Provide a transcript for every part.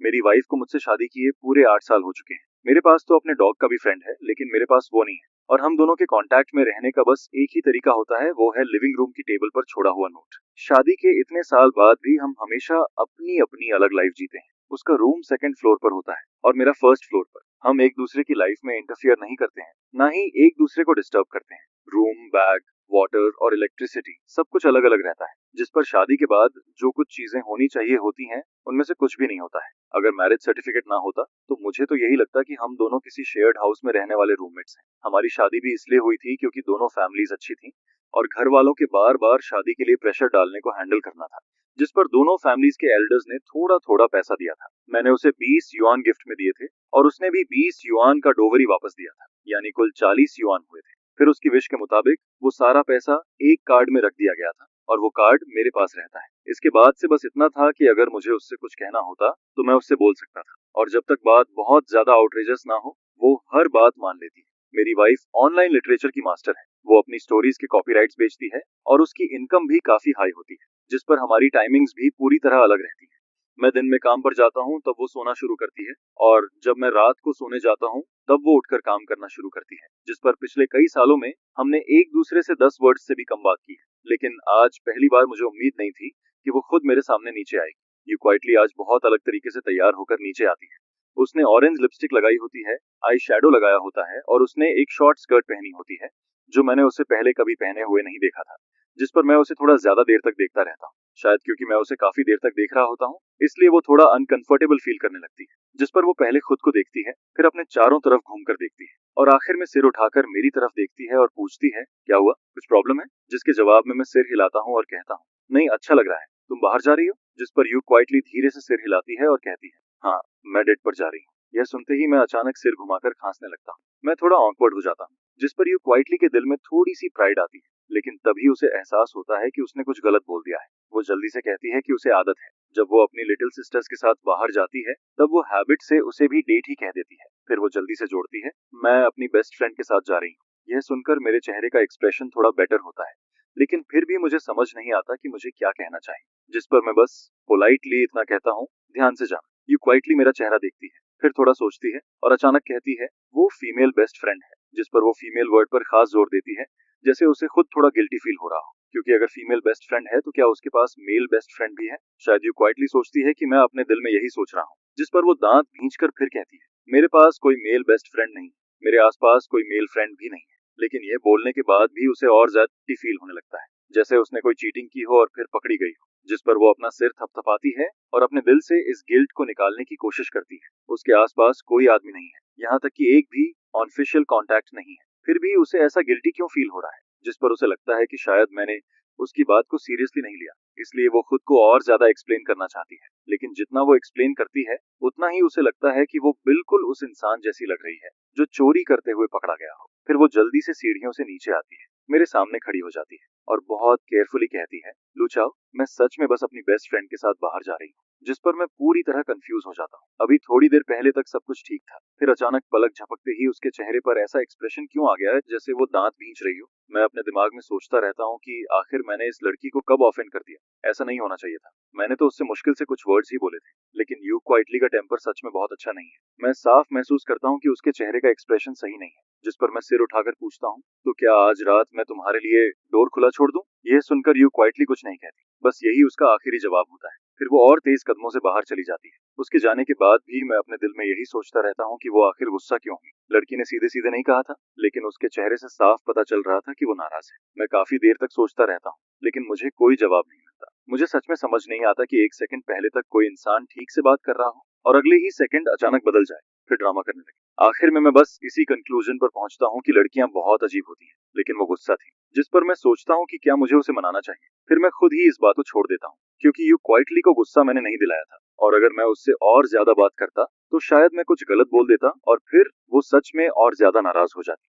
मेरी वाइफ को मुझसे शादी किए पूरे 8 साल हो चुके हैं। मेरे पास तो अपने डॉग का भी फ्रेंड है, लेकिन मेरे पास वो नहीं है। और हम दोनों के कांटेक्ट में रहने का बस एक ही तरीका होता है, वो है लिविंग रूम की टेबल पर छोड़ा हुआ नोट। शादी के इतने साल बाद भी हम हमेशा अपनी अपनी अलग लाइफ जीते हैं। उसका रूम सेकंड फ्लोर पर होता है और मेरा फर्स्ट फ्लोर पर। हम एक दूसरे की लाइफ में इंटरफियर नहीं करते हैं, ना ही एक दूसरे को डिस्टर्ब करते हैं। रूम, बैग, वाटर और इलेक्ट्रिसिटी सब कुछ अलग अलग रहता है, जिस पर शादी के बाद जो कुछ चीजें होनी चाहिए होती हैं, उनमें से कुछ भी नहीं होता है। अगर मैरिज सर्टिफिकेट ना होता तो मुझे तो यही लगता कि हम दोनों किसी शेयर्ड हाउस में रहने वाले रूममेट्स हैं। हमारी शादी भी इसलिए हुई थी क्योंकि दोनों फैमिलीज अच्छी थी और घर वालों के बार बार शादी के लिए प्रेशर डालने को हैंडल करना था, जिस पर दोनों फैमिलीज के एल्डर्स ने थोड़ा थोड़ा पैसा दिया था। मैंने उसे 20 युआन गिफ्ट में दिए थे और उसने भी 20 युआन का डोवरी वापस दिया था, यानी कुल 40 युआन हुए थे। फिर उसकी विश के मुताबिक वो सारा पैसा एक कार्ड में रख दिया गया था और वो कार्ड मेरे पास रहता है। इसके बाद से बस इतना था कि अगर मुझे उससे कुछ कहना होता तो मैं उससे बोल सकता था, और जब तक बात बहुत ज्यादा आउटरेजस ना हो, वो हर बात मान लेती है। मेरी वाइफ ऑनलाइन लिटरेचर की मास्टर है। वो अपनी स्टोरीज के कॉपीराइट्स बेचती है और उसकी इनकम भी काफी हाई होती है, जिस पर हमारी टाइमिंग्स भी पूरी तरह अलग रहती है। मैं दिन में काम पर जाता हूँ तब वो सोना शुरू करती है, और जब मैं रात को सोने जाता हूँ तब वो उठकर काम करना शुरू करती है, जिस पर पिछले कई सालों में हमने एक दूसरे से 10 वर्ड्स से भी कम बात की है। लेकिन आज पहली बार मुझे उम्मीद नहीं थी कि वो खुद मेरे सामने नीचे आएगी। यू क्वाइटली आज बहुत अलग तरीके से तैयार होकर नीचे आती है। उसने ऑरेंज लिपस्टिक लगाई होती है, आई शेडो लगाया होता है और उसने एक शॉर्ट स्कर्ट पहनी होती है, जो मैंने उसे पहले कभी पहने हुए नहीं देखा था, जिस पर मैं उसे थोड़ा ज्यादा देर तक देखता रहता हूँ। शायद क्योंकि मैं उसे काफी देर तक देख रहा होता हूँ, इसलिए वो थोड़ा अनकंफर्टेबल फील करने लगती है, जिस पर वो पहले खुद को देखती है, फिर अपने चारों तरफ घूमकर देखती है और आखिर में सिर उठाकर मेरी तरफ देखती है और पूछती है, क्या हुआ, कुछ प्रॉब्लम है? जिसके जवाब में मैं सिर हिलाता हूँ और कहता हूँ, नहीं, अच्छा लग रहा है, तुम बाहर जा रही हो? जिस पर यू क्वाइटली धीरे से सिर हिलाती है और कहती है, हाँ, मैं डेट पर जा रही हूँ। यह सुनते ही मैं अचानक सिर घुमाकर खांसने लगता हूँ। मैं थोड़ा ऑकवर्ड हो जाता हूँ, जिस पर यू क्वाइटली के दिल में थोड़ी सी प्राइड आती है, लेकिन तभी उसे एहसास होता है कि उसने कुछ गलत बोल दिया है। वो जल्दी से कहती है कि उसे आदत है, जब वो अपनी लिटिल सिस्टर्स के साथ बाहर जाती है तब वो हैबिट से उसे भी डेट ही कह देती है। फिर वो जल्दी से जोड़ती है, मैं अपनी बेस्ट फ्रेंड के साथ जा रही हूँ। यह सुनकर मेरे चेहरे का एक्सप्रेशन थोड़ा बेटर होता है, लेकिन फिर भी मुझे समझ नहीं आता कि मुझे क्या कहना चाहिए, जिस पर मैं बस पोलाइटली इतना कहता हूँ, ध्यान से जाना। यू क्वाइटली मेरा चेहरा देखती है, फिर थोड़ा सोचती है और अचानक कहती है, वो फीमेल बेस्ट फ्रेंड है, जिस पर वो फीमेल वर्ड पर खास जोर देती है, जैसे उसे खुद थोड़ा गिल्टी फील हो रहा हो, क्योंकि अगर फीमेल बेस्ट फ्रेंड है तो क्या उसके पास मेल बेस्ट फ्रेंड भी है? शायद यू क्वाइटली सोचती है कि मैं अपने दिल में यही सोच रहा हूँ, जिस पर वो दांत भींचकर फिर कहती है, मेरे पास कोई मेल बेस्ट फ्रेंड नहीं, मेरे आसपास कोई मेल फ्रेंड भी नहीं है। लेकिन यह बोलने के बाद भी उसे और ज्यादा फील होने लगता है, जैसे उसने कोई चीटिंग की हो और फिर पकड़ी गई हो, जिस पर वो अपना सिर थपथपाती है और अपने दिल से इस गिल्ट को निकालने की कोशिश करती है। उसके आसपास कोई आदमी नहीं है, यहाँ तक कि एक भी ऑफिशियल कांटेक्ट नहीं है, फिर भी उसे ऐसा गिल्टी क्यों फील हो रहा है, जिस पर उसे लगता है कि शायद मैंने उसकी बात को सीरियसली नहीं लिया, इसलिए वो खुद को और ज्यादा एक्सप्लेन करना चाहती है। लेकिन जितना वो एक्सप्लेन करती है, उतना ही उसे लगता है कि वो बिल्कुल उस इंसान जैसी लग रही है जो चोरी करते हुए पकड़ा गया हो। फिर वो जल्दी से सीढ़ियों से नीचे आती है, मेरे सामने खड़ी हो जाती है और बहुत केयरफुली कहती है, लुचाओ, मैं सच में बस अपनी बेस्ट फ्रेंड के साथ बाहर जा रही हूँ। जिस पर मैं पूरी तरह कंफ्यूज हो जाता हूँ। अभी थोड़ी देर पहले तक सब कुछ ठीक था, फिर अचानक पलक झपकते ही उसके चेहरे पर ऐसा एक्सप्रेशन क्यों आ गया है जैसे वो दांत भींच रही हो। मैं अपने दिमाग में सोचता रहता हूँ कि आखिर मैंने इस लड़की को कब ऑफेंड कर दिया। ऐसा नहीं होना चाहिए था, मैंने तो उससे मुश्किल से कुछ वर्ड्स ही बोले थे। लेकिन यू क्वाइटली का टेम्पर सच में बहुत अच्छा नहीं है। मैं साफ महसूस करता हूँ कि उसके चेहरे का एक्सप्रेशन सही नहीं है, जिस पर मैं सिर उठाकर पूछता हूँ, तो क्या आज रात मैं तुम्हारे लिए डोर खुला छोड़ दूं? यह सुनकर यू क्वाइटली कुछ नहीं कहती, बस यही उसका आखिरी जवाब होता है। फिर वो और तेज कदमों से बाहर चली जाती है। उसके जाने के बाद भी मैं अपने दिल में यही सोचता रहता हूँ कि वो आखिर गुस्सा क्यों हुई। लड़की ने सीधे सीधे नहीं कहा था, लेकिन उसके चेहरे से साफ पता चल रहा था कि वो नाराज है। मैं काफी देर तक सोचता रहता हूँ, लेकिन मुझे कोई जवाब नहीं मिलता। मुझे सच में समझ नहीं आता कि एक सेकंड पहले तक कोई इंसान ठीक से बात कर रहा हो और अगले ही सेकंड अचानक बदल जाए, फिर ड्रामा करने लगे। आखिर में मैं बस इसी कंक्लूजन पर पहुंचता हूँ कि लड़कियां बहुत अजीब होती हैं, लेकिन वो गुस्सा थी, जिस पर मैं सोचता हूँ कि क्या मुझे उसे मनाना चाहिए। फिर मैं खुद ही इस बात को छोड़ देता हूँ, क्योंकि यू क्वाइटली को गुस्सा मैंने नहीं दिलाया था, और अगर मैं उससे और ज्यादा बात करता तो शायद मैं कुछ गलत बोल देता और फिर वो सच में और ज्यादा नाराज हो जाती।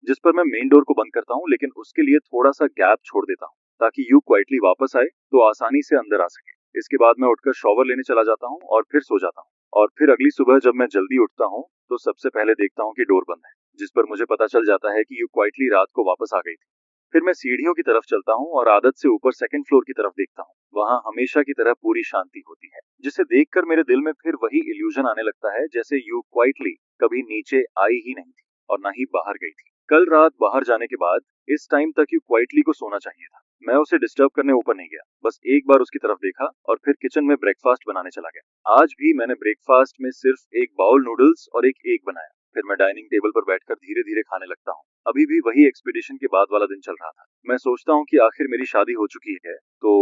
जिस पर मैं मेन डोर को बंद करता हूँ, लेकिन उसके लिए थोड़ा सा गैप छोड़ देता हूँ ताकि यू क्वाइटली वापस आए तो आसानी से अंदर आ सके। इसके बाद मैं उठकर शॉवर लेने चला जाता हूँ और फिर सो जाता हूँ। और फिर अगली सुबह जब मैं जल्दी उठता हूँ तो सबसे पहले देखता हूँ कि डोर बंद है, जिस पर मुझे पता चल जाता है कि यू क्वाइटली रात को वापस आ गई थी। फिर मैं सीढ़ियों की तरफ चलता हूँ और आदत से ऊपर सेकंड फ्लोर की तरफ देखता हूँ। वहाँ हमेशा की तरह पूरी शांति होती है, जिसे देखकर मेरे दिल में फिर वही इल्यूजन आने लगता है जैसे यू क्वाइटली कभी नीचे आई ही नहीं थी और ना ही बाहर गई थी। कल रात बाहर जाने के बाद इस टाइम तक यू क्वाइटली को सोना चाहिए था। मैं उसे डिस्टर्ब करने ऊपर नहीं गया, बस एक बार उसकी तरफ देखा और फिर किचन में ब्रेकफास्ट बनाने चला गया। आज भी मैंने ब्रेकफास्ट में सिर्फ एक बाउल नूडल्स और एक एग बनाया। फिर मैं डाइनिंग टेबल पर बैठकर धीरे धीरे खाने लगता हूँ। अभी भी वही एक्सपीडिशन के बाद वाला दिन चल रहा था। मैं सोचता हूँ कि आखिर मेरी शादी हो चुकी है तो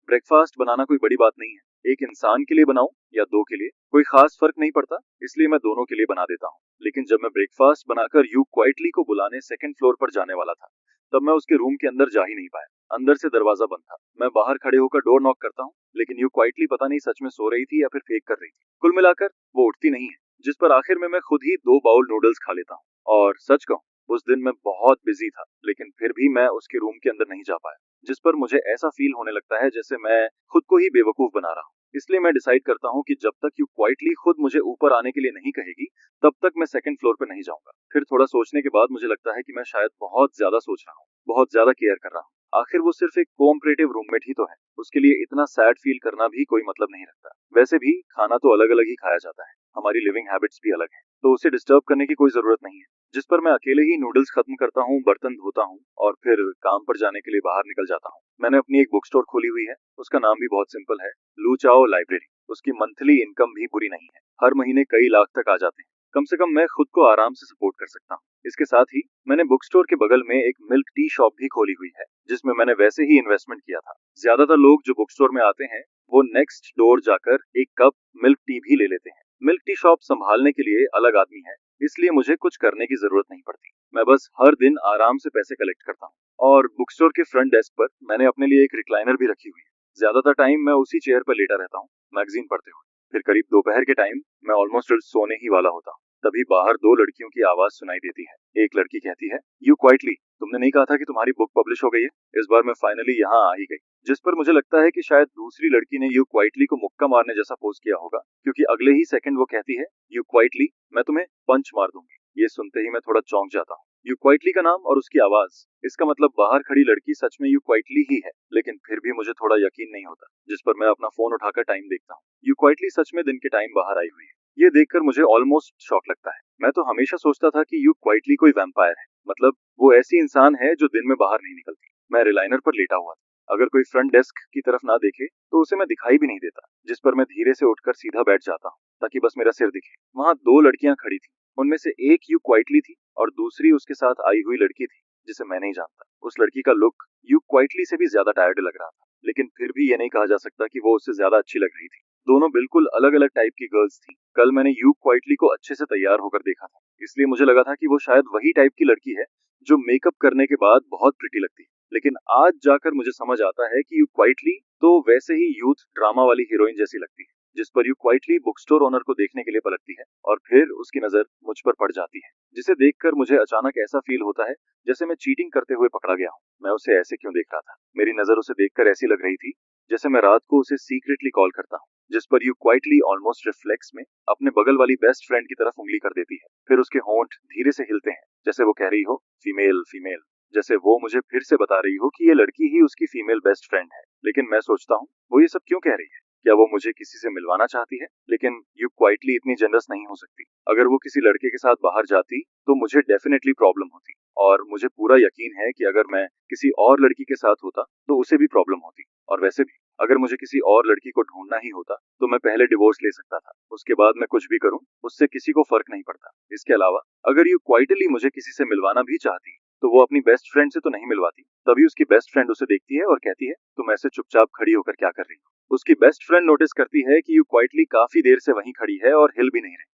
ब्रेकफास्ट बनाना कोई बड़ी बात नहीं है। एक इंसान के लिए बनाऊं या दो के लिए, कोई खास फर्क नहीं पड़ता, इसलिए मैं दोनों के लिए बना देता हूँ। लेकिन जब मैं ब्रेकफास्ट बनाकर यू क्वाइटली को बुलाने सेकंड फ्लोर पर जाने वाला था, तब मैं उसके रूम के अंदर जा ही नहीं पाया। अंदर से दरवाजा बंद था। मैं बाहर खड़े होकर डोर नॉक करता हूँ, लेकिन यू क्वाइटली पता नहीं सच में सो रही थी या फिर फेक कर रही थी। कुल मिलाकर वो उठती नहीं है, जिस पर आखिर में मैं खुद ही 2 बाउल नूडल्स खा लेता हूँ। और सच कहूँ, उस दिन मैं बहुत बिजी था, लेकिन फिर भी मैं उसके रूम के अंदर नहीं जा पाया, जिस पर मुझे ऐसा फील होने लगता है जैसे मैं खुद को ही बेवकूफ बना रहा हूँ। इसलिए मैं डिसाइड करता हूँ कि जब तक यू क्वाइटली खुद मुझे ऊपर आने के लिए नहीं कहेगी, तब तक मैं सेकंड फ्लोर पे नहीं जाऊंगा। फिर थोड़ा सोचने के बाद मुझे लगता है कि मैं शायद बहुत ज्यादा सोच रहा हूँ, बहुत ज्यादा केयर कर रहा हूँ। आखिर वो सिर्फ एक कोऑपरेटिव रूममेट ही तो है, उसके लिए इतना सैड फील करना भी कोई मतलब नहीं रखता। वैसे भी खाना तो अलग अलग ही खाया जाता है, हमारी लिविंग हैबिट्स भी अलग हैं, तो उसे डिस्टर्ब करने की कोई जरूरत नहीं है। जिस पर मैं अकेले ही नूडल्स खत्म करता हूँ, बर्तन धोता हूँ और फिर काम पर जाने के लिए बाहर निकल जाता हूँ। मैंने अपनी एक बुक स्टोर खोली हुई है, उसका नाम भी बहुत सिंपल है, लू चाओ लाइब्रेरी। उसकी मंथली इनकम भी बुरी नहीं है, हर महीने कई लाख तक आ जाते हैं। कम से कम मैं खुद को आराम से सपोर्ट कर सकता हूँ। इसके साथ ही मैंने बुक स्टोर के बगल में एक मिल्क टी शॉप भी खोली हुई है, जिसमें मैंने वैसे ही इन्वेस्टमेंट किया था। ज्यादातर लोग जो बुक स्टोर में आते हैं, वो नेक्स्ट डोर जाकर एक कप मिल्क टी भी ले लेते हैं। मिल्क टी शॉप संभालने के लिए अलग आदमी है, इसलिए मुझे कुछ करने की जरूरत नहीं पड़ती। मैं बस हर दिन आराम से पैसे कलेक्ट करता हूँ। और बुक स्टोर के फ्रंट डेस्क पर मैंने अपने लिए एक रिक्लाइनर भी रखी हुई है। ज्यादातर टाइम मैं उसी चेयर पर लेटा रहता हूँ, मैगजीन पढ़ते हुए। फिर करीब दोपहर के टाइम मैं ऑलमोस्ट सोने ही वाला होता हूँ, तभी बाहर 2 लड़कियों की आवाज सुनाई देती है। एक लड़की कहती है, यू क्वाइटली, तुमने नहीं कहा था कि तुम्हारी बुक पब्लिश हो गई है? इस बार मैं फाइनली यहाँ आ ही गई। जिस पर मुझे लगता है कि शायद दूसरी लड़की ने यू क्वाइटली को मुक्का मारने जैसा पोज किया होगा, क्योंकि अगले ही सेकंड वो कहती है, यू क्वाइटली, मैं तुम्हें पंच मार दूंगी। ये सुनते ही मैं थोड़ा चौंक जाता हूँ। यू क्वाइटली का नाम और उसकी आवाज, इसका मतलब बाहर खड़ी लड़की सच में यू क्वाइटली ही है। लेकिन फिर भी मुझे थोड़ा यकीन नहीं होता, जिस पर मैं अपना फोन उठाकर टाइम देखता हूँ। यू क्वाइटली सच में दिन के टाइम बाहर आई हुई है। ये देखकर मुझे ऑलमोस्ट शॉक लगता है। मैं तो हमेशा सोचता था कि यू क्वाइटली कोई वैम्पायर है, मतलब वो ऐसी इंसान है जो दिन में बाहर नहीं निकलती। मैं रिलाइनर पर लेटा हुआ था। अगर कोई फ्रंट डेस्क की तरफ ना देखे तो उसे मैं दिखाई भी नहीं देता, जिस पर मैं धीरे से उठकर सीधा बैठ जाता हूँ, ताकि बस मेरा सिर दिखे। वहाँ 2 लड़कियां खड़ी थी, उनमें से एक यू क्वाइटली थी और दूसरी उसके साथ आई हुई लड़की थी, जिसे मैं नहीं जानता। उस लड़की का लुक यू क्वाइटली से भी ज्यादा टायर्ड लग रहा था, लेकिन फिर भी ये नहीं कहा जा सकता कि वो उससे ज्यादा अच्छी लग रही थी। दोनों बिल्कुल अलग अलग टाइप की गर्ल्स थी। कल मैंने यू क्वाइटली को अच्छे से तैयार होकर देखा था, इसलिए मुझे लगा था कि वो शायद वही टाइप की लड़की है जो मेकअप करने के बाद बहुत प्रिटी लगती है। लेकिन आज जाकर मुझे समझ आता है कि यू क्वाइटली तो वैसे ही यूथ ड्रामा वाली हीरोइन जैसी लगती है, जिस पर you quietly book store owner को देखने के लिए पलटती है और फिर उसकी नजर मुझ पर पड़ जाती है, जिसे देखकर मुझे अचानक ऐसा फील होता है जैसे मैं चीटिंग करते हुए पकड़ा गया हूँ। मैं उसे ऐसे क्यों देख रहा था? मेरी नजर उसे देखकर ऐसी लग रही थी जैसे मैं रात को उसे सीक्रेटली कॉल करता हूँ, जिस पर यू क्वाइटली ऑलमोस्ट रिफ्लेक्स में अपने बगल वाली बेस्ट फ्रेंड की तरफ उंगली कर देती है। फिर उसके होंठ धीरे से हिलते हैं, जैसे वो कह रही हो, फीमेल फीमेल, जैसे वो मुझे फिर से बता रही हो कि ये लड़की ही उसकी फीमेल बेस्ट फ्रेंड है। लेकिन मैं सोचता हूँ, वो ये सब क्यों कह रही है? क्या वो मुझे किसी से मिलवाना चाहती है? लेकिन यू क्वाइटली इतनी जनरस नहीं हो सकती। अगर वो किसी लड़के के साथ बाहर जाती तो मुझे डेफिनेटली प्रॉब्लम होती, और मुझे पूरा यकीन है कि अगर मैं किसी और लड़की के साथ होता तो उसे भी प्रॉब्लम होती। और वैसे भी अगर मुझे किसी और लड़की को ढूंढना ही होता तो मैं पहले डिवोर्स ले सकता था, उसके बाद मैं कुछ भी करूं उससे किसी को फर्क नहीं पड़ता। इसके अलावा अगर यू क्वाइटली मुझे किसी से मिलवाना भी चाहती तो वो अपनी बेस्ट फ्रेंड से तो नहीं मिलवाती। तभी उसकी बेस्ट फ्रेंड उसे देखती है और कहती है, तुम ऐसे चुपचाप खड़ी होकर क्या कर रही हो? उसकी बेस्ट फ्रेंड नोटिस करती है कि यू क्वाइटली काफी देर से वहीं खड़ी है और हिल भी नहीं रही,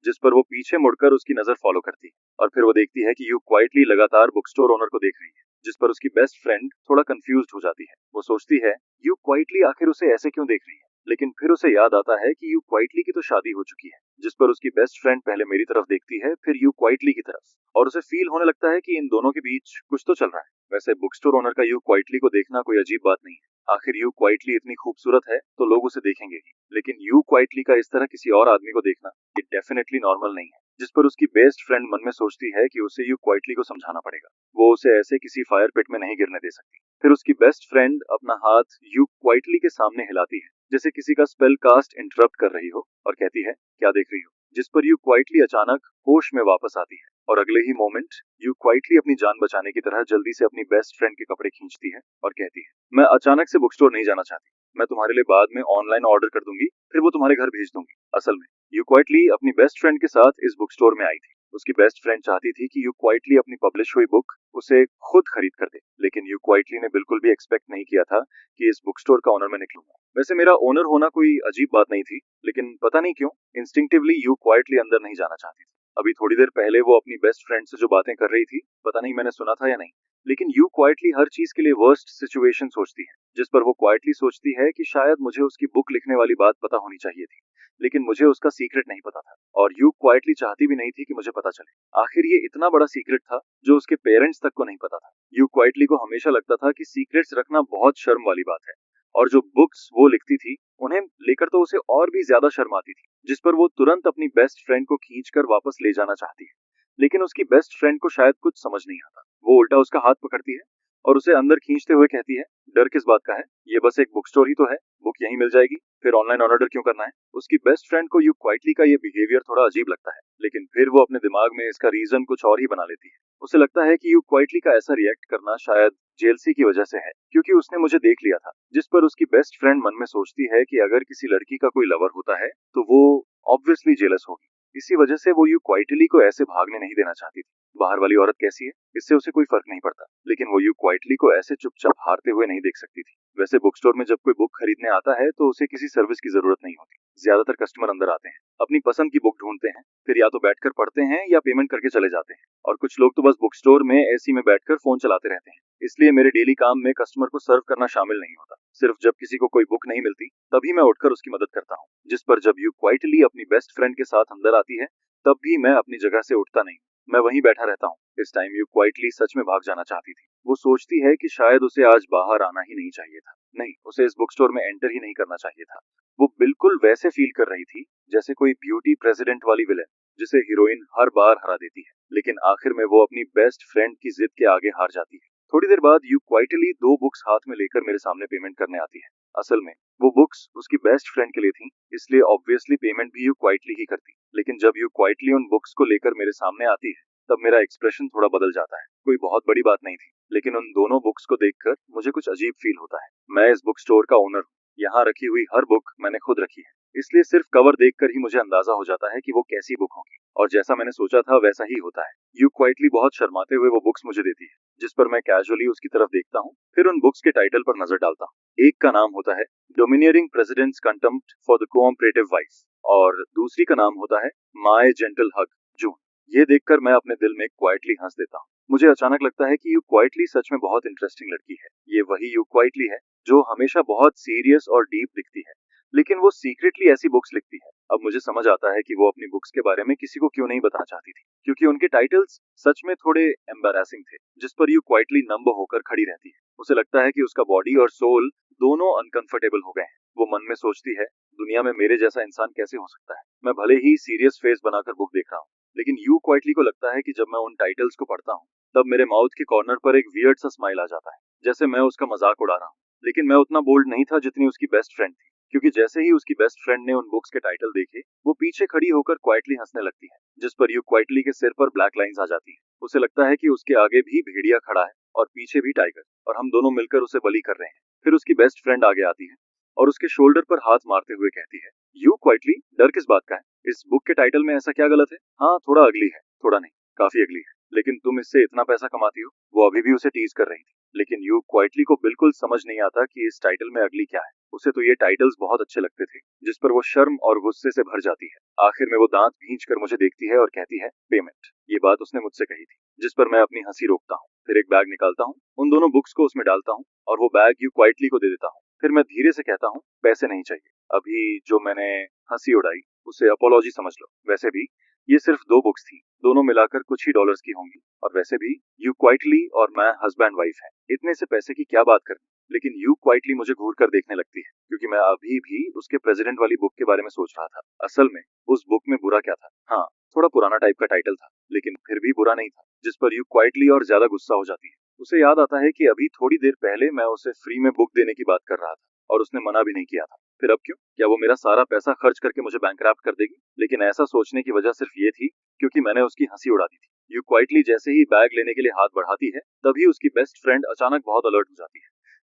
जिस पर वो पीछे मुड़कर उसकी नजर फॉलो करती है। और फिर वो देखती है कि यू क्वाइटली लगातार बुक स्टोर ओनर को देख रही है, जिस पर उसकी बेस्ट फ्रेंड थोड़ा कंफ्यूज्ड हो जाती है। वो सोचती है, यू क्वाइटली आखिर उसे ऐसे क्यों देख रही है? लेकिन फिर उसे याद आता है कि यू क्वाइटली की तो शादी हो चुकी है, जिस पर उसकी बेस्ट फ्रेंड पहले मेरी तरफ देखती है, फिर यू क्वाइटली की तरफ, और उसे फील होने लगता है कि इन दोनों के बीच कुछ तो चल रहा है। वैसे बुक स्टोर ओनर का यू क्वाइटली को देखना कोई अजीब बात नहीं है। आखिर यू क्वाइटली इतनी खूबसूरत है तो लोग उसे देखेंगे ही। लेकिन यू क्वाइटली का इस तरह किसी और आदमी को देखना ये डेफिनेटली नॉर्मल नहीं है। जिस पर उसकी बेस्ट फ्रेंड मन में सोचती है कि उसे यू क्वाइटली को समझाना पड़ेगा, वो उसे ऐसे किसी फायर पिट में नहीं गिरने दे सकती। फिर उसकी बेस्ट फ्रेंड अपना हाथ यू क्वाइटली के सामने हिलाती है जैसे किसी का स्पेल कास्ट इंटरप्ट कर रही हो और कहती है, क्या देख रही हो? जिस पर यू क्वाइटली अचानक होश में वापस आती है और अगले ही मोमेंट यू क्वाइटली अपनी जान बचाने की तरह जल्दी से अपनी बेस्ट फ्रेंड के कपड़े खींचती है और कहती है, मैं अचानक से बुक स्टोर नहीं जाना चाहती, मैं तुम्हारे लिए बाद में ऑनलाइन ऑर्डर कर दूंगी, फिर वो तुम्हारे घर भेज दूंगी। असल में यू क्वाइटली अपनी बेस्ट फ्रेंड के साथ इस बुक स्टोर में आई थी। उसकी बेस्ट फ्रेंड चाहती थी कि यू क्वाइटली अपनी पब्लिश हुई बुक उसे खुद खरीद कर दे, लेकिन यू क्वाइटली ने बिल्कुल भी एक्सपेक्ट नहीं किया था कि इस बुक स्टोर का ओनर मैं निकलूंगा। वैसे मेरा ओनर होना कोई अजीब बात नहीं थी, लेकिन पता नहीं क्यों इंस्टिंक्टिवली यू क्वाइटली अंदर नहीं जाना चाहती थी। अभी थोड़ी देर पहले वो अपनी बेस्ट फ्रेंड से जो बातें कर रही थी, पता नहीं मैंने सुना था या नहीं, लेकिन यू क्वाइटली हर चीज के लिए वर्स्ट सिचुएशन सोचती है, जिस पर वो क्वाइटली सोचती है कि शायद मुझे उसकी बुक लिखने वाली बात पता होनी चाहिए थी, लेकिन मुझे उसका सीक्रेट नहीं पता था और यू क्वाइटली चाहती भी नहीं थी कि मुझे पता चले। आखिर ये इतना बड़ा सीक्रेट था जो उसके पेरेंट्स तक को नहीं पता था। यू क्वाइटली को हमेशा लगता था कि सीक्रेट्स रखना बहुत शर्म वाली बात है और जो बुक्स वो लिखती थी उन्हें लेकर तो उसे और भी ज्यादा शर्म आती थी, जिस पर वो तुरंत अपनी बेस्ट फ्रेंड को खींचकर वापस ले जाना चाहती है। लेकिन उसकी बेस्ट फ्रेंड को शायद कुछ समझ नहीं आता। वो उल्टा उसका हाथ पकड़ती है और उसे अंदर खींचते हुए कहती है, डर किस बात का है? ये बस एक बुक स्टोर ही तो है, बुक यहीं मिल जाएगी, फिर ऑनलाइन ऑर्डर क्यों करना है? उसकी बेस्ट फ्रेंड को यू क्वाइटली का ये बिहेवियर थोड़ा अजीब लगता है, लेकिन फिर वो अपने दिमाग में इसका रीजन कुछ और ही बना लेती है। उसे लगता है कि यू क्वाइटली का ऐसा रिएक्ट करना शायद जेलसी की वजह से है, क्योंकि उसने मुझे देख लिया था। जिस पर उसकी बेस्ट फ्रेंड मन में सोचती है कि अगर किसी लड़की का कोई लवर होता है तो वो ऑब्वियसली जेलस होगी। इसी वजह से वो यू क्वाइटली को ऐसे भागने नहीं देना चाहती थी। बाहर वाली औरत कैसी है इससे उसे कोई फर्क नहीं पड़ता, लेकिन वो यू क्वाइटली को ऐसे चुपचाप हारते हुए नहीं देख सकती थी। वैसे बुक स्टोर में जब कोई बुक खरीदने आता है तो उसे किसी सर्विस की जरूरत नहीं होती। ज्यादातर कस्टमर अंदर आते हैं, अपनी पसंद की बुक ढूंढते हैं, फिर या तो बैठकर पढ़ते हैं या पेमेंट करके चले जाते हैं, और कुछ लोग तो बस बुक स्टोर में एसी में बैठकर फोन चलाते रहते हैं। इसलिए मेरे डेली काम में कस्टमर को सर्व करना शामिल नहीं होता। सिर्फ जब किसी को कोई बुक नहीं मिलती तभी मैं उठकर उसकी मदद करता हूँ। जिस पर जब यू क्वाइटली अपनी बेस्ट फ्रेंड के साथ अंदर आती है तब भी मैं अपनी जगह से उठता नहीं, मैं वहीं बैठा रहता हूँ। इस टाइम यू क्वाइटली सच में भाग जाना चाहती थी। वो सोचती है कि शायद उसे आज बाहर आना ही नहीं चाहिए था, नहीं, उसे इस बुक स्टोर में एंटर ही नहीं करना चाहिए था। वो बिल्कुल वैसे फील कर रही थी जैसे कोई ब्यूटी प्रेसिडेंट वाली विलेन जिसे हीरोइन हर बार हरा देती है, लेकिन आखिर में वो अपनी बेस्ट फ्रेंड की जिद के आगे हार जाती है। थोड़ी देर बाद यू क्वाइटली 2 बुक्स हाथ में लेकर मेरे सामने पेमेंट करने आती है। असल में वो बुक्स उसकी बेस्ट फ्रेंड के लिए थी, इसलिए ऑब्वियसली पेमेंट भी यू क्वाइटली ही करती। लेकिन जब यू क्वाइटली उन बुक्स को लेकर मेरे सामने आती है तब मेरा एक्सप्रेशन थोड़ा बदल जाता है। कोई बहुत बड़ी बात नहीं थी, लेकिन उन दोनों बुक्स को देखकर मुझे कुछ अजीब फील होता है। मैं इस बुक स्टोर का ओनर हूँ, यहाँ रखी हुई हर बुक मैंने खुद रखी है, इसलिए सिर्फ कवर देखकर ही मुझे अंदाजा हो जाता है कि वो कैसी बुक होगी, और जैसा मैंने सोचा था वैसा ही होता है। यू क्वाइटली बहुत शर्माते हुए वो बुक्स मुझे देती है, जिस पर मैं कैजुअली उसकी तरफ देखता हूँ, फिर उन बुक्स के टाइटल पर नजर डालता हूँ। एक का नाम होता है domineering presidents contempt for the cooperative wife और दूसरी का नाम होता है माय जेंटल हग जून। ये देखकर मैं अपने दिल में क्वाइटली हंस देता हूँ। मुझे अचानक लगता है कि यू क्वाइटली सच में बहुत इंटरेस्टिंग लड़की है। ये वही यू क्वाइटली है जो हमेशा बहुत सीरियस और डीप दिखती है, लेकिन वो सीक्रेटली ऐसी बुक्स लिखती है। अब मुझे समझ आता है कि वो अपनी बुक्स के बारे में किसी को क्यों नहीं बताना चाहती थी, क्योंकि उनके टाइटल्स सच में थोड़े एम्बैरेसिंग थे, जिस पर यू क्वाइटली नंब होकर खड़ी रहती है। उसे लगता है कि उसका बॉडी और सोल दोनों अनकंफर्टेबल हो गए हैं। वो मन में सोचती है, दुनिया में मेरे जैसा इंसान कैसे हो सकता है? मैं भले ही सीरियस फेस बनाकर बुक देख रहा हूँ, लेकिन यू क्वाइटली को लगता है कि जब मैं उन टाइटल्स को पढ़ता हूँ तब मेरे माउथ के कॉर्नर पर एक वियर्ड सा स्माइल आ जाता है, जैसे मैं उसका मजाक उड़ा रहा हूँ। लेकिन मैं उतना बोल्ड नहीं था जितनी उसकी बेस्ट फ्रेंड थी, क्योंकि जैसे ही उसकी बेस्ट फ्रेंड ने उन बुक्स के टाइटल देखे वो पीछे खड़ी होकर क्वाइटली हंसने लगती है, जिस पर यू क्वाइटली के सिर पर ब्लैक लाइंस आ जाती है। उसे लगता है कि उसके आगे भी भेड़िया खड़ा है और पीछे भी टाइगर, और हम दोनों मिलकर उसे बली कर रहे हैं। फिर उसकी बेस्ट फ्रेंड आगे आती है और उसके शोल्डर पर हाथ मारते हुए कहती है, यू क्वाइटली, डर किस बात का है? इस बुक के टाइटल में ऐसा क्या गलत है? हाँ, थोड़ा अगली है, थोड़ा नहीं, काफी अगली है, लेकिन तुम इससे इतना पैसा कमाती हो। वो अभी भी उसे टीज कर रही थी, लेकिन यू क्वाइटली को बिल्कुल समझ नहीं आता कि इस टाइटल में अगली क्या है। उसे तो ये टाइटल्स बहुत अच्छे लगते थे, जिस पर वो शर्म और गुस्से से भर जाती है। आखिर में वो दांत भींचकर मुझे देखती है और कहती है, पेमेंट। ये बात उसने मुझसे कही थी, जिस पर मैं अपनी हंसी रोकता हूँ। फिर एक बैग निकालता हूँ, उन दोनों बुक्स को उसमें डालता हूँ और वो बैग यू क्वाइटली को दे देता हूँ। फिर मैं धीरे से कहता हूँ, पैसे नहीं चाहिए, अभी जो मैंने हंसी उड़ाई उसे अपोलॉजी समझ लो। वैसे भी ये सिर्फ 2 बुक्स थी, दोनों मिलाकर कुछ ही डॉलर्स की होंगी। और वैसे भी यू क्वाइटली और मैं हस्बैंड वाइफ हैं, इतने से पैसे की क्या बात करनी। लेकिन यू क्वाइटली मुझे घूर कर देखने लगती है, क्योंकि मैं अभी भी उसके प्रेसिडेंट वाली बुक के बारे में सोच रहा था। असल में उस बुक में बुरा क्या था? हाँ, थोड़ा पुराना टाइप का टाइटल था, लेकिन फिर भी बुरा नहीं था, जिस पर यू क्वाइटली और ज्यादा गुस्सा हो जाती है। उसे याद आता है कि अभी थोड़ी देर पहले मैं उसे फ्री में बुक देने की बात कर रहा था और उसने मना भी नहीं किया था। फिर अब क्यों? क्या वो मेरा सारा पैसा खर्च करके मुझे बैंकरप्ट कर देगी? लेकिन ऐसा सोचने की वजह सिर्फ ये थी क्योंकि मैंने उसकी हंसी उड़ा दी थी। यू क्वाइटली जैसे ही बैग लेने के लिए हाथ बढ़ाती है, तभी उसकी बेस्ट फ्रेंड अचानक बहुत अलर्ट हो जाती है,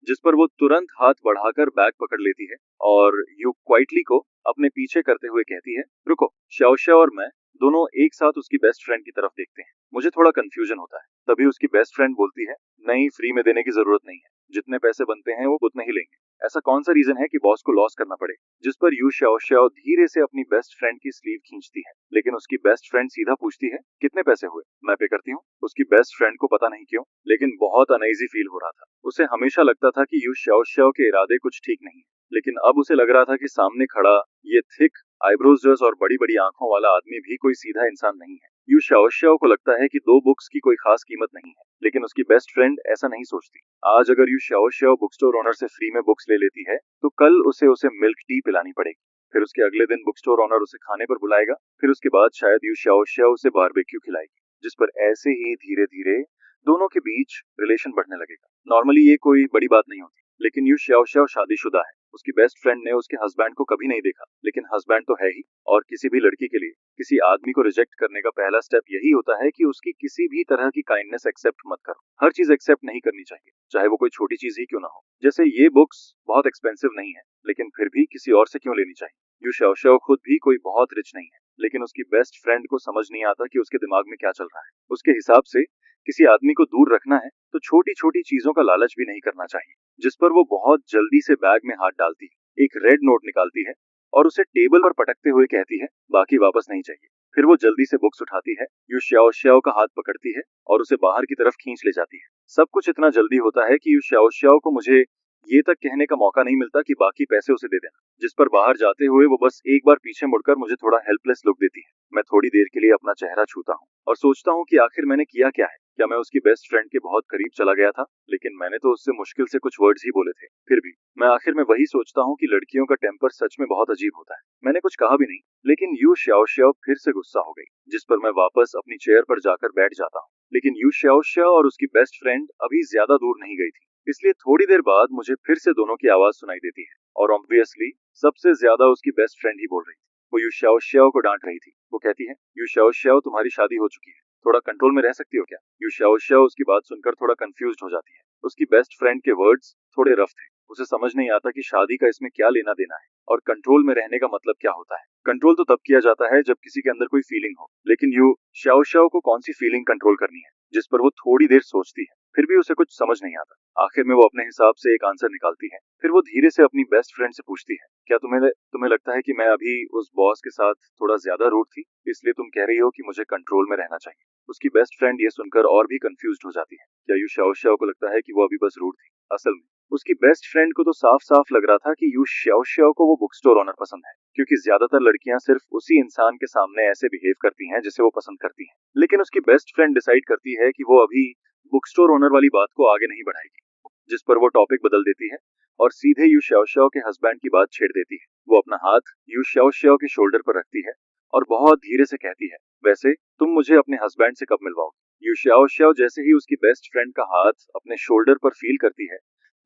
जिस पर वो तुरंत हाथ बढ़ाकर बैग पकड़ लेती है और यू क्वाइटली को अपने पीछे करते हुए कहती है, रुको। श्याओ और मैं दोनों एक साथ उसकी बेस्ट फ्रेंड की तरफ देखते हैं। मुझे थोड़ा कंफ्यूजन होता है। तभी उसकी बेस्ट फ्रेंड बोलती है, नहीं, फ्री में देने की जरूरत नहीं है, जितने पैसे बनते हैं वो उतने ही लेंगे। ऐसा कौन सा रीजन है कि बॉस को लॉस करना पड़े? जिस पर यू श्याओ धीरे से अपनी बेस्ट फ्रेंड की स्लीव खींचती है, लेकिन उसकी बेस्ट फ्रेंड सीधा पूछती है, कितने पैसे हुए? मैं पे करती हूँ। उसकी बेस्ट फ्रेंड को पता नहीं क्यों, लेकिन बहुत अनईजी फील हो रहा था। उसे हमेशा लगता था कि यू श्याओ के इरादे कुछ ठीक नहीं है, लेकिन अब उसे लग रहा था कि सामने खड़ा ये थिक आईब्रोज और बड़ी बड़ी आंखों वाला आदमी भी कोई सीधा इंसान नहीं है। यू श्याओ को लगता है कि 2 बुक्स की कोई खास कीमत नहीं है, लेकिन उसकी बेस्ट फ्रेंड ऐसा नहीं सोचती। आज अगर यू श्याओ बुक स्टोर ओनर से फ्री में बुक्स ले लेती है, तो कल उसे मिल्क टी पिलानी पड़ेगी। फिर उसके अगले दिन बुक स्टोर ओनर उसे खाने पर बुलाएगा। फिर उसके बाद शायद यू श्याओ उसे बारबेक्यू खिलाएगी, जिस पर ऐसे ही धीरे धीरे दोनों के बीच रिलेशन बढ़ने लगेगा। नॉर्मली ये कोई बड़ी बात नहीं होती, लेकिन यू श्याओ शादीशुदा है। उसकी बेस्ट फ्रेंड ने उसके हस्बैंड को कभी नहीं देखा, लेकिन हस्बैंड तो है ही। और किसी भी लड़की के लिए किसी आदमी को रिजेक्ट करने का पहला स्टेप यही होता है कि उसकी किसी भी तरह की काइंडनेस एक्सेप्ट मत करो। हर चीज एक्सेप्ट नहीं करनी चाहिए, चाहे वो कोई छोटी चीज ही क्यों ना हो। जैसे ये बुक्स बहुत एक्सपेंसिव नहीं है, लेकिन फिर भी किसी और से क्यों लेनी चाहिए? यू श्याओ खुद भी कोई बहुत रिच नहीं है, लेकिन उसकी बेस्ट फ्रेंड को समझ नहीं आता कि उसके दिमाग में क्या चल रहा है। उसके हिसाब से किसी आदमी को दूर रखना है तो छोटी छोटी चीजों का लालच भी नहीं करना चाहिए। जिस पर वो बहुत जल्दी से बैग में हाथ डालती है, एक रेड नोट निकालती है और उसे टेबल पर पटकते हुए कहती है, बाकी वापस नहीं चाहिए। फिर वो जल्दी से बुक्स उठाती है, यू श्याओ का हाथ पकड़ती है और उसे बाहर की तरफ खींच ले जाती है। सब कुछ इतना जल्दी होता है कि यू श्याओ को मुझे ये तक कहने का मौका नहीं मिलता कि बाकी पैसे उसे दे देना। जिस पर बाहर जाते हुए वो बस एक बार पीछे मुड़कर मुझे थोड़ा हेल्पलेस लुक देती है। मैं थोड़ी देर के लिए अपना चेहरा छूता हूँ और सोचता हूँ कि आखिर मैंने किया क्या है। क्या मैं उसकी बेस्ट फ्रेंड के बहुत करीब चला गया था? लेकिन मैंने तो उससे मुश्किल से कुछ वर्ड्स ही बोले थे। फिर भी मैं आखिर में वही सोचता हूँ कि लड़कियों का टेम्पर सच में बहुत अजीब होता है। मैंने कुछ कहा भी नहीं, लेकिन यू श्याओ फिर से गुस्सा हो गई, जिस पर मैं वापस अपनी चेयर पर जाकर बैठ जाता हूँ। लेकिन यू श्याओ और उसकी बेस्ट फ्रेंड अभी ज्यादा दूर नहीं गई थी, इसलिए थोड़ी देर बाद मुझे फिर से दोनों की आवाज सुनाई देती है और ऑब्वियसली सबसे ज्यादा उसकी बेस्ट फ्रेंड ही बोल रही थी। वो यू श्याओ को डांट रही थी। वो कहती है, यू श्याओ तुम्हारी शादी हो चुकी है, थोड़ा कंट्रोल में रह सकती हो क्या? यू श्याओ उसकी बात सुनकर थोड़ा कंफ्यूज्ड हो जाती है। उसकी बेस्ट फ्रेंड के वर्ड्स थोड़े रफ थे। उसे समझ नहीं आता कि शादी का इसमें क्या लेना देना है और कंट्रोल में रहने का मतलब क्या होता है। कंट्रोल तो तब किया जाता है जब किसी के अंदर कोई फीलिंग हो, लेकिन यू श्याओ को कौन सी फीलिंग कंट्रोल करनी है? जिस पर वो थोड़ी देर सोचती है। फिर भी उसे कुछ समझ नहीं आता। आखिर में वो अपने हिसाब से एक आंसर निकालती है। फिर वो धीरे से अपनी बेस्ट फ्रेंड से पूछती है, क्या तुम्हें लगता है कि मैं अभी उस बॉस के साथ थोड़ा ज्यादा रूड थी, इसलिए तुम कह रही हो कि मुझे कंट्रोल में रहना चाहिए? उसकी बेस्ट फ्रेंड ये सुनकर और भी कंफ्यूज्ड हो जाती है। क्या यू श्याओ को लगता है कि वो अभी बस रूड थी? असल में उसकी बेस्ट फ्रेंड को तो साफ साफ लग रहा था कि यू श्याओ को वो बुक स्टोर ओनर पसंद है, क्योंकि ज्यादातर लड़कियां सिर्फ उसी इंसान के सामने ऐसे बिहेव करती हैं जिसे वो पसंद करती हैं। लेकिन उसकी बेस्ट फ्रेंड डिसाइड करती है कि वो अभी बुक स्टोर ओनर वाली बात को आगे नहीं बढ़ाएगी, जिस पर वो टॉपिक बदल देती है और सीधे यू श्याओ के हस्बैंड की बात छेड़ देती है। वो अपना हाथ यू श्याओ के शोल्डर पर रखती है और बहुत धीरे से कहती है, वैसे तुम मुझे अपने हस्बैंड से कब मिलवाओगे? यू श्याओ जैसे ही उसकी बेस्ट फ्रेंड का हाथ अपने शोल्डर पर फील करती है,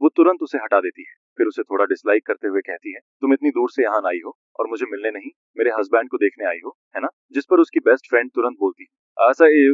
वो तुरंत उसे हटा देती है। फिर उसे थोड़ा डिसलाइक करते हुए कहती है, तुम इतनी दूर से यहाँ आई हो और मुझे मिलने नहीं, मेरे हस्बैंड को देखने आई हो, है ना? जिस पर उसकी बेस्ट फ्रेंड तुरंत बोलती है,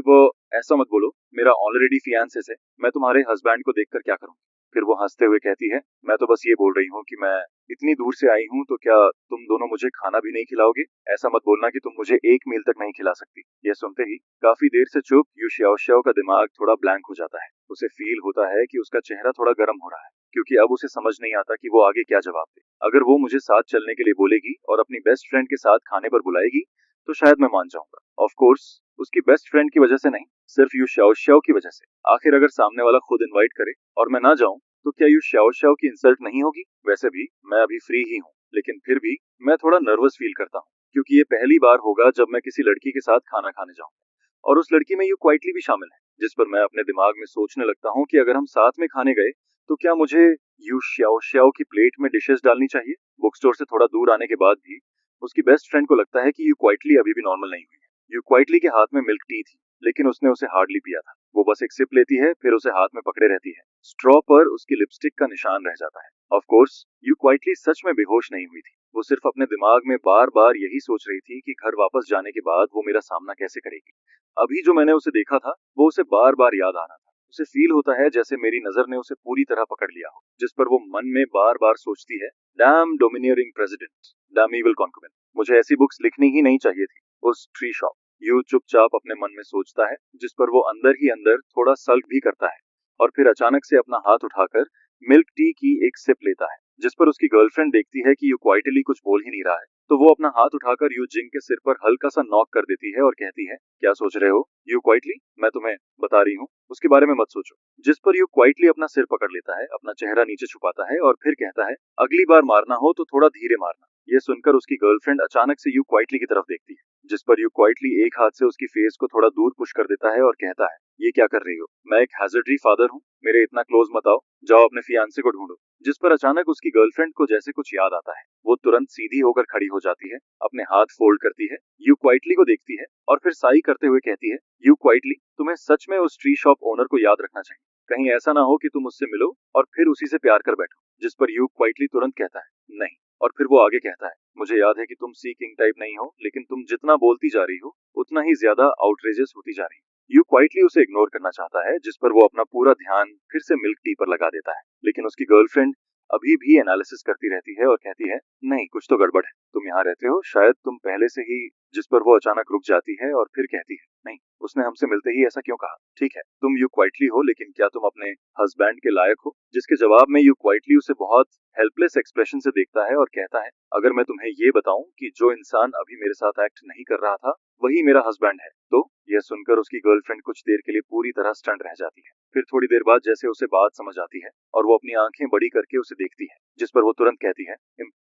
वो ऐसा मत बोलो, मेरा ऑलरेडी फियांसे है, मैं तुम्हारे हस्बैंड को देखकर क्या करूँ? फिर वो हंसते हुए कहती है, मैं तो बस ये बोल रही हूँ कि मैं इतनी दूर से आई हूँ, तो क्या तुम दोनों मुझे खाना भी नहीं खिलाओगे? ऐसा मत बोलना कि तुम मुझे एक मील तक नहीं खिला सकती। यह सुनते ही काफी देर से चुप यू श्याओ का दिमाग थोड़ा ब्लैंक हो जाता है। उसे फील होता है कि उसका चेहरा थोड़ा गर्म हो रहा है, क्योंकि अब उसे समझ नहीं आता कि वो आगे क्या जवाब दे। अगर वो मुझे साथ चलने के लिए बोलेगी और अपनी बेस्ट फ्रेंड के साथ खाने पर बुलाएगी, तो शायद मैं मान जाऊंगा। ऑफ कोर्स उसकी बेस्ट फ्रेंड की वजह से नहीं, सिर्फ यू श्याओ की वजह से। आखिर अगर सामने वाला खुद इनवाइट करे और मैं ना जाऊं, तो क्या यू श्याओ की इंसल्ट नहीं होगी? वैसे भी मैं अभी फ्री ही हूँ, लेकिन फिर भी मैं थोड़ा नर्वस फील करता हूँ, क्योंकि ये पहली बार होगा जब मैं किसी लड़की के साथ खाना खाने जाऊंगा और उस लड़की में यू क्वाइटली भी शामिल है, जिस पर मैं अपने दिमाग में सोचने लगता हूँ कि अगर हम साथ में खाने गए तो क्या मुझे यू श्याओ श्याओ की प्लेट में डिशेस डालनी चाहिए। बुक स्टोर से थोड़ा दूर आने के बाद भी उसकी बेस्ट फ्रेंड को लगता है कि यू क्वाइटली अभी भी नॉर्मल नहीं हुई है। यू क्वाइटली के हाथ में मिल्क टी थी, लेकिन उसने उसे हार्डली पिया था। वो बस एक सिप लेती है, फिर उसे हाथ में पकड़े रहती है। स्ट्रॉ पर उसकी लिपस्टिक का निशान रह जाता है। ऑफ कोर्स यू क्वाइटली सच में बेहोश नहीं हुई थी। वो सिर्फ अपने दिमाग में बार बार यही सोच रही थी कि घर वापस जाने के बाद वो मेरा सामना कैसे करेगी। अभी जो मैंने उसे देखा था वो उसे बार बार याद आ रहा था। उसे फील होता है जैसे मेरी नजर ने उसे पूरी तरह पकड़ लिया हो, जिस पर वो मन में बार बार सोचती है, damn domineering president, damn evil concubine, मुझे ऐसी बुक्स लिखनी ही नहीं चाहिए थी। उस ट्री शॉप यू चुपचाप अपने मन में सोचता है, जिस पर वो अंदर ही अंदर थोड़ा सल्क भी करता है और फिर अचानक से अपना हाथ उठाकर मिल्क टी की एक सिप लेता है, जिस पर उसकी गर्लफ्रेंड देखती है कि यू क्वाइटली कुछ बोल ही नहीं रहा है। तो वो अपना हाथ उठाकर यू जिंग के सिर पर हल्का सा नॉक कर देती है और कहती है, क्या सोच रहे हो यू क्वाइटली, मैं तुम्हें बता रही हूँ, उसके बारे में मत सोचो। जिस पर यू क्वाइटली अपना सिर पकड़ लेता है, अपना चेहरा नीचे छुपाता है और फिर कहता है, अगली बार मारना हो तो थोड़ा धीरे मारना। ये सुनकर उसकी गर्लफ्रेंड अचानक से यू क्वाइटली की तरफ देखती है, जिस पर यू क्वाइटली एक हाथ से उसकी फेस को थोड़ा दूर पुश कर देता है और कहता है, ये क्या कर रही हो, मैं एक हैजर्डरी फादर हूँ, मेरे इतना क्लोज मत आओ, जाओ अपने फियांसे को ढूंढो। जिस पर अचानक उसकी गर्लफ्रेंड को जैसे कुछ याद आता है। वो तुरंत सीधी होकर खड़ी हो जाती है, अपने हाथ फोल्ड करती है, यू क्वाइटली को देखती है और फिर साई करते हुए कहती है, यू क्वाइटली, तुम्हें सच में उस ट्री शॉप ओनर को याद रखना चाहिए। कहीं ऐसा ना हो कि तुम उससे मिलो और फिर उसी से प्यार कर बैठो। जिस पर यू क्वाइटली तुरंत कहता है, नहीं। और फिर वो आगे कहता है, मुझे याद है कि तुम सी किंग टाइप नहीं हो, लेकिन तुम जितना बोलती जा रही हो उतना ही ज्यादा आउटरेजियस होती जा रही हो। यू क्वाइटली उसे इग्नोर करना चाहता है, जिस पर वो अपना पूरा ध्यान फिर से मिल्क टी पर लगा देता है, लेकिन उसकी गर्लफ्रेंड अभी भी एनालिसिस करती रहती है और कहती है, नहीं कुछ तो गड़बड़ है, तुम यहाँ रहते हो, शायद तुम पहले से ही। जिस पर वो अचानक रुक जाती है और फिर कहती है, नहीं, उसने हमसे मिलते ही ऐसा क्यों कहा। ठीक है, तुम यू क्वाइटली हो, लेकिन क्या तुम अपने हस्बैंड के लायक हो। जिसके जवाब में यू क्वाइटली उसे बहुत हेल्पलेस एक्सप्रेशन से देखता है और कहता है, अगर मैं तुम्हें ये बताऊं कि जो इंसान अभी मेरे साथ एक्ट नहीं कर रहा था वही मेरा हस्बैंड है, तो। यह सुनकर उसकी गर्लफ्रेंड कुछ देर के लिए पूरी तरह स्टंट रह जाती है। फिर थोड़ी देर बाद जैसे उसे बात समझ आती है और वो अपनी आंखें बड़ी करके उसे देखती है, जिस पर वो तुरंत कहती है,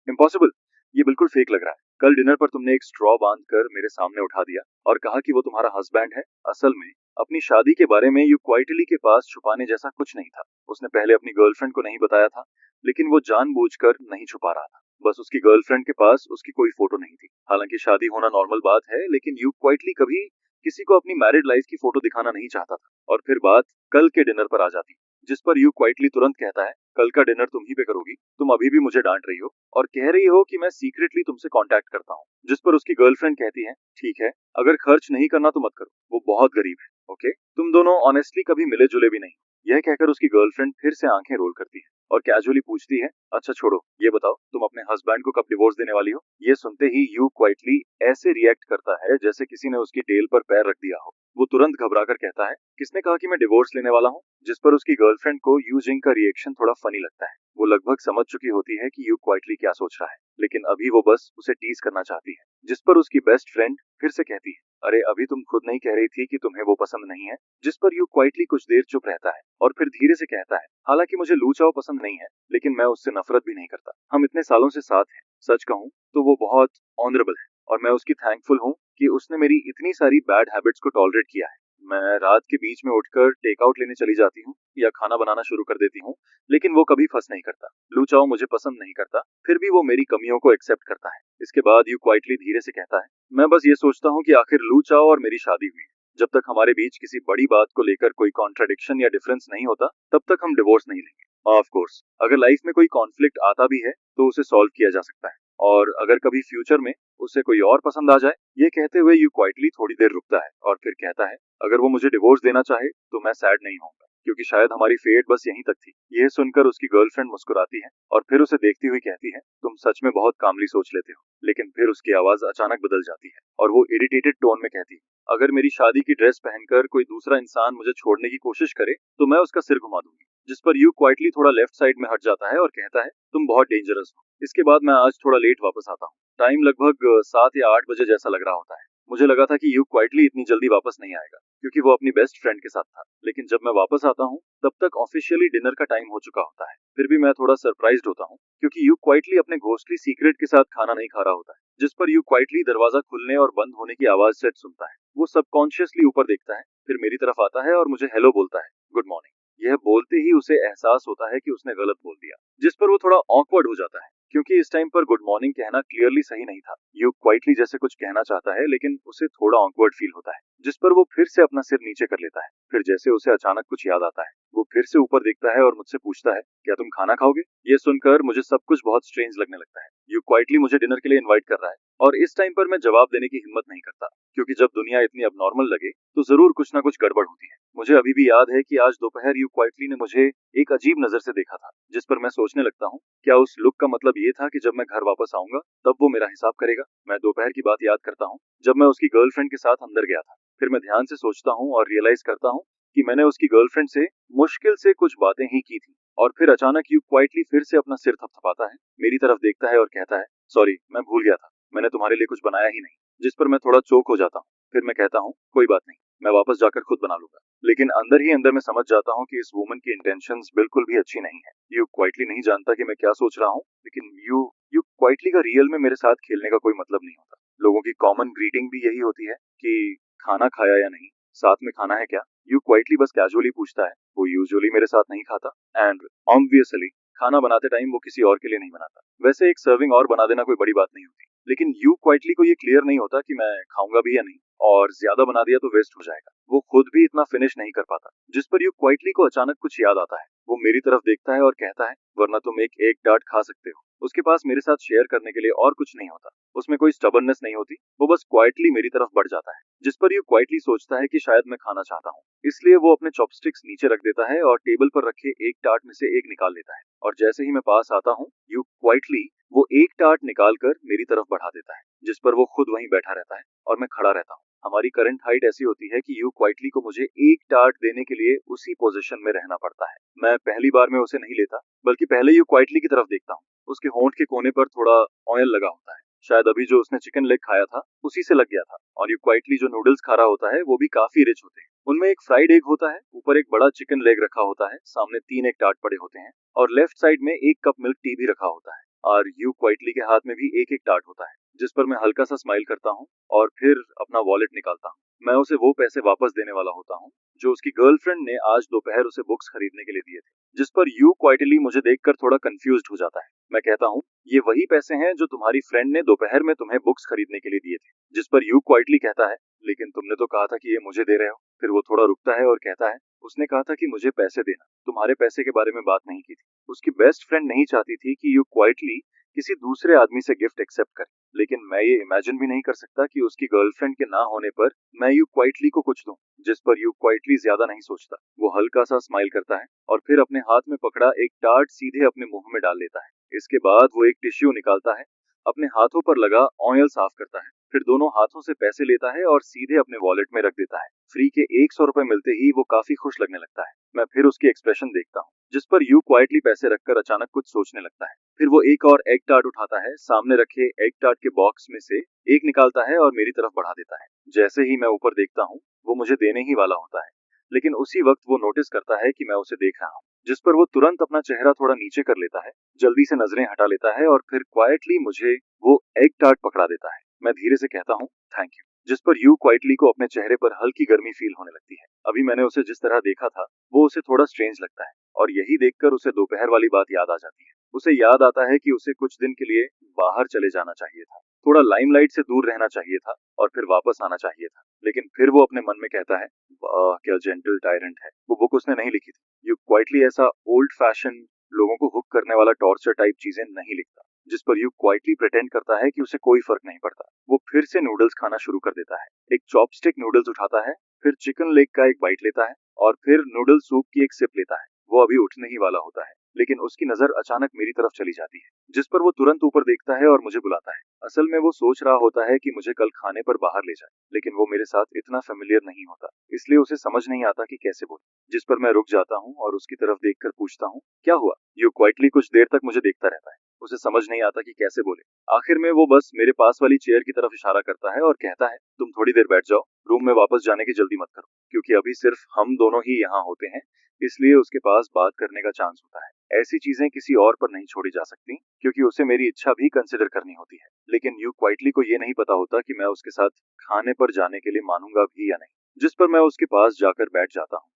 इम्पॉसिबल, ये बिल्कुल फेक लग रहा है। कल डिनर पर तुमने एक स्ट्रॉ बांधकर मेरे सामने उठा दिया और कहा कि वो तुम्हारा हस्बैंड है। असल में अपनी शादी के बारे में यू क्वाइटली के पास छुपाने जैसा कुछ नहीं था। उसने पहले अपनी गर्लफ्रेंड को नहीं बताया था, लेकिन वो जानबूझकर नहीं छुपा रहा था। बस उसकी गर्लफ्रेंड के पास उसकी कोई फोटो नहीं थी। हालांकि शादी होना नॉर्मल बात है, लेकिन यू क्वाइटली कभी किसी को अपनी मैरिड लाइफ की फोटो दिखाना नहीं चाहता था। और फिर बात कल के डिनर पर आ जाती, जिस पर यू क्वाइटली तुरंत कहता है, कल का डिनर तुम ही पे करोगी, तुम अभी भी मुझे डांट रही हो और कह रही हो कि मैं सीक्रेटली तुमसे कांटेक्ट करता हूँ। जिस पर उसकी गर्लफ्रेंड कहती है, ठीक है, अगर खर्च नहीं करना तो मत करो, वो बहुत गरीब है, ओके। तुम दोनों ऑनेस्टली कभी मिले जुले भी नहीं। यह कहकर उसकी गर्लफ्रेंड फिर से आंखें रोल करती है और कैजुअली पूछती है, अच्छा छोड़ो, ये बताओ तुम अपने हस्बैंड को कब डिवोर्स देने वाली हो। ये सुनते ही यू क्वाइटली ऐसे रिएक्ट करता है जैसे किसी ने उसकी टेल पर पैर रख दिया हो। वो तुरंत घबराकर कहता है, किसने कहा कि मैं डिवोर्स लेने वाला हूँ। जिस पर उसकी गर्लफ्रेंड को यू जिंग का रिएक्शन थोड़ा फनी लगता है। वो लगभग समझ चुकी होती है कि यू क्वाइटली क्या सोच रहा है, लेकिन अभी वो बस उसे टीज करना चाहती है। जिस पर उसकी बेस्ट फ्रेंड फिर से कहती है, अरे अभी तुम खुद नहीं कह रही थी कि तुम्हें वो पसंद नहीं है। जिस पर यू क्वाइटली कुछ देर चुप रहता है और फिर धीरे से कहता है, हालांकि मुझे लू चाओ पसंद नहीं है, लेकिन मैं उससे नफरत भी नहीं करता। हम इतने सालों से साथ हैं। सच कहूँ तो वो बहुत ऑनरेबल है और मैं उसकी थैंकफुल हूँ कि उसने मेरी इतनी सारी बैड हैबिट्स को टॉलरेट किया है। मैं रात के बीच में उठकर टेक आउट लेने चली जाती हूँ या खाना बनाना शुरू कर देती हूँ, लेकिन वो कभी फंस नहीं करता। लू चाओ मुझे पसंद नहीं करता, फिर भी वो मेरी कमियों को एक्सेप्ट करता है। इसके बाद यू क्वाइटली धीरे से कहता है, मैं बस ये सोचता हूँ कि आखिर लू चाओ और मेरी शादी हुई। जब तक हमारे बीच किसी बड़ी बात को लेकर कोई कॉन्ट्राडिक्शन या डिफरेंस नहीं होता, तब तक हम डिवोर्स नहीं लेंगे। ऑफ कोर्स अगर लाइफ में कोई कॉन्फ्लिक्ट आता भी है तो उसे सॉल्व किया जा सकता है, और अगर कभी फ्यूचर में उसे कोई और पसंद आ जाए। ये कहते हुए यू क्वाइटली थोड़ी देर रुकता है और फिर कहता है, अगर वो मुझे डिवोर्स देना चाहे तो मैं सैड नहीं होऊंगा, क्योंकि शायद हमारी फेट बस यहीं तक थी। यह सुनकर उसकी गर्लफ्रेंड मुस्कुराती है और फिर उसे देखती हुई कहती है, तुम सच में बहुत कामली सोच लेते हो। लेकिन फिर उसकी आवाज अचानक बदल जाती है और वो इरिटेटेड टोन में कहती है, अगर मेरी शादी की ड्रेस पहनकर कोई दूसरा इंसान मुझे छोड़ने की कोशिश करे तो मैं उसका सिर घुमा दूंगी। जिस पर यू क्वाइटली थोड़ा लेफ्ट साइड में हट जाता है और कहता है, तुम बहुत डेंजरस हो। इसके बाद मैं आज थोड़ा लेट वापस आता हूँ। टाइम लगभग 7 या 8 बजे जैसा लग रहा होता है। मुझे लगा था कि यू क्वाइटली इतनी जल्दी वापस नहीं आएगा क्योंकि वो अपनी बेस्ट फ्रेंड के साथ था, लेकिन जब मैं वापस आता हूँ तब तक ऑफिशियली डिनर का टाइम हो चुका होता है। फिर भी मैं थोड़ा सरप्राइज्ड होता हूँ क्योंकि यू क्वाइटली अपने घोस्टली सीक्रेट के साथ खाना नहीं खा रहा होता है, जिस पर यू क्वाइटली दरवाजा खुलने और बंद होने की आवाज सेट सुनता है। वो सबकॉन्शियसली ऊपर देखता है, फिर मेरी तरफ आता है और मुझे हेलो बोलता है, गुड मॉर्निंग। यह बोलते ही उसे एहसास होता है कि उसने गलत बोल दिया, जिस पर वो थोड़ा ऑकवर्ड हो जाता है क्योंकि इस टाइम पर गुड मॉर्निंग कहना क्लियरली सही नहीं था। यू क्वाइटली जैसे कुछ कहना चाहता है लेकिन उसे थोड़ा ऑकवर्ड फील होता है, जिस पर वो फिर से अपना सिर नीचे कर लेता है। फिर जैसे उसे अचानक कुछ याद आता है, वो फिर से ऊपर देखता है और मुझसे पूछता है, क्या तुम खाना खाओगे? ये सुनकर मुझे सब कुछ बहुत स्ट्रेंज लगने लगता है। यू क्वाइटली मुझे डिनर के लिए इनवाइट कर रहा है और इस टाइम पर मैं जवाब देने की हिम्मत नहीं करता क्योंकि जब दुनिया इतनी अबनॉर्मल लगे तो जरूर कुछ ना कुछ गड़बड़ होती है। मुझे अभी भी याद है कि आज दोपहर यू क्वाइटली ने मुझे एक अजीब नजर से देखा था, जिस पर मैं सोचने लगता हूँ क्या उस लुक का मतलब ये था कि जब मैं घर वापस आऊंगा तब वो मेरा हिसाब करेगा। मैं दोपहर की बात याद करता हूँ जब मैं उसकी गर्लफ्रेंड के साथ अंदर गया था। फिर मैं ध्यान से सोचता हूँ और रियलाइज करता हूँ कि मैंने उसकी गर्लफ्रेंड से मुश्किल से कुछ बातें ही की थी। और फिर अचानक यू क्वाइटली फिर से अपना सिर थपथपाता है, मेरी तरफ देखता है और कहता है, सॉरी मैं भूल गया था, मैंने तुम्हारे लिए कुछ बनाया ही नहीं। जिस पर मैं थोड़ा चौक हो जाता हूँ। फिर मैं कहता हूँ, कोई बात नहीं, मैं वापस जाकर खुद बना लूंगा। लेकिन अंदर ही अंदर मैं समझ जाता हूँ कि इस वुमन की इंटेंशंस बिल्कुल भी अच्छी नहीं है। यू क्वाइटली नहीं जानता कि मैं क्या सोच रहा हूँ, लेकिन यू क्वाइटली का रियल में मेरे साथ खेलने का कोई मतलब नहीं होता। लोगों की कॉमन ग्रीटिंग भी यही होती है कि खाना खाया या नहीं, साथ में खाना है क्या। यू क्वाइटली बस कैजुअली पूछता है, वो यूजुअली मेरे साथ नहीं खाता एंड ऑब्वियसली खाना बनाते टाइम वो किसी और के लिए नहीं बनाता। वैसे एक सर्विंग और बना देना कोई बड़ी बात नहीं होती, लेकिन यू क्वाइटली को ये क्लियर नहीं होता कि मैं खाऊंगा भी या नहीं, और ज्यादा बना दिया तो वेस्ट हो जाएगा। वो खुद भी इतना फिनिश नहीं कर पाता, जिस पर यू क्वाइटली को अचानक कुछ याद आता है। वो मेरी तरफ देखता है और कहता है, वरना तुम एक एग टार्ट खा सकते हो। उसके पास मेरे साथ शेयर करने के लिए और कुछ नहीं होता, उसमें कोई स्टबर्ननेस नहीं होती। वो बस क्वाइटली मेरी तरफ बढ़ जाता है, जिस पर यू क्वाइटली सोचता है कि शायद मैं खाना चाहता हूँ, इसलिए वो अपने चॉपस्टिक्स नीचे रख देता है और टेबल पर रखे एक टार्ट में से एक निकाल लेता है। और जैसे ही मैं पास आता हूँ, यू क्वाइटली वो एक टार्ट निकाल कर मेरी तरफ बढ़ा देता है, जिस पर वो खुद वहीं बैठा रहता है और मैं खड़ा रहता हूँ। हमारी करंट हाइट ऐसी होती है कि यू क्वाइटली को मुझे एक टार्ट देने के लिए उसी पोजीशन में रहना पड़ता है। मैं पहली बार में उसे नहीं लेता, बल्कि पहले यू क्वाइटली की तरफ देखता हूँ। उसके होंठ के कोने पर थोड़ा ऑयल लगा होता है, शायद अभी जो उसने चिकन लेग खाया था उसी से लग गया था। और यू क्वाइटली जो नूडल्स खा रहा होता है वो भी काफी रिच होते हैं। उनमें एक फ्राइड एग होता है, ऊपर एक बड़ा चिकन लेग रखा होता है, सामने 3 एक टार्ट पड़े होते हैं और लेफ्ट साइड में 1 कप मिल्क टी भी रखा होता है। और यू क्वाइटली के हाथ में भी एक एक टार्ट होता है, जिस पर मैं हल्का सा स्माइल करता हूँ और फिर अपना वॉलेट निकालता हूँ। मैं उसे वो पैसे वापस देने वाला होता हूँ जो उसकी गर्लफ्रेंड ने आज दोपहर उसे बुक्स खरीदने के लिए दिए थे, जिस पर यू क्वाइटली मुझे देखकर थोड़ा कंफ्यूज्ड हो जाता है। मैं कहता हूँ, ये वही पैसे हैं जो तुम्हारी फ्रेंड ने दोपहर में तुम्हें बुक्स खरीदने के लिए दिए थे। जिस पर यू क्वाइटली कहता है, लेकिन तुमने तो कहा था कि ये मुझे दे रहे हो। फिर वो थोड़ा रुकता है और कहता है, उसने कहा था कि मुझे पैसे देना, तुम्हारे पैसे के बारे में बात नहीं की थी। उसकी बेस्ट फ्रेंड नहीं चाहती थी कि यू क्वाइटली किसी दूसरे आदमी से गिफ्ट एक्सेप्ट करे, लेकिन मैं ये इमेजिन भी नहीं कर सकता कि उसकी गर्लफ्रेंड के ना होने पर मैं यू क्वाइटली को कुछ दूं। जिस पर यू क्वाइटली ज्यादा नहीं सोचता, वो हल्का सा स्माइल करता है और फिर अपने हाथ में पकड़ा एक टार्ट सीधे अपने मुंह में डाल लेता है। इसके बाद वो एक टिश्यू निकालता है, अपने हाथों पर लगा ऑयल साफ करता है, फिर दोनों हाथों से पैसे लेता है और सीधे अपने वॉलेट में रख देता है। फ्री के 100 रुपए मिलते ही वो काफी खुश लगने लगता है। मैं फिर उसकी एक्सप्रेशन देखता हूँ, जिस पर यू क्वाइटली पैसे रखकर अचानक कुछ सोचने लगता है। फिर वो एक और एग टार्ट उठाता है, सामने रखे एग टार्ट के बॉक्स में से एक निकालता है और मेरी तरफ बढ़ा देता है। जैसे ही मैं ऊपर देखता हूँ, वो मुझे देने ही वाला होता है, लेकिन उसी वक्त वो नोटिस करता है कि मैं उसे देख रहा हूँ, जिस पर वो तुरंत अपना चेहरा थोड़ा नीचे कर लेता है, जल्दी से नजरें हटा लेता है और फिर क्वाइटली मुझे वो एग टार्ट पकड़ा देता है। मैं धीरे से कहता हूँ, थैंक यू, जिस पर यू क्वाइटली को अपने चेहरे पर हल्की गर्मी फील होने लगती है। अभी मैंने उसे जिस तरह देखा था वो उसे थोड़ा स्ट्रेंज लगता है और यही देखकर उसे दोपहर वाली बात याद आ जाती है। उसे याद आता है कि उसे कुछ दिन के लिए बाहर चले जाना चाहिए था, थोड़ा लाइमलाइट से दूर रहना चाहिए था और फिर वापस आना चाहिए था। लेकिन फिर वो अपने मन में कहता है, वाह क्या जेंटल टायरेंट है, वो बुक उसने नहीं लिखी थी। यू क्वाइटली ऐसा ओल्ड फैशन लोगों को हुक करने वाला टॉर्चर टाइप चीजें नहीं लिखता। जिस पर यू क्वाइटली प्रिटेंड करता है कि उसे कोई फर्क नहीं पड़ता। वो फिर से नूडल्स खाना शुरू कर देता है, एक चॉपस्टिक नूडल्स उठाता है, फिर चिकन लेग का एक बाइट लेता है और फिर नूडल सूप की एक सिप लेता है। वो अभी उठने ही वाला होता है लेकिन उसकी नजर अचानक मेरी तरफ चली जाती है, जिस पर वो तुरंत ऊपर देखता है और मुझे बुलाता है। असल में वो सोच रहा होता है कि मुझे कल खाने पर बाहर ले जाए, लेकिन वो मेरे साथ इतना फेमिलियर नहीं होता, इसलिए उसे समझ नहीं आता कि कैसे बोले। जिस पर मैं रुक जाता हूँ और उसकी तरफ देखकर पूछता हूँ, क्या हुआ? यू क्वाइटली कुछ देर तक मुझे देखता रहता है। उसे समझ नहीं आता कि कैसे बोले। आखिर में वो बस मेरे पास वाली चेयर की तरफ इशारा करता है और कहता है, तुम थोड़ी देर बैठ जाओ, रूम में वापस जाने की जल्दी मत करो, क्योंकि अभी सिर्फ हम दोनों ही यहाँ होते हैं, इसलिए उसके पास बात करने का चांस होता है। ऐसी चीजें किसी और पर नहीं छोड़ी जा सकती, क्योंकि उसे मेरी इच्छा भी कंसिडर करनी होती है। लेकिन यू क्वाइटली को ये नहीं पता होता कि मैं उसके साथ खाने पर जाने के लिए मानूंगा भी या नहीं, जिस पर मैं उसके पास जाकर बैठ जाता हूँ।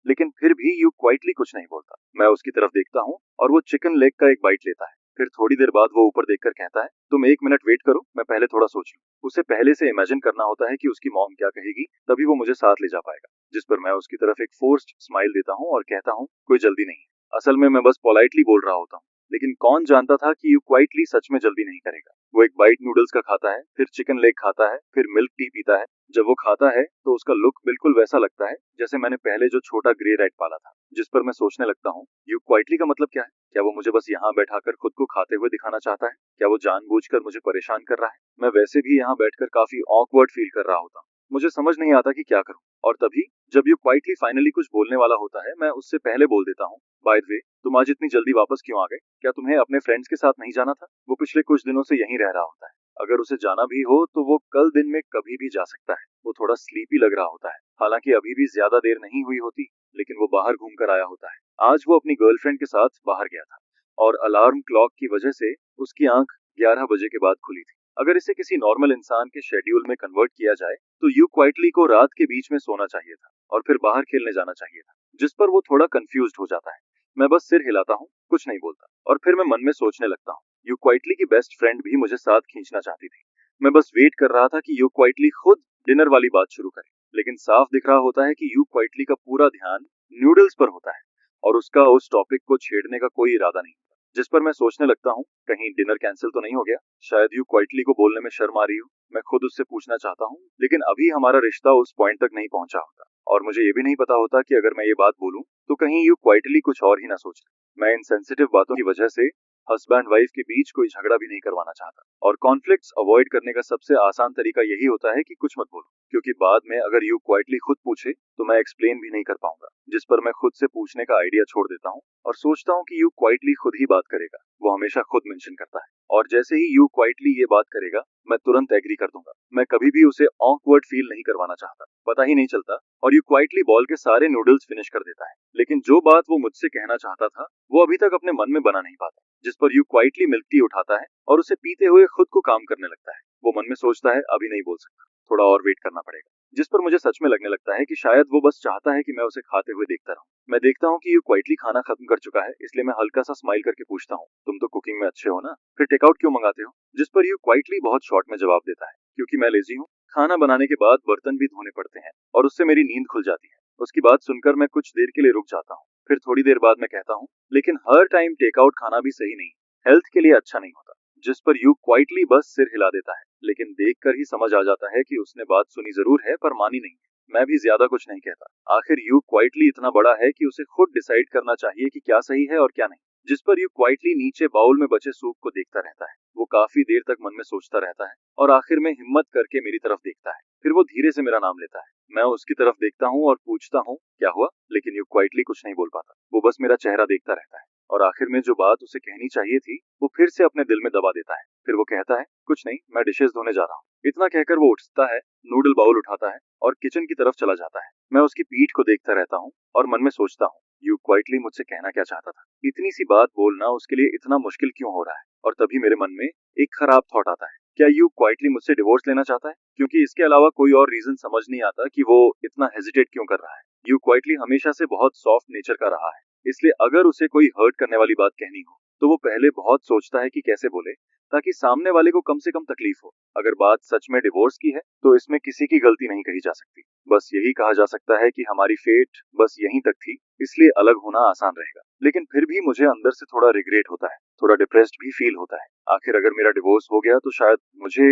लेकिन फिर भी यू क्वाइटली कुछ नहीं बोलता। मैं उसकी तरफ देखता हूँ और वो चिकन लेग का एक बाइट लेता है। फिर थोड़ी देर बाद वो ऊपर देखकर कहता है, तुम 1 मिनट वेट करो, मैं पहले थोड़ा सोच लूं। उसे पहले से इमेजिन करना होता है कि उसकी मॉम क्या कहेगी, तभी वो मुझे साथ ले जा पाएगा। जिस पर मैं उसकी तरफ एक फोर्स्ड स्माइल देता हूँ और कहता हूँ, कोई जल्दी नहीं है। असल में मैं बस पोलाइटली बोल रहा होता हूँ, लेकिन कौन जानता था कि यू क्वाइटली सच में जल्दी नहीं करेगा। वो एक बाइट नूडल्स का खाता है, फिर चिकन लेग खाता है, फिर मिल्क टी पीता है। जब वो खाता है तो उसका लुक बिल्कुल वैसा लगता है जैसे मैंने पहले जो छोटा ग्रे रैट पाला था। जिस पर मैं सोचने लगता हूँ, यू क्वाइटली का मतलब क्या है? क्या वो मुझे बस यहाँ बैठाकर खुद को खाते हुए दिखाना चाहता है? क्या वो जानबूझकर मुझे परेशान कर रहा है? मैं वैसे भी यहाँ बैठकर काफी ऑकवर्ड फील कर रहा होता हूँ। मुझे समझ नहीं आता कि क्या करूँ। और तभी जब यू क्वाइटली फाइनली कुछ बोलने वाला होता है, मैं उससे पहले बोल देता हूँ, बाय द वे, तुम आज इतनी जल्दी वापस क्यों आ गए? क्या तुम्हें अपने फ्रेंड्स के साथ नहीं जाना था? वो पिछले कुछ दिनों से यहीं रह रहा होता है। अगर उसे जाना भी हो तो वो कल दिन में कभी भी जा सकता है। वो थोड़ा स्लीपी लग रहा होता है, हालांकि अभी भी ज्यादा देर नहीं हुई होती, लेकिन वो बाहर घूम कर आया होता है। आज वो अपनी गर्लफ्रेंड के साथ बाहर गया था और अलार्म क्लॉक की वजह से उसकी आंख 11 बजे के बाद खुली थी। अगर इसे किसी नॉर्मल इंसान के शेड्यूल में कन्वर्ट किया जाए तो यू क्वाइटली को रात के बीच में सोना चाहिए था और फिर बाहर खेलने जाना चाहिए था, जिस पर वो थोड़ा कंफ्यूज्ड हो जाता है। मैं बस सिर हिलाता हूँ, कुछ नहीं बोलता, और फिर मैं मन में सोचने लगता हूँ, यू क्वाइटली की बेस्ट फ्रेंड भी मुझे साथ खींचना चाहती थी। मैं बस वेट कर रहा था कि यू क्वाइटली खुद डिनर वाली बात शुरू करे, लेकिन साफ दिख रहा होता है कि यू क्वाइटली का पूरा ध्यान नूडल्स पर होता है और उसका उस टॉपिक को छेड़ने का कोई इरादा नहीं होता। जिस पर मैं सोचने लगता हूँ, कहीं डिनर कैंसिल तो नहीं हो गया? शायद यू क्वाइटली को बोलने में शर्म आ रही हो। मैं खुद उससे पूछना चाहता हूँ, लेकिन अभी हमारा रिश्ता उस पॉइंट तक नहीं पहुंचा होता और मुझे ये भी नहीं पता होता कि अगर मैं ये बात बोलूं तो कहीं यू क्वाइटली कुछ और ही ना सोच ले। मैं इन सेंसिटिव बातों की वजह से हस्बैंड वाइफ के बीच कोई झगड़ा भी नहीं करवाना चाहता, और कॉन्फ्लिक्ट्स अवॉइड करने का सबसे आसान तरीका यही होता है कि कुछ मत बोलो, क्योंकि बाद में अगर यू क्वाइटली खुद पूछे तो मैं एक्सप्लेन भी नहीं कर पाऊंगा। जिस पर मैं खुद से पूछने का आइडिया छोड़ देता हूँ और सोचता हूँ कि यू क्वाइटली खुद ही बात करेगा। वो हमेशा खुद मेंशन करता है, और जैसे ही यू क्वाइटली ये बात करेगा मैं तुरंत एग्री कर दूंगा। मैं कभी भी उसे ऑकवर्ड फील नहीं करवाना चाहता, पता ही नहीं चलता, और यू क्वाइटली बॉल के सारे नूडल्स फिनिश कर देता है। लेकिन जो बात वो मुझसे कहना चाहता था वो अभी तक अपने मन में बना नहीं पाता, जिस पर यू क्वाइटली मिल्क टी उठाता है और उसे पीते हुए खुद को काम करने लगता है। वो मन में सोचता है, अभी नहीं बोल सकता, थोड़ा और वेट करना पड़ेगा। जिस पर मुझे सच में लगने लगता है कि शायद वो बस चाहता है कि मैं उसे खाते हुए देखता रहूं। मैं देखता हूँ कि यू क्वाइटली खाना खत्म कर चुका है, इसलिए मैं हल्का सा स्माइल करके पूछता हूँ, तुम तो कुकिंग में अच्छे हो ना, फिर टेकआउट क्यों मंगाते हो? जिस पर यू क्वाइटली बहुत शॉर्ट में जवाब देता है, क्योंकि मैं लेजी हूँ, खाना बनाने के बाद बर्तन भी धोने पड़ते हैं और उससे मेरी नींद खुल जाती है। उसकी बात सुनकर मैं कुछ देर के लिए रुक जाता हूँ, फिर थोड़ी देर बाद मैं कहता हूँ, लेकिन हर टाइम टेकआउट खाना भी सही नहीं, हेल्थ के लिए अच्छा नहीं होता। जिस पर यू क्वाइटली बस सिर हिला देता है, लेकिन देखकर ही समझ आ जाता है कि उसने बात सुनी जरूर है पर मानी नहीं। मैं भी ज्यादा कुछ नहीं कहता। आखिर यू क्वाइटली इतना बड़ा है कि उसे खुद डिसाइड करना चाहिए कि क्या सही है और क्या नहीं। जिस पर यू क्वाइटली नीचे बाउल में बचे सूप को देखता रहता है। वो काफी देर तक मन में सोचता रहता है और आखिर में हिम्मत करके मेरी तरफ देखता है। फिर वो धीरे से मेरा नाम लेता है। मैं उसकी तरफ देखता हूँ और पूछता हूँ, क्या हुआ? लेकिन यू क्वाइटली कुछ नहीं बोल पाता। वो बस मेरा चेहरा देखता रहता है और आखिर में जो बात उसे कहनी चाहिए थी वो फिर से अपने दिल में दबा देता है। फिर वो कहता है, कुछ नहीं, मैं डिशेस धोने जा रहा हूँ। इतना कहकर वो उठता है, नूडल बाउल उठाता है और किचन की तरफ चला जाता है। मैं उसकी पीठ को देखता रहता हूँ और मन में सोचता हूँ, यू क्वाइटली मुझसे कहना क्या चाहता था? इतनी सी बात बोलना उसके लिए इतना मुश्किल क्यों हो रहा है? और तभी मेरे मन में एक खराब थॉट आता है, क्या यू क्वाइटली मुझसे डिवोर्स लेना चाहता है? क्योंकि इसके अलावा कोई और रीजन समझ नहीं आता कि वो इतना हेजिटेट क्यों कर रहा है। यू क्वाइटली हमेशा से बहुत सॉफ्ट नेचर का रहा है, इसलिए अगर उसे कोई हर्ट करने वाली बात कहनी हो तो वो पहले बहुत सोचता है कि कैसे बोले ताकि सामने वाले को कम से कम तकलीफ हो। अगर बात सच में डिवोर्स की है तो इसमें किसी की गलती नहीं कही जा सकती। बस यही कहा जा सकता है कि हमारी फेट बस यहीं तक थी, इसलिए अलग होना आसान रहेगा। लेकिन फिर भी मुझे अंदर से थोड़ा रिग्रेट होता है, थोड़ा डिप्रेस्ड भी फील होता है। आखिर अगर मेरा डिवोर्स हो गया तो शायद मुझे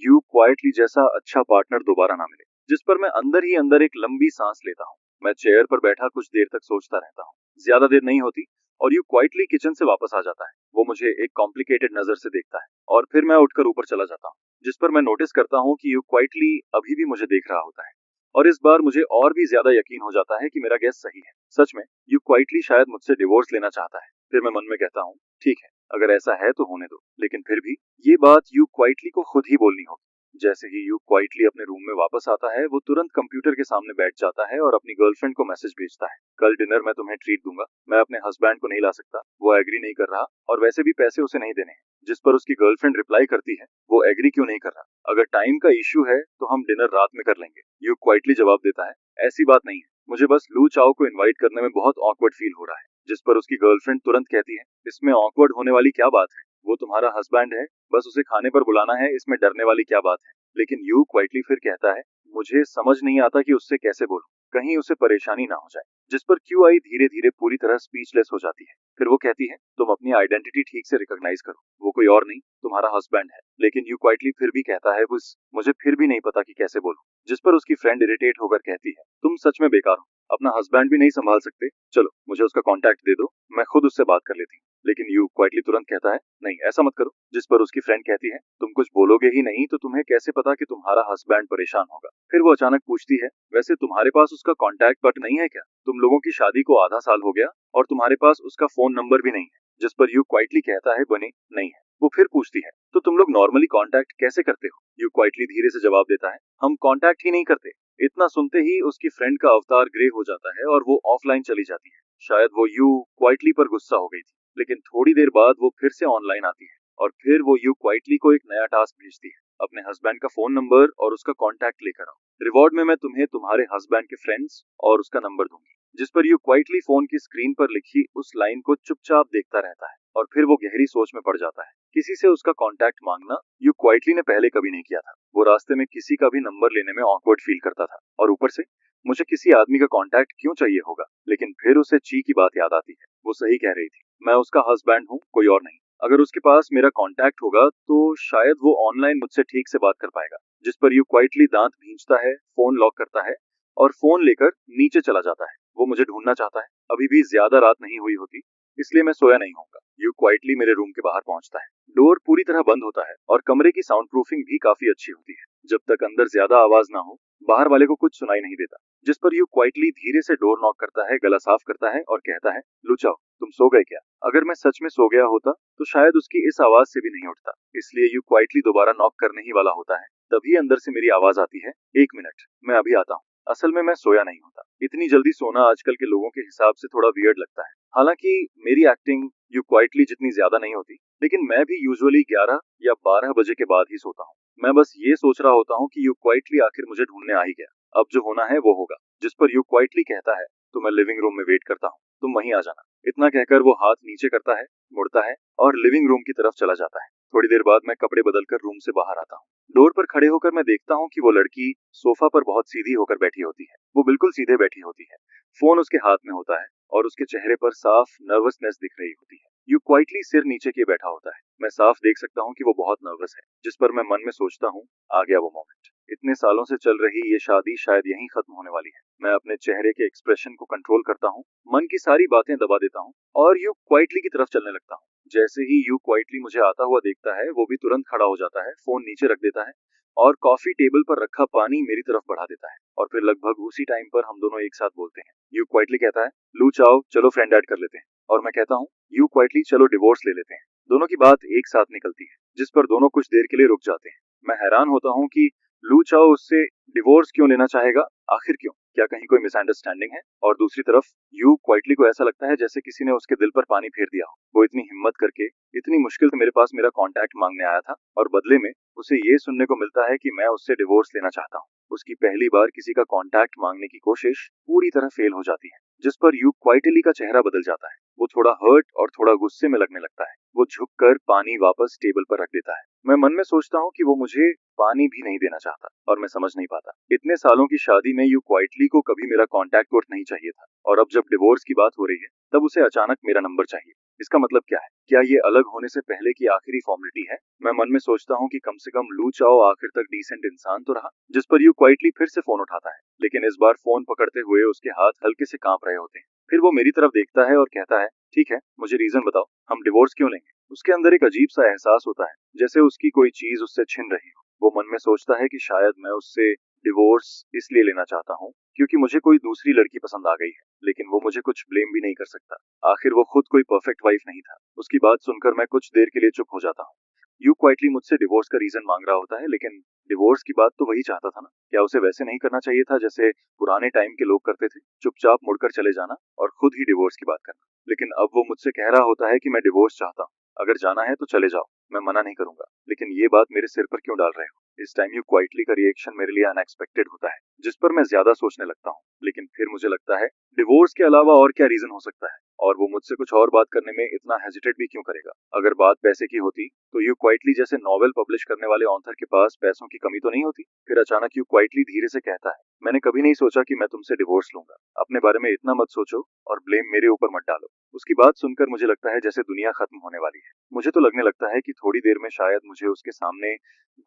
यू क्वाइटली जैसा अच्छा पार्टनर दोबारा ना मिले। जिस पर मैं अंदर ही अंदर एक लंबी सांस लेता हूँ। मैं चेयर पर बैठा कुछ देर तक सोचता रहता हूँ। ज्यादा देर नहीं होती और यू क्वाइटली किचन से वापस आ जाता है। वो मुझे एक कॉम्प्लिकेटेड नजर से देखता है और फिर मैं उठकर ऊपर चला जाता हूँ, जिस पर मैं नोटिस करता हूँ कि यू क्वाइटली अभी भी मुझे देख रहा होता है। और इस बार मुझे और भी ज्यादा यकीन हो जाता है कि मेरा गैस सही है। सच में यू क्वाइटली शायद मुझसे डिवोर्स लेना चाहता है। फिर मैं मन में कहता हूँ, ठीक है, अगर ऐसा है तो होने दो, लेकिन फिर भी ये बात यू क्वाइटली को खुद ही बोलनी होगी। जैसे ही यू क्वाइटली अपने रूम में वापस आता है, वो तुरंत कंप्यूटर के सामने बैठ जाता है और अपनी गर्लफ्रेंड को मैसेज भेजता है, कल डिनर में तुम्हें ट्रीट दूंगा। मैं अपने हस्बैंड को नहीं ला सकता, वो एग्री नहीं कर रहा, और वैसे भी पैसे उसे नहीं देने हैं। जिस पर उसकी गर्लफ्रेंड रिप्लाई करती है, वो एग्री क्यों नहीं कर रहा? अगर टाइम का इश्यू है तो हम डिनर रात में कर लेंगे। यू क्वाइटली जवाब देता है, ऐसी बात नहीं है, मुझे बस लू चाओ को इनवाइट करने में बहुत ऑकवर्ड फील हो रहा है। जिस पर उसकी गर्लफ्रेंड तुरंत कहती है, इसमें ऑकवर्ड होने वाली क्या बात है, वो तुम्हारा हस्बैंड है, बस उसे खाने पर बुलाना है, इसमें डरने वाली क्या बात है। लेकिन यू क्वाइटली फिर कहता है, मुझे समझ नहीं आता कि उससे कैसे बोलूं, कहीं उसे परेशानी ना हो जाए। जिस पर क्यू आई धीरे धीरे पूरी तरह स्पीचलेस हो जाती है। फिर वो कहती है, तुम अपनी आइडेंटिटी ठीक से रिकॉग्नाइज करो, वो कोई और नहीं, तुम्हारा हस्बैंड है। लेकिन यू क्वाइटली फिर भी कहता है, बस मुझे फिर भी नहीं पता कि कैसे बोलूं। जिस पर उसकी फ्रेंड इरिटेट होकर कहती है, तुम सच में बेकार हो, अपना हस्बैंड भी नहीं संभाल सकते, चलो मुझे उसका कांटेक्ट दे दो, मैं खुद उससे बात कर लेती हूँ। लेकिन यू क्वाइटली तुरंत कहता है, नहीं ऐसा मत करो। जिस पर उसकी फ्रेंड कहती है, तुम कुछ बोलोगे ही नहीं तो तुम्हें कैसे पता कि तुम्हारा हस्बैंड परेशान होगा। फिर वो अचानक पूछती है, वैसे तुम्हारे पास उसका कांटेक्ट बट नहीं है क्या? तुम लोगों की शादी को आधा साल हो गया और तुम्हारे पास उसका फोन नंबर भी नहीं है। जिस पर यू क्वाइटली कहता है, बनी नहीं है। वो फिर पूछती है, तो तुम लोग नॉर्मली कांटेक्ट कैसे करते हो? यू क्वाइटली धीरे से जवाब देता है, हम कांटेक्ट ही नहीं करते। इतना सुनते ही उसकी फ्रेंड का अवतार ग्रे हो जाता है और वो ऑफलाइन चली जाती है। शायद वो यू क्वाइटली पर गुस्सा हो गई थी, लेकिन थोड़ी देर बाद वो फिर से ऑनलाइन आती है और फिर वो यू क्वाइटली को एक नया टास्क भेजती है, अपने हस्बैंड का फोन नंबर और उसका कांटेक्ट लेकर आओ। रिवॉर्ड में मैं तुम्हें तुम्हारे हस्बैंड के फ्रेंड्स और उसका नंबर दूंगी। जिस पर यू क्वाइटली फोन की स्क्रीन पर लिखी उस लाइन को चुपचाप देखता रहता है और फिर वो गहरी सोच में पड़ जाता है। किसी से उसका कांटेक्ट मांगना यू क्वाइटली ने पहले कभी नहीं किया था। वो रास्ते में किसी का भी नंबर लेने में ऑकवर्ड फील करता था, और ऊपर से मुझे किसी आदमी का कांटेक्ट क्यों चाहिए होगा। लेकिन फिर उसे ची की बात याद आती है, वो सही कह रही थी, मैं उसका हस्बैंड हूँ, कोई और नहीं। अगर उसके पास मेरा कांटेक्ट होगा तो शायद वो ऑनलाइन मुझसे ठीक से बात कर पाएगा। जिस पर यू क्वाइटली दांत भींचता है, फोन लॉक करता है और फोन लेकर नीचे चला जाता है। वो मुझे ढूंढना चाहता है। अभी भी ज्यादा रात नहीं हुई होती, इसलिए मैं सोया नहीं होऊंगा। यू क्वाइटली मेरे रूम के बाहर पहुंचता है। डोर पूरी तरह बंद होता है और कमरे की साउंड प्रूफिंग भी काफी अच्छी होती है। जब तक अंदर ज्यादा आवाज ना हो, बाहर वाले को कुछ सुनाई नहीं देता। जिस पर यू क्वाइटली धीरे से डोर नॉक करता है, गला साफ करता है और कहता है, लुचाओ, तुम सो गए क्या? अगर मैं सच में सो गया होता तो शायद उसकी इस आवाज से भी नहीं उठता। इसलिए यू क्वाइटली दोबारा नॉक करने ही वाला होता है, तभी अंदर से मेरी आवाज आती है, एक मिनट, मैं अभी आता हूँ। असल में मैं सोया नहीं होता। इतनी जल्दी सोना आजकल के लोगों के हिसाब से थोड़ा वियर्ड लगता है। हालांकि मेरी एक्टिंग यू क्वाइटली जितनी ज्यादा नहीं होती, लेकिन मैं भी यूजुअली 11 या 12 बजे के बाद ही सोता हूँ। मैं बस ये सोच रहा होता हूँ कि यू क्वाइटली आखिर मुझे ढूंढने आ ही गया, अब जो होना है वो होगा। जिस पर यू क्वाइटली कहता है, तो मैं लिविंग रूम में वेट करता हूँ, तुम वहीं आ जाना। इतना कहकर वो हाथ नीचे करता है, मुड़ता है और लिविंग रूम की तरफ चला जाता है। थोड़ी देर बाद मैं कपड़े बदलकर रूम से बाहर आता हूँ। डोर पर खड़े होकर मैं देखता हूँ कि वो लड़की सोफा पर बहुत सीधी होकर बैठी होती है। वो बिल्कुल सीधे बैठी होती है, फोन उसके हाथ में होता है और उसके चेहरे पर साफ नर्वसनेस दिख रही होती है। यू क्वाइटली सिर नीचे किए बैठा होता है। मैं साफ देख सकता हूँ कि वो बहुत नर्वस है। जिस पर मैं मन में सोचता हूँ, आ गया वो मोमेंट। इतने सालों से चल रही ये शादी शायद यहीं खत्म होने वाली है। मैं अपने चेहरे के एक्सप्रेशन को कंट्रोल करता हूँ, मन की सारी बातें दबा देता हूँ और यू क्वाइटली की तरफ चलने लगता हूँ। जैसे ही यू क्वाइटली मुझे आता हुआ देखता है, वो भी तुरंत खड़ा हो जाता है, फोन नीचे रख देता है और कॉफी टेबल पर रखा पानी मेरी तरफ बढ़ा देता है। और फिर लगभग उसी टाइम पर हम दोनों एक साथ बोलते हैं। यू क्वाइटली कहता है, लू चाओ, चलो फ्रेंड ऐड कर लेते हैं। और मैं कहता हूँ, यू क्वाइटली, चलो डिवोर्स ले लेते हैं। दोनों की बात एक साथ निकलती है, जिस पर दोनों कुछ देर के लिए रुक जाते हैं। मैं हैरान होता हूँ कि लू चाओ उससे डिवोर्स क्यों लेना चाहेगा, आखिर क्यों? क्या कहीं कोई मिसअंडरस्टैंडिंग है? और दूसरी तरफ यू क्वाइटली को ऐसा लगता है जैसे किसी ने उसके दिल पर पानी फेर दिया हो। वो इतनी हिम्मत करके इतनी मुश्किल से मेरे पास मेरा कांटेक्ट मांगने आया था और बदले में उसे ये सुनने को मिलता है कि मैं उससे डिवोर्स लेना चाहता हूँ। उसकी पहली बार किसी का कांटेक्ट मांगने की कोशिश पूरी तरह फेल हो जाती है। जिस पर यू क्वाइटली का चेहरा बदल जाता है। वो थोड़ा हर्ट और थोड़ा गुस्से में लगने लगता है। वो झुककर पानी वापस टेबल पर रख देता है। मैं मन में सोचता हूँ कि वो मुझे पानी भी नहीं देना चाहता और मैं समझ नहीं पाता। इतने सालों की शादी में यू क्वाइटली को कभी मेरा कांटेक्ट वोट नहीं चाहिए था, और अब जब डिवोर्स की बात हो रही है तब उसे अचानक मेरा नंबर चाहिए। इसका मतलब क्या है? क्या ये अलग होने से पहले की आखिरी फॉर्मेलिटी है? मैं मन में सोचता हूँ कि कम से कम लू चाओ आखिर तक डिसेंट इंसान तो रहा। जिस पर यू क्वाइटली फिर से फोन उठाता है, लेकिन इस बार फोन पकड़ते हुए उसके हाथ हल्के से कांप रहे होते हैं। फिर वो मेरी तरफ देखता है और कहता है, ठीक है, मुझे रीजन बताओ, हम डिवोर्स क्यों लेंगे। उसके अंदर एक अजीब सा एहसास होता है, जैसे उसकी कोई चीज उससे छिन रही हो। वो मन में सोचता है कि शायद मैं उससे डिवोर्स इसलिए लेना चाहता हूँ क्योंकि मुझे कोई दूसरी लड़की पसंद आ गई है, लेकिन वो मुझे कुछ ब्लेम भी नहीं कर सकता। आखिर वो खुद कोई परफेक्ट वाइफ नहीं था। उसकी बात सुनकर मैं कुछ देर के लिए चुप हो जाता हूँ। यू क्वाइटली मुझसे डिवोर्स का रीजन मांग रहा होता है, लेकिन डिवोर्स की बात तो वही चाहता था ना। क्या उसे वैसे नहीं करना चाहिए था जैसे पुराने टाइम के लोग करते थे, चुपचाप मुड़कर चले जाना और खुद ही डिवोर्स की बात करना। लेकिन अब वो मुझसे कह रहा होता है कि मैं डिवोर्स चाहता हूँ, अगर जाना है तो चले जाओ, मैं मना नहीं करूंगा। लेकिन ये बात मेरे सिर पर क्यों डाल रहे हो। इस टाइम यू क्वाइटली का रिएक्शन मेरे लिए अनएक्सपेक्टेड होता है, जिस पर मैं ज्यादा सोचने लगता हूँ। लेकिन फिर मुझे लगता है डिवोर्स के अलावा और क्या रीजन हो सकता है, और वो मुझसे कुछ और बात करने में इतना हेजिटेट भी क्यों करेगा। अगर बात पैसे की होती तो यू क्वाइटली जैसे नॉवेल पब्लिश करने वाले ऑथर के पास पैसों की कमी तो नहीं होती। फिर अचानक यू क्वाइटली धीरे से कहता है, मैंने कभी नहीं सोचा कि मैं तुमसे डिवोर्स लूंगा। अपने बारे में इतना मत सोचो और ब्लेम मेरे ऊपर मत डालो। उसकी बात सुनकर मुझे लगता है जैसे दुनिया खत्म होने वाली है। मुझे तो लगने लगता है कि थोड़ी देर में शायद मुझे उसके सामने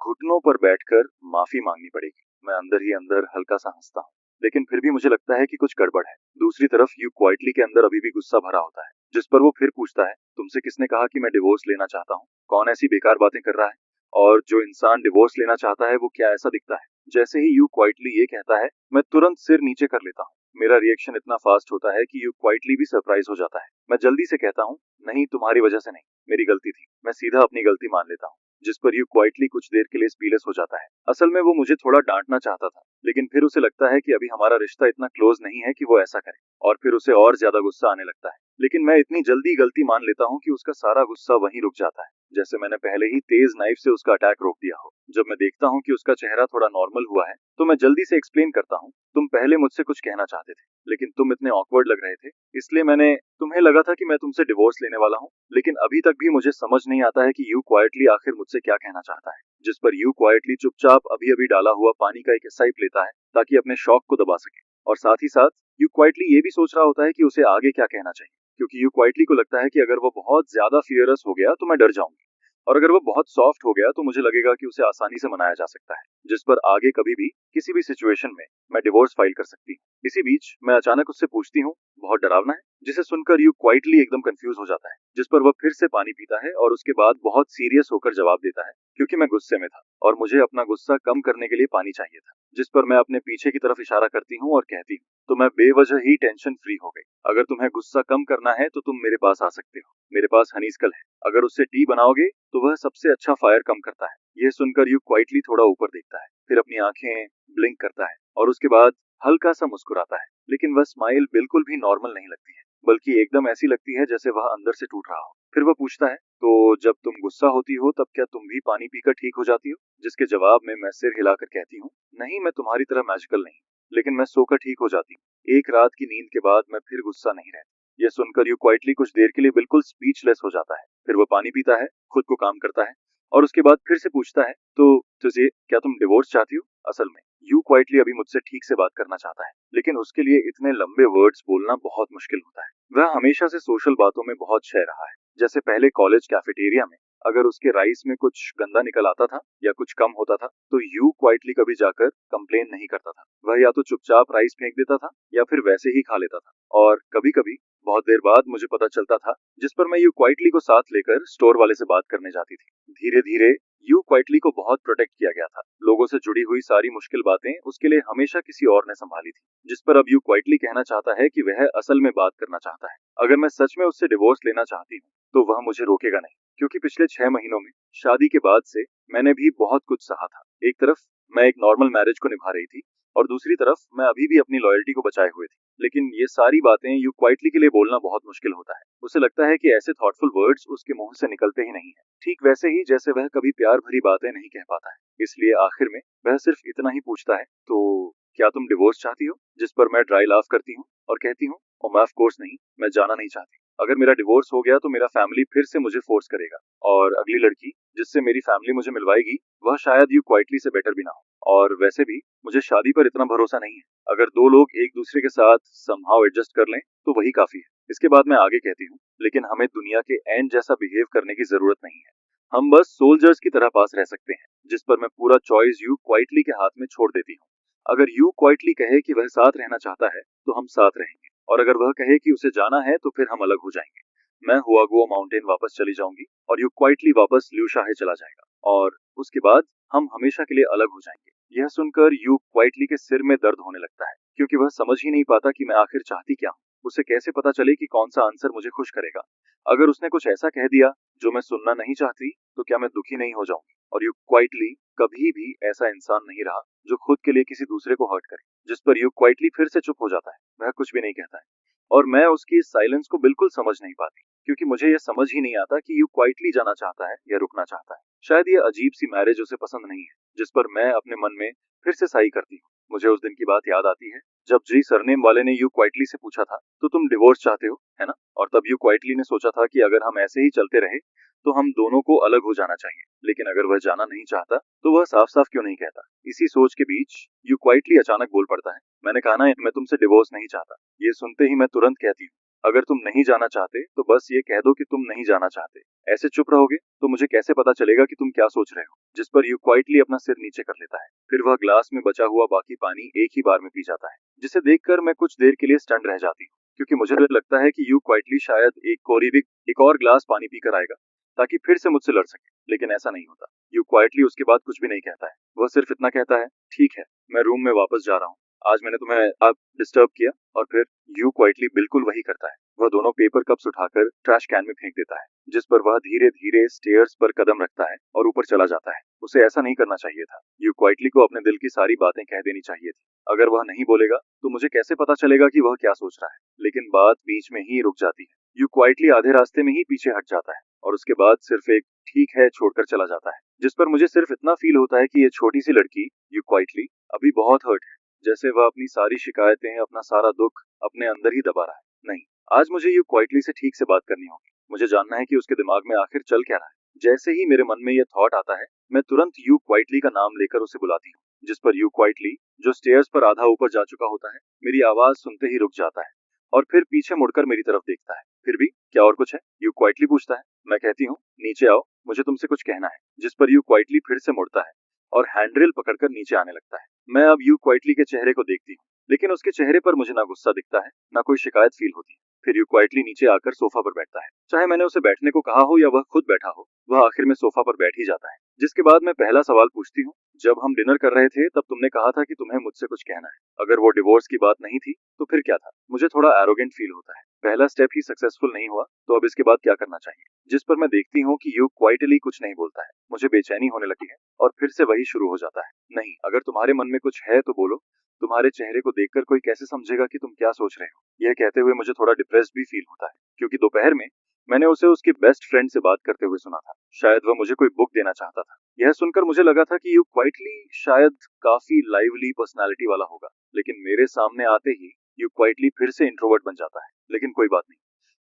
घुटनों पर बैठकर माफी मांगनी पड़ेगी। मैं अंदर ही अंदर हल्का सा हंसता हूँ, लेकिन फिर भी मुझे लगता है कि कुछ गड़बड़ है। दूसरी तरफ यू क्वाइटली के अंदर अभी भी गुस्सा भरा होता है, जिस पर वो फिर पूछता है, तुमसे किसने कहा कि मैं डिवोर्स लेना चाहता हूँ। कौन ऐसी बेकार बातें कर रहा है, और जो इंसान डिवोर्स लेना चाहता है वो क्या ऐसा दिखता है। जैसे ही यू क्वाइटली ये कहता है, मैं तुरंत सिर नीचे कर लेता हूँ। मेरा रिएक्शन इतना फास्ट होता है कि यू क्वाइटली भी सरप्राइज हो जाता है। मैं जल्दी से कहता हूँ, नहीं, तुम्हारी वजह से नहीं, मेरी गलती थी। मैं सीधा अपनी गलती मान लेता हूँ, जिस पर यू क्वाइटली कुछ देर के लिए स्पीलेस हो जाता है। असल में वो मुझे थोड़ा डांटना चाहता था, लेकिन फिर उसे लगता है कि अभी हमारा रिश्ता इतना क्लोज नहीं है कि वो ऐसा करे, और फिर उसे और ज्यादा गुस्सा आने लगता है। लेकिन मैं इतनी जल्दी गलती मान लेता हूँ कि उसका सारा गुस्सा वहीं रुक जाता है, जैसे मैंने पहले ही तेज नाइफ से उसका अटैक रोक दिया हो। जब मैं देखता हूँ कि उसका चेहरा थोड़ा नॉर्मल हुआ है, तो मैं जल्दी से एक्सप्लेन करता हूँ, तुम पहले मुझसे कुछ कहना चाहते थे, लेकिन तुम इतने ऑकवर्ड लग रहे थे, इसलिए मैंने तुम्हें लगा था कि मैं तुमसे डिवोर्स लेने वाला हूँ। लेकिन अभी तक भी मुझे समझ नहीं आता है कि यू क्वाइटली आखिर मुझसे क्या कहना चाहता है। जिस पर यू क्वाइटली चुपचाप अभी अभी डाला हुआ पानी का एक सिप लेता है ताकि अपने शौक को दबा सके, और साथ ही साथ यू क्वाइटली ये भी सोच रहा होता है कि उसे आगे क्या कहना चाहिए, क्योंकि यू क्वाइटली को लगता है कि अगर वो बहुत ज्यादा फियरस हो गया तो मैं डर जाऊंगी, और अगर वो बहुत सॉफ्ट हो गया तो मुझे लगेगा कि उसे आसानी से मनाया जा सकता है, जिस पर आगे कभी भी किसी भी सिचुएशन में मैं डिवोर्स फाइल कर सकती हूँ। इसी बीच मैं अचानक उससे पूछती हूँ, बहुत डरावना है, जिसे सुनकर यू क्वाइटली एकदम कंफ्यूज हो जाता है, जिस पर वह फिर से पानी पीता है और उसके बाद बहुत सीरियस होकर जवाब देता है, क्योंकि मैं गुस्से में था और मुझे अपना गुस्सा कम करने के लिए पानी चाहिए था। जिस पर मैं अपने पीछे की तरफ इशारा करती हूँ और कहती हूँ, तो मैं बेवजह ही टेंशन फ्री हो गई। अगर तुम्हें गुस्सा कम करना है तो तुम मेरे पास आ सकते हो, मेरे पास हनीसकल है, अगर उससे टी बनाओगे तो वह सबसे अच्छा फायर कम करता है। यह सुनकर यू क्वाइटली थोड़ा ऊपर देखता है, फिर अपनी आंखें ब्लिंक करता है और उसके बाद हल्का सा मुस्कुराता है, लेकिन वह स्माइल बिल्कुल भी नॉर्मल नहीं लगती है, बल्कि एकदम ऐसी लगती है जैसे वह अंदर से टूट रहा हो। फिर वह पूछता है, तो जब तुम गुस्सा होती हो तब क्या तुम भी पानी पीकर ठीक हो जाती हो। जिसके जवाब में मैं सिर हिलाकर कहती हूँ, नहीं, मैं तुम्हारी तरह मैजिकल नहीं, लेकिन मैं सोकर ठीक हो जाती हूँ। एक रात की नींद के बाद मैं फिर गुस्सा नहीं रहती। यह सुनकर यू क्वाइटली कुछ देर के लिए बिल्कुल स्पीचलेस हो जाता है। फिर वह पानी पीता है, खुद को काम करता है, और उसके बाद फिर से पूछता है, तो तुझे क्या तुम डिवोर्स चाहती हो। असल में यू क्वाइटली अभी मुझसे ठीक से बात करना चाहता है, लेकिन उसके लिए इतने लंबे वर्ड्स बोलना बहुत मुश्किल होता है। वह हमेशा से सोशल बातों में बहुत क्षय रहा है। जैसे पहले कॉलेज कैफेटेरिया में अगर उसके राइस में कुछ गंदा निकल आता था या कुछ कम होता था, तो यू क्वाइटली कभी जाकर कंप्लेन नहीं करता था। वह या तो चुपचाप राइस फेंक देता था या फिर वैसे ही खा लेता था। और कभी कभी बहुत देर बाद मुझे पता चलता था, जिस पर मैं यू क्वाइटली को साथ लेकर स्टोर वाले से बात करने जाती थी। धीरे धीरे यू क्वाइटली को बहुत प्रोटेक्ट किया गया था। लोगों से जुड़ी हुई सारी मुश्किल बातें उसके लिए हमेशा किसी और ने संभाली थी, जिस पर अब यू क्वाइटली कहना चाहता है कि वह असल में बात करना चाहता है। अगर मैं सच में उससे डिवोर्स लेना चाहती हूँ तो वह मुझे रोकेगा नहीं, क्योंकि पिछले 6 महीनों में शादी के बाद से मैंने भी बहुत कुछ सहा था। एक तरफ मैं एक नॉर्मल मैरिज को निभा रही थी और दूसरी तरफ मैं अभी भी अपनी लॉयल्टी को बचाए हुए थी। लेकिन ये सारी बातें यू क्वाइटली के लिए बोलना बहुत मुश्किल होता है। उसे लगता है कि ऐसे थॉटफुल वर्ड्स उसके मुंह से निकलते ही नहीं है, ठीक वैसे ही जैसे वह कभी प्यार भरी बातें नहीं कह पाता है। इसलिए आखिर में वह सिर्फ इतना ही पूछता है, तो क्या तुम डिवोर्स चाहती हो। जिस पर मैं ड्राई लाफ करती हूँ और कहती हूँ, और मैं ऑफ कोर्स नहीं, मैं जाना नहीं चाहती। अगर मेरा डिवोर्स हो गया तो मेरा फैमिली फिर से मुझे फोर्स करेगा, और अगली लड़की जिससे मेरी फैमिली मुझे मिलवाएगी वह शायद यू क्वाइटली से बेटर भी ना हो। और वैसे भी मुझे शादी पर इतना भरोसा नहीं है। अगर दो लोग एक दूसरे के साथ समहाउ एडजस्ट कर लें तो वही काफी है। इसके बाद मैं आगे कहती हूँ, लेकिन हमें दुनिया के एंड जैसा बिहेव करने की जरूरत नहीं है। हम बस सोल्जर्स की तरह पास रह सकते हैं। जिस पर मैं पूरा चॉइस यू क्वाइटली के हाथ में छोड़ देती हूँ। अगर यू क्वाइटली कहे कि वह साथ रहना चाहता है तो हम साथ रहेंगे, और अगर वह कहे कि उसे जाना है तो फिर हम अलग हो जाएंगे। मैं हुआगुओ माउंटेन वापस चली जाऊंगी और यू क्वाइटली वापस ल्यूशाहे चला जाएगा और उसके बाद हम हमेशा के लिए अलग हो जाएंगे। यह सुनकर यू क्वाइटली के सिर में दर्द होने लगता है क्योंकि वह समझ ही नहीं पाता कि मैं आखिर चाहती क्या हूँ। उसे कैसे पता चले कि कौन सा आंसर मुझे खुश करेगा। अगर उसने कुछ ऐसा कह दिया जो मैं सुनना नहीं चाहती तो क्या मैं दुखी नहीं हो जाऊंगी। और यू क्वाइटली कभी भी ऐसा इंसान नहीं रहा जो खुद के लिए किसी दूसरे को हर्ट करे। जिस पर यू क्वाइटली फिर से चुप हो जाता है, वह कुछ भी नहीं कहता है और मैं उसकी इस साइलेंस को बिल्कुल समझ नहीं पाती क्योंकि मुझे यह समझ ही नहीं आता कि यू क्वाइटली जाना चाहता है या रुकना चाहता है। शायद ये अजीब सी मैरिज उसे पसंद नहीं है जिस पर मैं अपने मन में फिर से साई करती हूँ। मुझे उस दिन की बात याद आती है जब जी सरनेम वाले ने यू क्वाइटली से पूछा था तो तुम डिवोर्स चाहते हो, है ना? और तब यू क्वाइटली ने सोचा था कि अगर हम ऐसे ही चलते रहे तो हम दोनों को अलग हो जाना चाहिए, लेकिन अगर वह जाना नहीं चाहता तो वह साफ साफ क्यों नहीं कहता। इसी सोच के बीच यू क्वाइटली अचानक बोल पड़ता है, मैंने कहा ना मैं तुमसे डिवोर्स नहीं चाहता। ये सुनते ही मैं तुरंत कहती हूँ, अगर तुम नहीं जाना चाहते तो बस ये कह दो कि तुम नहीं जाना चाहते। ऐसे चुप रहोगे तो मुझे कैसे पता चलेगा कि तुम क्या सोच रहे हो। जिस पर यू क्वाइटली अपना सिर नीचे कर लेता है। फिर वह ग्लास में बचा हुआ बाकी पानी एक ही बार में पी जाता है, जिसे देखकर मैं कुछ देर के लिए स्टन रह जाती हूँ क्योंकि मुझे लगता है कि यू क्वाइटली शायद एक और ग्लास पानी पीकर आएगा ताकि फिर से मुझसे लड़ सके, लेकिन ऐसा नहीं होता। यू क्वाइटली उसके बाद कुछ भी नहीं कहता है। वह सिर्फ इतना कहता है, ठीक है, मैं रूम में वापस जा रहा हूँ, आज मैंने तुम्हें अब डिस्टर्ब किया। और फिर यू क्वाइटली बिल्कुल वही करता है। वह दोनों पेपर कप्स उठाकर ट्रैश कैन में फेंक देता है, जिस पर वह धीरे धीरे स्टेयर्स पर कदम रखता है और ऊपर चला जाता है। उसे ऐसा नहीं करना चाहिए था। यू क्वाइटली को अपने दिल की सारी बातें कह देनी चाहिए थी। अगर वह नहीं बोलेगा तो मुझे कैसे पता चलेगा कि वह क्या सोच रहा है। लेकिन बात बीच में ही रुक जाती है। यू क्वाइटली आधे रास्ते में ही पीछे हट जाता है और उसके बाद सिर्फ एक ठीक है छोड़कर चला जाता है, जिस पर मुझे सिर्फ इतना फील होता है कि ये छोटी सी लड़की यू क्वाइटली अभी बहुत हर्ट है, जैसे वह अपनी सारी शिकायतें, अपना सारा दुख अपने अंदर ही दबा रहा है। नहीं, आज मुझे यू क्वाइटली से ठीक से बात करनी होगी। मुझे जानना है कि उसके दिमाग में आखिर चल क्या रहा है। जैसे ही मेरे मन में यह थॉट आता है मैं तुरंत यू क्वाइटली का नाम लेकर उसे बुलाती हूँ, जिस पर यू क्वाइटली, जो स्टेयर्स पर आधा ऊपर जा चुका होता है, मेरी आवाज सुनते ही रुक जाता है और फिर पीछे मुड़कर मेरी तरफ देखता है। फिर भी क्या और कुछ है? यू क्वाइटली पूछता है। मैं कहती हूँ, नीचे आओ, मुझे तुमसे कुछ कहना है। जिस पर यू क्वाइटली फिर से मुड़ता है और हैंडरेल पकड़कर नीचे आने लगता है। मैं अब यू क्वाइटली के चेहरे को देखती हूँ, लेकिन उसके चेहरे पर मुझे ना गुस्सा दिखता है, ना कोई शिकायत फील होती है। फिर यू क्वाइटली नीचे आकर सोफा पर बैठता है। चाहे मैंने उसे बैठने को कहा हो या वह खुद बैठा हो, वह आखिर में सोफा पर बैठ ही जाता है। जिसके बाद मैं पहला सवाल पूछती हूँ, जब हम डिनर कर रहे थे तब तुमने कहा था कि तुम्हें मुझसे कुछ कहना है। अगर वो डिवोर्स की बात नहीं थी तो फिर क्या था? मुझे थोड़ा एरोगेंट फील होता है। पहला स्टेप ही सक्सेसफुल नहीं हुआ तो अब इसके बाद क्या करना चाहिए? जिस पर मैं देखती हूँ कि यू क्वाइटली कुछ नहीं बोलता है। मुझे बेचैनी होने लगती है और फिर से वही शुरू हो जाता है। नहीं, अगर तुम्हारे मन में कुछ है तो बोलो। तुम्हारे चेहरे को देखकर कोई कैसे समझेगा कि तुम क्या सोच रहे हो। यह कहते हुए मुझे थोड़ा डिप्रेस्ड भी फील होता है क्योंकि दोपहर में मैंने उसे उसकी बेस्ट फ्रेंड से बात करते हुए सुना था। शायद वह मुझे कोई बुक देना चाहता था। यह सुनकर मुझे लगा था कि यू क्वाइटली शायद काफी लाइवली पर्सनालिटी वाला होगा, लेकिन मेरे सामने आते ही यू क्वाइटली फिर से इंट्रोवर्ट बन जाता है। लेकिन कोई बात नहीं,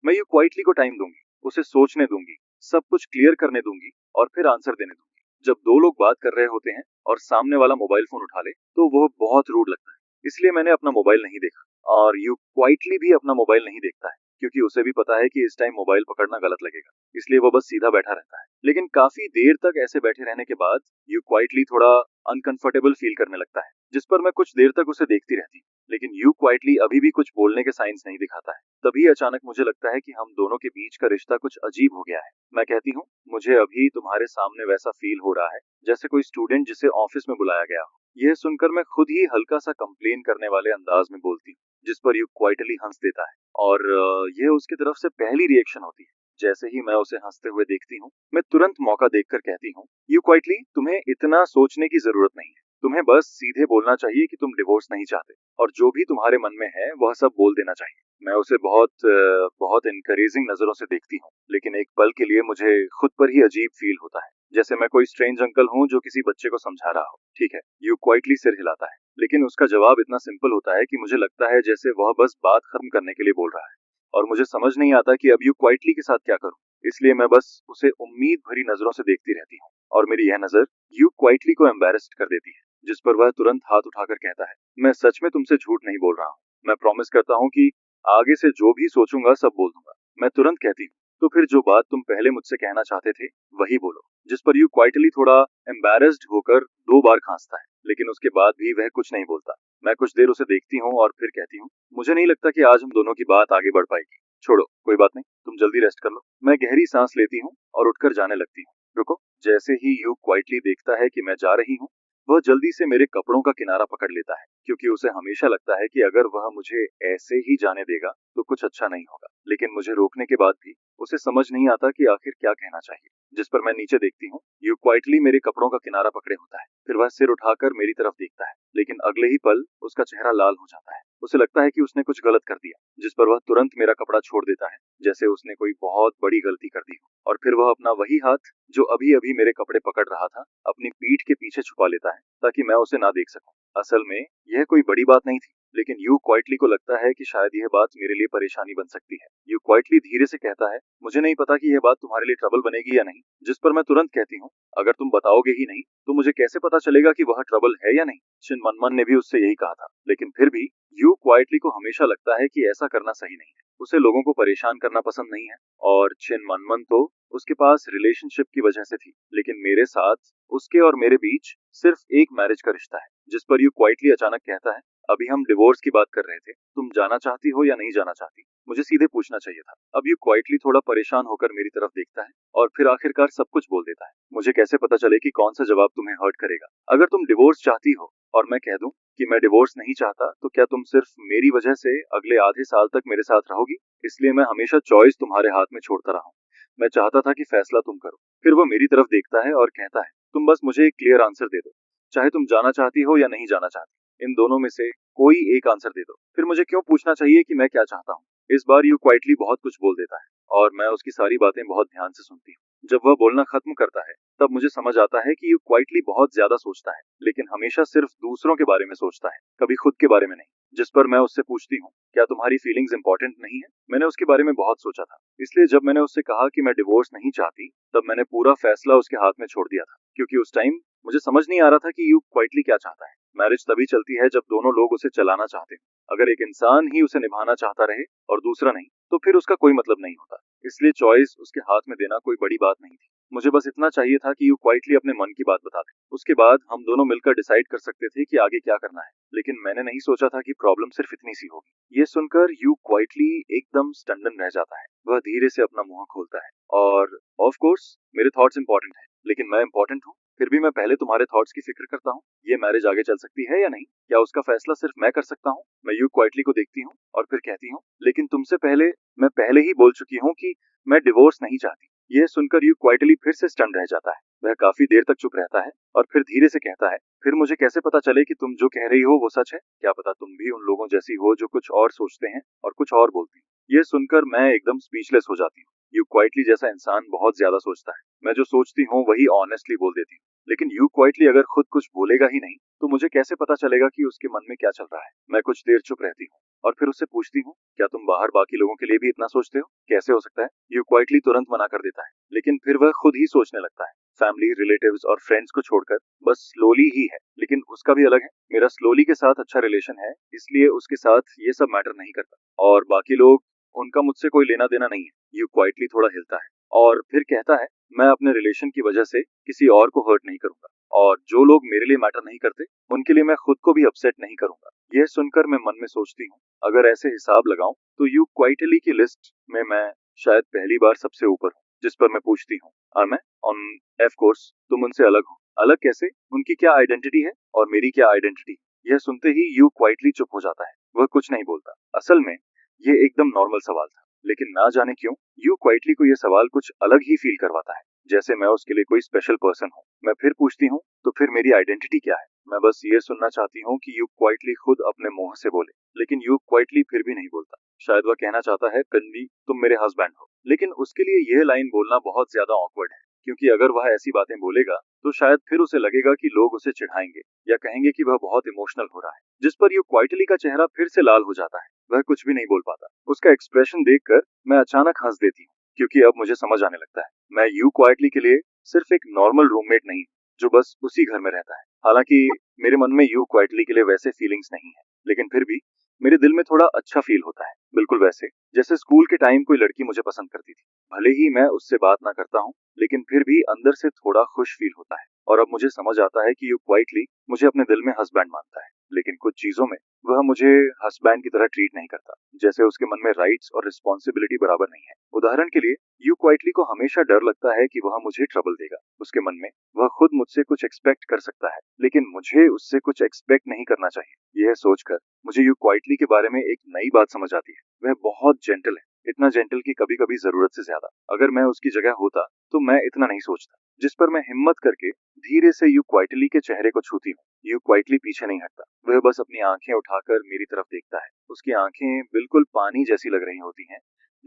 मैं यू क्वाइटली को टाइम दूंगी, उसे सोचने दूंगी, सब कुछ क्लियर करने दूंगी और फिर आंसर देने दूंगी। जब दो लोग बात कर रहे होते हैं और सामने वाला मोबाइल फोन उठा ले तो वो बहुत रूड लगता है। इसलिए मैंने अपना मोबाइल नहीं देखा और यू क्वाइटली भी अपना मोबाइल नहीं देखता है क्योंकि उसे भी पता है कि इस टाइम मोबाइल पकड़ना गलत लगेगा। इसलिए वो बस सीधा बैठा रहता है। लेकिन काफी देर तक ऐसे बैठे रहने के बाद यू क्वाइटली थोड़ा अनकंफर्टेबल फील करने लगता है, जिस पर मैं कुछ देर तक उसे देखती रहती हूँ। लेकिन यू क्वाइटली अभी भी कुछ बोलने के साइंस नहीं दिखाता है। तभी अचानक मुझे लगता है कि हम दोनों के बीच का रिश्ता कुछ अजीब हो गया है। मैं कहती हूँ, मुझे अभी तुम्हारे सामने वैसा फील हो रहा है जैसे कोई स्टूडेंट जिसे ऑफिस में बुलाया गया हो। यह सुनकर मैं खुद ही हल्का सा कंप्लेन करने वाले अंदाज में बोलती हूँ, जिस पर यू क्वाइटली हंस देता है और यह उसकी तरफ से पहली रिएक्शन होती है। जैसे ही मैं उसे हंसते हुए देखती हूँ, मैं तुरंत मौका देखकर कहती हूँ, यू क्वाइटली, तुम्हें इतना सोचने की जरूरत नहीं है। तुम्हें बस सीधे बोलना चाहिए कि तुम डिवोर्स नहीं चाहते और जो भी तुम्हारे मन में है वह सब बोल देना चाहिए। मैं उसे बहुत इनकरेजिंग नजरों से देखती हूँ, लेकिन एक पल के लिए मुझे खुद पर ही अजीब फील होता है, जैसे मैं कोई स्ट्रेंज अंकल हूँ जो किसी बच्चे को समझा रहा हो। ठीक है, यू क्वाइटली सिर हिलाता है, लेकिन उसका जवाब इतना सिंपल होता है कि मुझे लगता है जैसे वह बस बात खत्म करने के लिए बोल रहा है और मुझे समझ नहीं आता कि अब यू क्वाइटली के साथ क्या करूं। इसलिए मैं बस उसे उम्मीद भरी नजरों से देखती रहती हूँ और मेरी यह नजर यू क्वाइटली को एम्बैरेस्ड कर देती है, जिस पर वह तुरंत हाथ उठाकर कहता है, मैं सच में तुमसे झूठ नहीं बोल रहा हूँ। मैं प्रॉमिस करता हूँ कि आगे से जो भी सोचूंगा सब बोल दूंगा। मैं तुरंत कहती हूँ, तो फिर जो बात तुम पहले मुझसे कहना चाहते थे वही बोलो। जिस पर यू क्वाइटली थोड़ा एम्बैरेस्ड होकर 2 बार खांसता है लेकिन उसके बाद भी वह कुछ नहीं बोलता। मैं कुछ देर उसे देखती हूँ और फिर कहती हूँ, मुझे नहीं लगता कि आज हम दोनों की बात आगे बढ़ पाएगी। छोड़ो, कोई बात नहीं, तुम जल्दी रेस्ट कर लो। मैं गहरी सांस लेती हूँ और उठकर जाने लगती हूँ। रुको। जैसे ही यू क्वाइटली देखता है कि मैं जा रही हूँ, वह जल्दी से मेरे कपड़ों का किनारा पकड़ लेता है, क्योंकि उसे हमेशा लगता है कि अगर वह मुझे ऐसे ही जाने देगा तो कुछ अच्छा नहीं होगा। लेकिन मुझे रोकने के बाद भी उसे समझ नहीं आता कि आखिर क्या कहना चाहिए। जिस पर मैं नीचे देखती हूँ, यू क्वाइटली मेरे कपड़ों का किनारा पकड़े होता है। फिर वह सिर उठाकर मेरी तरफ देखता है, लेकिन अगले ही पल उसका चेहरा लाल हो जाता है। उसे लगता है कि उसने कुछ गलत कर दिया, जिस पर वह तुरंत मेरा कपड़ा छोड़ देता है, जैसे उसने कोई बहुत बड़ी गलती कर दी हो। और फिर वह अपना वही हाथ, जो अभी अभी मेरे कपड़े पकड़ रहा था, अपनी पीठ के पीछे छुपा लेता है, ताकि मैं उसे ना देख सकूं। असल में यह कोई बड़ी बात नहीं थी, लेकिन यू क्वाइटली को लगता है कि शायद यह बात मेरे लिए परेशानी बन सकती है। यू क्वाइटली धीरे से कहता है, मुझे नहीं पता कि यह बात तुम्हारे लिए ट्रबल बनेगी या नहीं। जिस पर मैं तुरंत कहती हूँ, अगर तुम बताओगे ही नहीं तो मुझे कैसे पता चलेगा कि वह ट्रबल है या नहीं। शिन मनमन ने भी उससे यही कहा था, लेकिन फिर भी यू क्वाइटली को हमेशा लगता है कि ऐसा करना सही नहीं है। उसे लोगों को परेशान करना पसंद नहीं है, और छिन मनमन तो उसके पास रिलेशनशिप की वजह से थी, लेकिन मेरे साथ उसके और मेरे बीच सिर्फ एक मैरिज का रिश्ता है। जिस पर यू क्वाइटली अचानक कहता है, अभी हम डिवोर्स की बात कर रहे थे, तुम जाना चाहती हो या नहीं जाना चाहती? मुझे सीधे पूछना चाहिए था। अब यू क्वाइटली थोड़ा परेशान होकर मेरी तरफ देखता है और फिर आखिरकार सब कुछ बोल देता है। मुझे कैसे पता चले कि कौन सा जवाब तुम्हें हर्ट करेगा? अगर तुम डिवोर्स चाहती हो और मैं कह दूं कि मैं डिवोर्स नहीं चाहता, तो क्या तुम सिर्फ मेरी वजह से अगले आधे साल तक मेरे साथ रहोगी? इसलिए मैं हमेशा चॉइस तुम्हारे हाथ में छोड़ता रहा हूं। मैं चाहता था कि फैसला तुम करो। फिर वो मेरी तरफ देखता है और कहता है, तुम बस मुझे एक क्लियर आंसर दे दो, चाहे तुम जाना चाहती हो या नहीं जाना चाहती। इन दोनों में से कोई एक आंसर दे दो। फिर मुझे क्यों पूछना चाहिए कि मैं क्या चाहता हूँ? इस बार यू क्वाइटली बहुत कुछ बोल देता है और मैं उसकी सारी बातें बहुत ध्यान से सुनती हूँ। जब वह बोलना खत्म करता है, तब मुझे समझ आता है कि यू क्वाइटली बहुत ज्यादा सोचता है, लेकिन हमेशा सिर्फ दूसरों के बारे में सोचता है, कभी खुद के बारे में नहीं। जिस पर मैं उससे पूछती हूँ, क्या तुम्हारी फीलिंग्स इंपॉर्टेंट नहीं है? मैंने उसके बारे में बहुत सोचा था, इसलिए जब मैंने उससे कहा कि मैं डिवोर्स नहीं चाहती, तब मैंने पूरा फैसला उसके हाथ में छोड़ दिया था, क्योंकि उस टाइम मुझे समझ नहीं आ रहा था कि यू क्वाइटली क्या चाहता है। मैरिज तभी चलती है जब दोनों लोग उसे चलाना चाहते हैं। अगर एक इंसान ही उसे निभाना चाहता रहे और दूसरा नहीं, तो फिर उसका कोई मतलब नहीं होता। इसलिए चॉइस उसके हाथ में देना कोई बड़ी बात नहीं थी। मुझे बस इतना चाहिए था कि यू क्वाइटली अपने मन की बात बता दे। उसके बाद हम दोनों मिलकर डिसाइड कर सकते थे कि आगे क्या करना है। लेकिन मैंने नहीं सोचा था कि प्रॉब्लम सिर्फ इतनी सी होगी। ये सुनकर यू क्वाइटली एकदम स्टंडन रह जाता है। वह धीरे से अपना मुंह खोलता है और ऑफ कोर्स मेरे थॉट्स इंपॉर्टेंट हैं, लेकिन मैं इंपॉर्टेंट हूँ। फिर भी मैं पहले तुम्हारे थॉट्स की फिक्र करता हूँ। ये मैरिज आगे चल सकती है या नहीं? क्या उसका फैसला सिर्फ मैं कर सकता हूँ? मैं यू क्वाइटली को देखती हूँ और फिर कहती हूँ, लेकिन तुमसे पहले मैं पहले ही बोल चुकी हूँ कि मैं डिवोर्स नहीं चाहती। यह सुनकर यू क्वाइटली फिर से स्टन रह जाता है। वह काफी देर तक चुप रहता है और फिर धीरे से कहता है, फिर मुझे कैसे पता चले कि तुम जो कह रही हो वो सच है? क्या पता तुम भी उन लोगों जैसी हो जो कुछ और सोचते हैं और कुछ और बोलती हैं। यह सुनकर मैं एकदम स्पीचलेस हो जाती हूँ। यू क्वाइटली जैसा इंसान बहुत ज्यादा सोचता है। मैं जो सोचती हूँ वही ऑनेस्टली बोल देती हूँ, लेकिन यू क्वाइटली अगर खुद कुछ बोलेगा ही नहीं, तो मुझे कैसे पता चलेगा कि उसके मन में क्या चल रहा है? मैं कुछ देर चुप रहती हूँ और फिर उससे पूछती हूँ, क्या तुम बाहर बाकी लोगों के लिए भी इतना सोचते हो? कैसे हो सकता है? यू क्वाइटली तुरंत मना कर देता है, लेकिन फिर वह खुद ही सोचने लगता है। फैमिली, रिलेटिव्स और फ्रेंड्स को छोड़कर बस स्लोली ही है, लेकिन उसका भी अलग है। मेरा स्लोली के साथ अच्छा रिलेशन है, इसलिए उसके साथ ये सब मैटर नहीं करता, और बाकी लोग, उनका मुझसे कोई लेना देना नहीं है। यू क्वाइटली थोड़ा हिलता है और फिर कहता है, मैं अपने रिलेशन की वजह से किसी और को हर्ट नहीं करूंगा, और जो लोग मेरे लिए मैटर नहीं करते उनके लिए मैं खुद को भी अपसेट नहीं करूंगा। यह सुनकर मैं मन में सोचती हूँ, अगर ऐसे हिसाब लगाऊं तो यू क्वाइटली की लिस्ट में मैं शायद पहली बार सबसे ऊपर हूँ। जिस पर मैं पूछती हूँ, और मैं ऑन ऑफ कोर्स तुम उनसे अलग हो। अलग कैसे? उनकी क्या आइडेंटिटी है और मेरी क्या आइडेंटिटी? यह सुनते ही यू क्वाइटली चुप हो जाता है। वह कुछ नहीं बोलता। असल में ये एकदम नॉर्मल सवाल था, लेकिन ना जाने क्यों यू क्वाइटली को यह सवाल कुछ अलग ही फील करवाता है, जैसे मैं उसके लिए कोई स्पेशल पर्सन हूँ। मैं फिर पूछती हूँ, तो फिर मेरी आइडेंटिटी क्या है? मैं बस ये सुनना चाहती हूँ कि यू क्वाइटली खुद अपने मुंह से बोले, लेकिन यू क्वाइटली फिर भी नहीं बोलता। शायद वह कहना चाहता है, कन्वी तुम मेरे हस्बैंड हो, लेकिन उसके लिए यह लाइन बोलना बहुत ज्यादा ऑकवर्ड है, क्योंकि अगर वह ऐसी बातें बोलेगा तो शायद फिर उसे लगेगा कि लोग उसे चिढ़ाएंगे या कहेंगे कि वह बहुत इमोशनल हो रहा है। जिस पर यू क्वाइटली का चेहरा फिर से लाल हो जाता है। वह कुछ भी नहीं बोल पाता। उसका एक्सप्रेशन देखकर मैं अचानक हंस देती हूँ, क्योंकि अब मुझे समझ आने लगता है, मैं यू क्वाइटली के लिए सिर्फ एक नॉर्मल रूममेट नहीं जो बस उसी घर में रहता है। हालांकि मेरे मन में यू क्वाइटली के लिए वैसे फीलिंग्स नहीं है, लेकिन फिर भी मेरे दिल में थोड़ा अच्छा फील होता है, बिल्कुल वैसे जैसे स्कूल के टाइम कोई लड़की मुझे पसंद करती थी। भले ही मैं उससे बात ना करता हूँ, लेकिन फिर भी अंदर से थोड़ा खुश फील होता है। और अब मुझे समझ आता है कि यू क्वाइटली मुझे अपने दिल में हस्बैंड मानता है, लेकिन कुछ चीजों में वह मुझे हस्बैंड की तरह ट्रीट नहीं करता, जैसे उसके मन में राइट्स और रिस्पॉन्सिबिलिटी बराबर नहीं है। उदाहरण के लिए, यू क्वाइटली को हमेशा डर लगता है कि वह मुझे ट्रबल देगा। उसके मन में वह खुद मुझसे कुछ एक्सपेक्ट कर सकता है, लेकिन मुझे उससे कुछ एक्सपेक्ट नहीं करना चाहिए। यह सोचकर मुझे यू क्वाइटली के बारे में एक नई बात समझ आती है। वह बहुत जेंटल है, इतना जेंटल कि कभी कभी जरूरत से ज्यादा। अगर मैं उसकी जगह होता तो मैं इतना नहीं सोचता। जिस पर मैं हिम्मत करके धीरे से यू क्वाइटली के चेहरे को छूती हूँ। यू क्वाइटली पीछे नहीं हटता, वह बस अपनी आंखें उठाकर मेरी तरफ देखता है। उसकी आंखें बिल्कुल पानी जैसी लग रही होती हैं,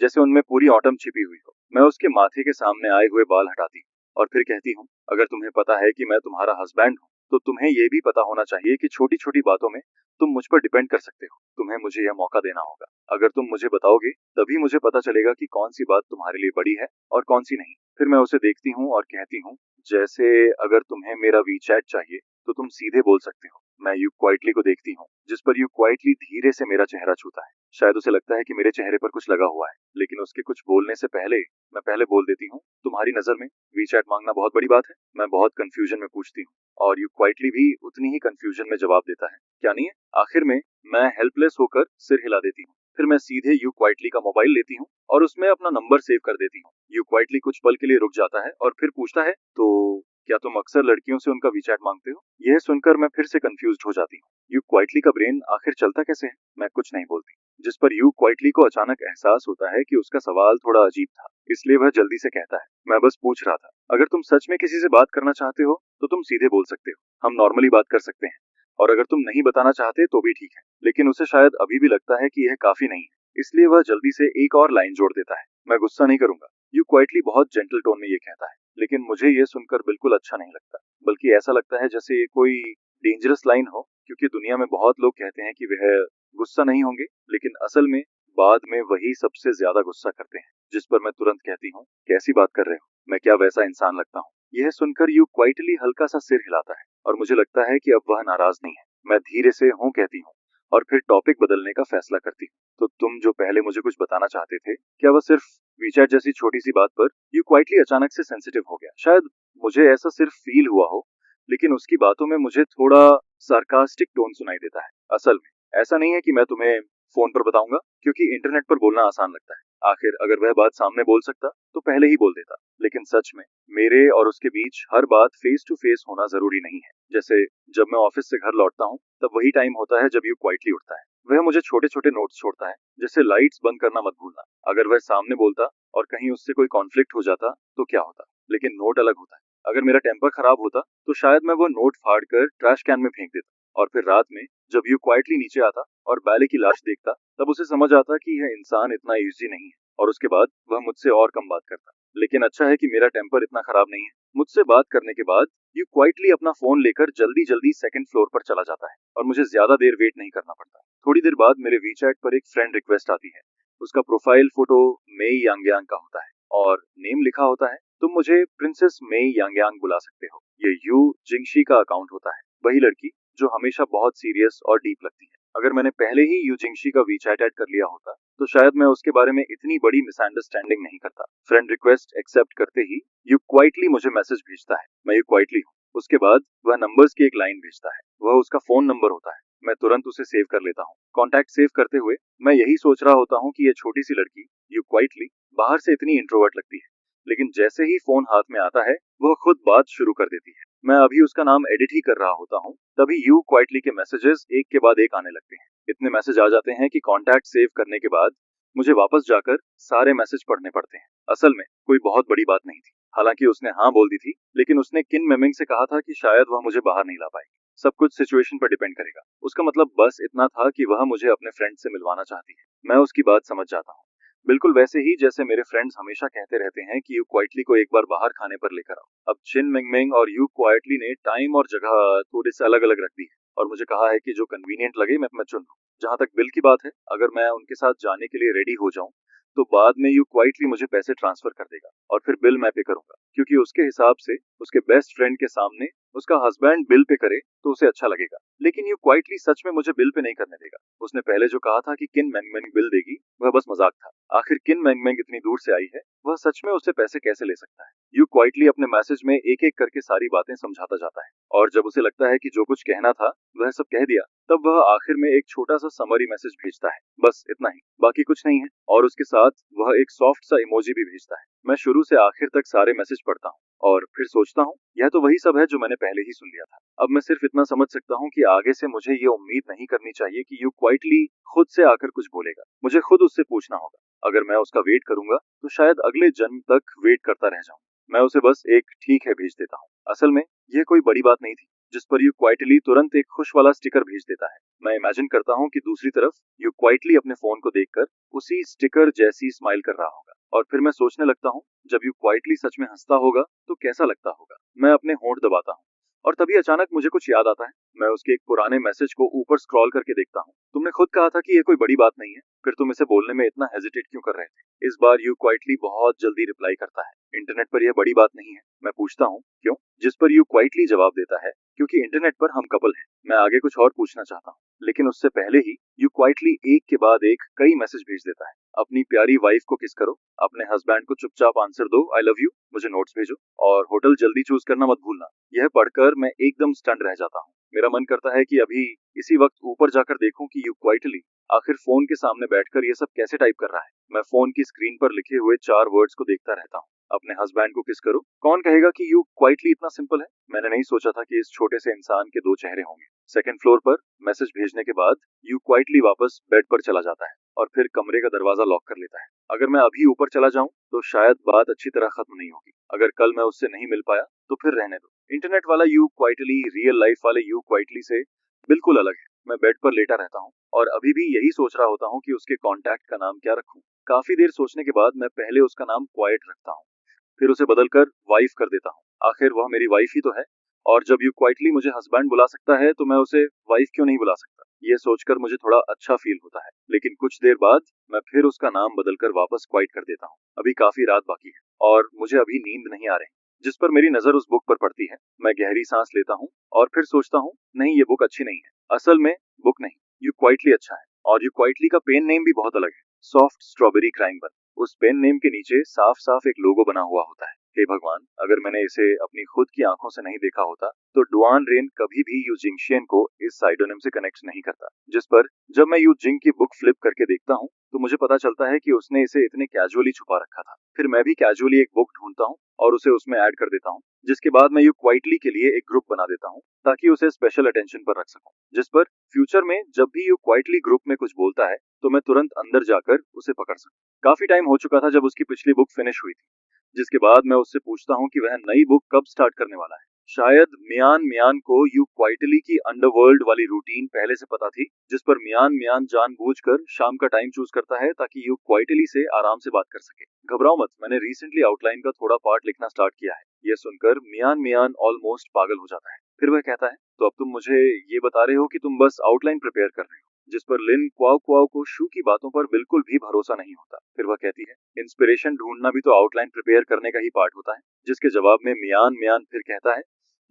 जैसे उनमें पूरी ऑटम छिपी हुई हो। मैं उसके माथे के सामने आए हुए बाल हटाती हूँ और फिर कहती हूँ, अगर तुम्हें पता है कि मैं तुम्हारा हस्बैंड हूँ, तो तुम्हें यह भी पता होना चाहिए कि छोटी छोटी बातों में तुम मुझ पर डिपेंड कर सकते हो। तुम्हें मुझे यह मौका देना होगा। अगर तुम मुझे बताओगे, तभी मुझे पता चलेगा कि कौन सी बात तुम्हारे लिए बड़ी है और कौन सी नहीं। फिर मैं उसे देखती हूँ और कहती हूँ, जैसे अगर तुम्हें मेरा वीचैट चाहिए तो तुम सीधे बोल सकते हो। मैं यू क्वाइटली को देखती हूँ, जिस पर यू क्वाइटली धीरे से मेरा चेहरा छूता है। शायद उसे लगता है कि मेरे चेहरे पर कुछ लगा हुआ है, लेकिन उसके कुछ बोलने से पहले मैं पहले बोल देती हूँ, तुम्हारी नजर में वीचैट मांगना बहुत बड़ी बात है? मैं बहुत कंफ्यूजन में पूछती हूँ और यू क्वाइटली भी उतनी ही कंफ्यूजन में जवाब देता है, क्या नहीं है? आखिर में मैं हेल्पलेस होकर सिर हिला देती हूँ। फिर मैं सीधे यू क्वाइटली का मोबाइल लेती हूँ और उसमें अपना नंबर सेव कर देती हूँ। यू क्वाइटली कुछ पल के लिए रुक जाता है और फिर पूछता है, तो क्या तुम अक्सर लड़कियों से उनका वीचैट मांगते हो? यह सुनकर मैं फिर से कंफ्यूज्ड हो जाती हूँ। यू क्वाइटली का ब्रेन आखिर चलता कैसे है? मैं कुछ नहीं बोलती, जिस पर यू क्वाइटली को अचानक एहसास होता है कि उसका सवाल थोड़ा अजीब था, इसलिए वह जल्दी से कहता है, मैं बस पूछ रहा था, अगर तुम सच में किसी से बात करना चाहते हो तो तुम सीधे बोल सकते हो, हम नॉर्मली बात कर सकते हैं। और अगर तुम नहीं बताना चाहते तो भी ठीक है। लेकिन उसे शायद अभी भी लगता है कि यह काफी नहीं है, इसलिए वह जल्दी से एक और लाइन जोड़ देता है, मैं गुस्सा नहीं करूंगा। यू क्वाइटली बहुत जेंटल टोन में ये कहता है, लेकिन मुझे ये सुनकर बिल्कुल अच्छा नहीं लगता, बल्कि ऐसा लगता है जैसे ये कोई डेंजरस लाइन हो, क्योंकि दुनिया में बहुत लोग कहते हैं कि वह गुस्सा नहीं होंगे, लेकिन असल में बाद में वही सबसे ज्यादा गुस्सा करते हैं। जिस पर मैं तुरंत कहती हूँ, कैसी बात कर रहे हो? मैं क्या वैसा इंसान लगता हूँ? यह सुनकर यू क्वाइटली हल्का सा सिर हिलाता है और मुझे लगता है कि अब वह नाराज नहीं है। मैं धीरे से हूँ कहती हूँ और फिर टॉपिक बदलने का फैसला करती हूँ। तो तुम जो पहले मुझे कुछ बताना चाहते थे, क्या वह सिर्फ वीचैट जैसी छोटी सी बात पर? यू क्वाइटली अचानक से सेंसिटिव हो गया। शायद मुझे ऐसा सिर्फ फील हुआ हो, लेकिन उसकी बातों में मुझे थोड़ा सार्कास्टिक टोन सुनाई देता है। असल में ऐसा नहीं है कि मैं तुम्हें फोन पर बताऊंगा, क्योंकि इंटरनेट पर बोलना आसान लगता है। आखिर अगर वह बात सामने बोल सकता तो पहले ही बोल देता। लेकिन सच में मेरे और उसके बीच हर बात फेस टू फेस होना जरूरी नहीं है। जैसे जब मैं ऑफिस से घर लौटता हूँ, तब वही टाइम होता है जब यू क्वाइटली उठता है। वह मुझे छोटे छोटे नोट्स छोड़ता है, जैसे लाइट्स बंद करना मत भूलना। अगर वह सामने बोलता और कहीं उससे कोई कॉन्फ्लिक्ट हो जाता तो क्या होता, लेकिन नोट अलग होता है। अगर मेरा टेम्पर खराब होता तो शायद मैं वो नोट फाड़ कर ट्रैश कैन में फेंक देता। और फिर रात में जब यू क्वाइटली नीचे आता और बैले की लाश देखता, तब उसे समझ आता कि यह इंसान इतना इजी नहीं है, और उसके बाद वह मुझसे और कम बात करता। लेकिन अच्छा है कि मेरा टेम्पर इतना खराब नहीं है। मुझसे बात करने के बाद यू क्वाइटली अपना फोन लेकर जल्दी जल्दी सेकंड फ्लोर पर चला जाता है और मुझे ज्यादा देर वेट नहीं करना पड़ता। थोड़ी देर बाद मेरे वीचैट पर एक फ्रेंड रिक्वेस्ट आती है। उसका प्रोफाइल फोटो मेई यांगयांग का होता है और नेम लिखा होता है, तुम मुझे प्रिंसेस मेई यांगयांग बुला सकते हो। ये यू जिंगशी का अकाउंट होता है, वही लड़की जो हमेशा बहुत सीरियस और डीप लगती है। अगर मैंने पहले ही यू जिंगशी का वीचैट ऐड कर लिया होता तो शायद मैं उसके बारे में इतनी बड़ी मिसअंडरस्टैंडिंग नहीं करता। फ्रेंड रिक्वेस्ट एक्सेप्ट करते ही यू क्वाइटली मुझे मैसेज भेजता है, मैं यू क्वाइटली हूँ। उसके बाद वह नंबर्स की एक लाइन भेजता है, वह उसका फोन नंबर होता है। मैं तुरंत उसे सेव कर लेता हूँ। कॉन्टैक्ट सेव करते हुए मैं यही सोच रहा होता हूँ कि यह छोटी सी लड़की यू क्वाइटली बाहर से इतनी इंट्रोवर्ट लगती है, लेकिन जैसे ही फोन हाथ में आता है वह खुद बात शुरू कर देती है। मैं अभी उसका नाम एडिट ही कर रहा होता हूँ, तभी यू क्वाइटली के मैसेजेस एक के बाद एक आने लगते हैं। इतने मैसेज आ जाते हैं कि कॉन्टैक्ट सेव करने के बाद मुझे वापस जाकर सारे मैसेज पढ़ने पड़ते हैं। असल में कोई बहुत बड़ी बात नहीं थी। हालांकि उसने हाँ बोल दी थी, लेकिन उसने किन मेमिंग से कहा था कि शायद वह मुझे बाहर नहीं ला पाएगी। सब कुछ सिचुएशन पर डिपेंड करेगा। उसका मतलब बस इतना था कि वह मुझे अपने फ्रेंड से मिलवाना चाहती है। मैं उसकी बात समझ जाता हूँ, बिल्कुल वैसे ही जैसे मेरे फ्रेंड्स हमेशा कहते रहते हैं कि यू क्वाइटली को एक बार बाहर खाने पर लेकर आओ। अब चिन मिंगमिंग और यू क्वाइटली ने टाइम और जगह थोड़े से अलग अलग रख दी है और मुझे कहा है कि जो कन्वीनियंट लगे मैं चुन लूं। जहां तक बिल की बात है, अगर मैं उनके साथ जाने के लिए रेडी हो जाऊं तो बाद में यू क्वाइटली मुझे पैसे ट्रांसफर कर देगा और फिर बिल मैं पे करूंगा, क्योंकि उसके हिसाब से उसके बेस्ट फ्रेंड के सामने उसका हस्बैंड बिल पे करे तो उसे अच्छा लगेगा, लेकिन यू क्वाइटली सच में मुझे बिल पे नहीं करने देगा। उसने पहले जो कहा था कि किन मैंगमैंग बिल देगी, वह बस मजाक था। आखिर किन मैंगमैंग इतनी दूर से आई है, वह सच में उससे पैसे कैसे ले सकता है? यू क्वाइटली अपने मैसेज में एक एक करके सारी बातें समझाता जाता है, और जब उसे लगता है कि जो कुछ कहना था वह सब कह दिया, तब वह आखिर में एक छोटा सा समरी मैसेज भेजता है, बस इतना ही, बाकी कुछ नहीं है। और उसके साथ वह एक सॉफ्ट सा इमोजी भी भेजता है। मैं शुरू से आखिर तक सारे मैसेज पढ़ता हूँ और फिर सोचता हूँ, यह तो वही सब है जो मैंने पहले ही सुन लिया था। अब मैं सिर्फ इतना समझ सकता हूँ कि आगे से मुझे ये उम्मीद नहीं करनी चाहिए कि यू क्वाइटली खुद से आकर कुछ बोलेगा। मुझे खुद उससे पूछना होगा। अगर मैं उसका वेट करूंगा तो शायद अगले जन्म तक वेट करता रह जाऊं। मैं उसे बस एक ठीक है भेज देता हूँ। असल में यह कोई बड़ी बात नहीं थी, जिस पर यू क्वाइटली तुरंत एक खुश वाला स्टिकर भेज देता है। मैं इमेजिन करता हूँ कि दूसरी तरफ यू क्वाइटली अपने फोन को देखकर उसी स्टिकर जैसी स्माइल कर रहा होगा, और फिर मैं सोचने लगता हूँ, जब यू क्वाइटली सच में हंसता होगा तो कैसा लगता होगा। मैं अपने होंठ दबाता हूँ, और तभी अचानक मुझे कुछ याद आता है। मैं उसके एक पुराने मैसेज को ऊपर स्क्रॉल करके देखता हूँ। तुमने खुद कहा था कि ये कोई बड़ी बात नहीं है, फिर तुम इसे बोलने में इतना हेजिटेट क्यों कर रहे थे? इस बार यू क्वाइटली बहुत जल्दी रिप्लाई करता है, इंटरनेट पर यह बड़ी बात नहीं है। मैं पूछता हूँ क्यों, जिस पर यू क्वाइटली जवाब देता है, क्योंकि इंटरनेट पर हम कपल हैं। मैं आगे कुछ और पूछना चाहता हूँ, लेकिन उससे पहले ही यू क्वाइटली एक के बाद एक कई मैसेज भेज देता है। अपनी प्यारी वाइफ को किस करो, अपने हस्बैंड को चुपचाप आंसर दो आई लव यू, मुझे नोट्स भेजो, और होटल जल्दी चूज करना मत भूलना। यह पढ़कर मैं एकदम स्टंड रह जाता हूँ। मेरा मन करता है कि अभी इसी वक्त ऊपर जाकर देखूं कि यू क्वाइटली आखिर फोन के सामने बैठकर ये सब कैसे टाइप कर रहा है। मैं फोन की स्क्रीन पर लिखे हुए 4 वर्ड्स को देखता रहता हूँ। अपने हस्बैंड को किस करो। कौन कहेगा कि यू क्वाइटली इतना सिंपल है? मैंने नहीं सोचा था कि इस छोटे से इंसान के 2 चेहरे होंगे। सेकंड फ्लोर पर मैसेज भेजने के बाद यू क्वाइटली वापस बेड पर चला जाता है और फिर कमरे का दरवाजा लॉक कर लेता है। अगर मैं अभी ऊपर चला जाऊं तो शायद बात अच्छी तरह खत्म नहीं होगी। अगर कल मैं उससे नहीं मिल पाया तो फिर रहने दो। इंटरनेट वाला यू क्वाइटली रियल लाइफ वाले यू क्वाइटली से बिल्कुल अलग है। मैं बेड पर लेटा रहता हूँ और अभी भी यही सोच रहा होता हूँ कि उसके कॉन्टैक्ट का नाम क्या रखूं। काफी देर सोचने के बाद मैं पहले उसका नाम क्वाइट रखता हूँ, फिर उसे बदलकर वाइफ कर देता हूँ। आखिर वह मेरी वाइफ ही तो है, और जब यू क्वाइटली मुझे हस्बैंड बुला सकता है तो मैं उसे वाइफ क्यों नहीं बुला सकता? ये सोचकर मुझे थोड़ा अच्छा फील होता है, लेकिन कुछ देर बाद मैं फिर उसका नाम बदलकर वापस क्वाइट कर देता हूँ। अभी काफी रात बाकी है और मुझे अभी नींद नहीं आ रही, जिस पर मेरी नजर उस बुक पर पड़ती है। मैं गहरी सांस लेता हूँ और फिर सोचता हूँ, नहीं, ये बुक अच्छी नहीं है। असल में बुक नहीं, यू क्वाइटली अच्छा है, और यू क्वाइटली का पेन नेम भी बहुत अलग है, सॉफ्ट स्ट्रॉबेरी क्राइम बन। उस पेन नेम के नीचे साफ साफ एक लोगो बना हुआ होता है। हे भगवान, अगर मैंने इसे अपनी खुद की आंखों से नहीं देखा होता तो डुआन रेन कभी भी यू जिंगशियन को इस साइडोनिम से कनेक्ट नहीं करता। जिस पर जब मैं यू जिंग की बुक फ्लिप करके देखता हूँ तो मुझे पता चलता है कि उसने इसे इतने कैजुअली छुपा रखा था। फिर मैं भी कैजुअली एक बुक ढूंढता हूँ और उसे उसमें ऐड कर देता हूँ, जिसके बाद मैं यू क्वाइटली के लिए एक ग्रुप बना देता हूँ ताकि उसे स्पेशल अटेंशन पर रख सकूं। जिस पर फ्यूचर में जब भी यू क्वाइटली ग्रुप में कुछ बोलता है तो मैं तुरंत अंदर जाकर उसे पकड़ सकूं। काफी टाइम हो चुका था जब उसकी पिछली बुक फिनिश हुई थी, जिसके बाद मैं उससे पूछता हूँ कि वह नई बुक कब स्टार्ट करने वाला है। शायद मियान मियान को यू क्वाइटली की अंडरवर्ल्ड वाली रूटीन पहले से पता थी, जिस पर मियान मियान जानबूझकर शाम का टाइम चूज करता है ताकि यू क्वाइटली से आराम से बात कर सके। घबराओ मत, मैंने रिसेंटली आउटलाइन का थोड़ा पार्ट लिखना स्टार्ट किया है। यह सुनकर मियान मियान ऑलमोस्ट पागल हो जाता है। फिर वह कहता है, तो अब तुम मुझे ये बता रहे हो कि तुम बस आउटलाइन प्रिपेयर कर रहे हो? जिस पर लिन क्वाओ क्वाओ को शू की बातों पर बिल्कुल भी भरोसा नहीं होता। फिर वह कहती है, इंस्पिरेशन ढूंढना भी तो आउटलाइन प्रिपेयर करने का ही पार्ट होता है। जिसके जवाब में मियान मियान फिर कहता है,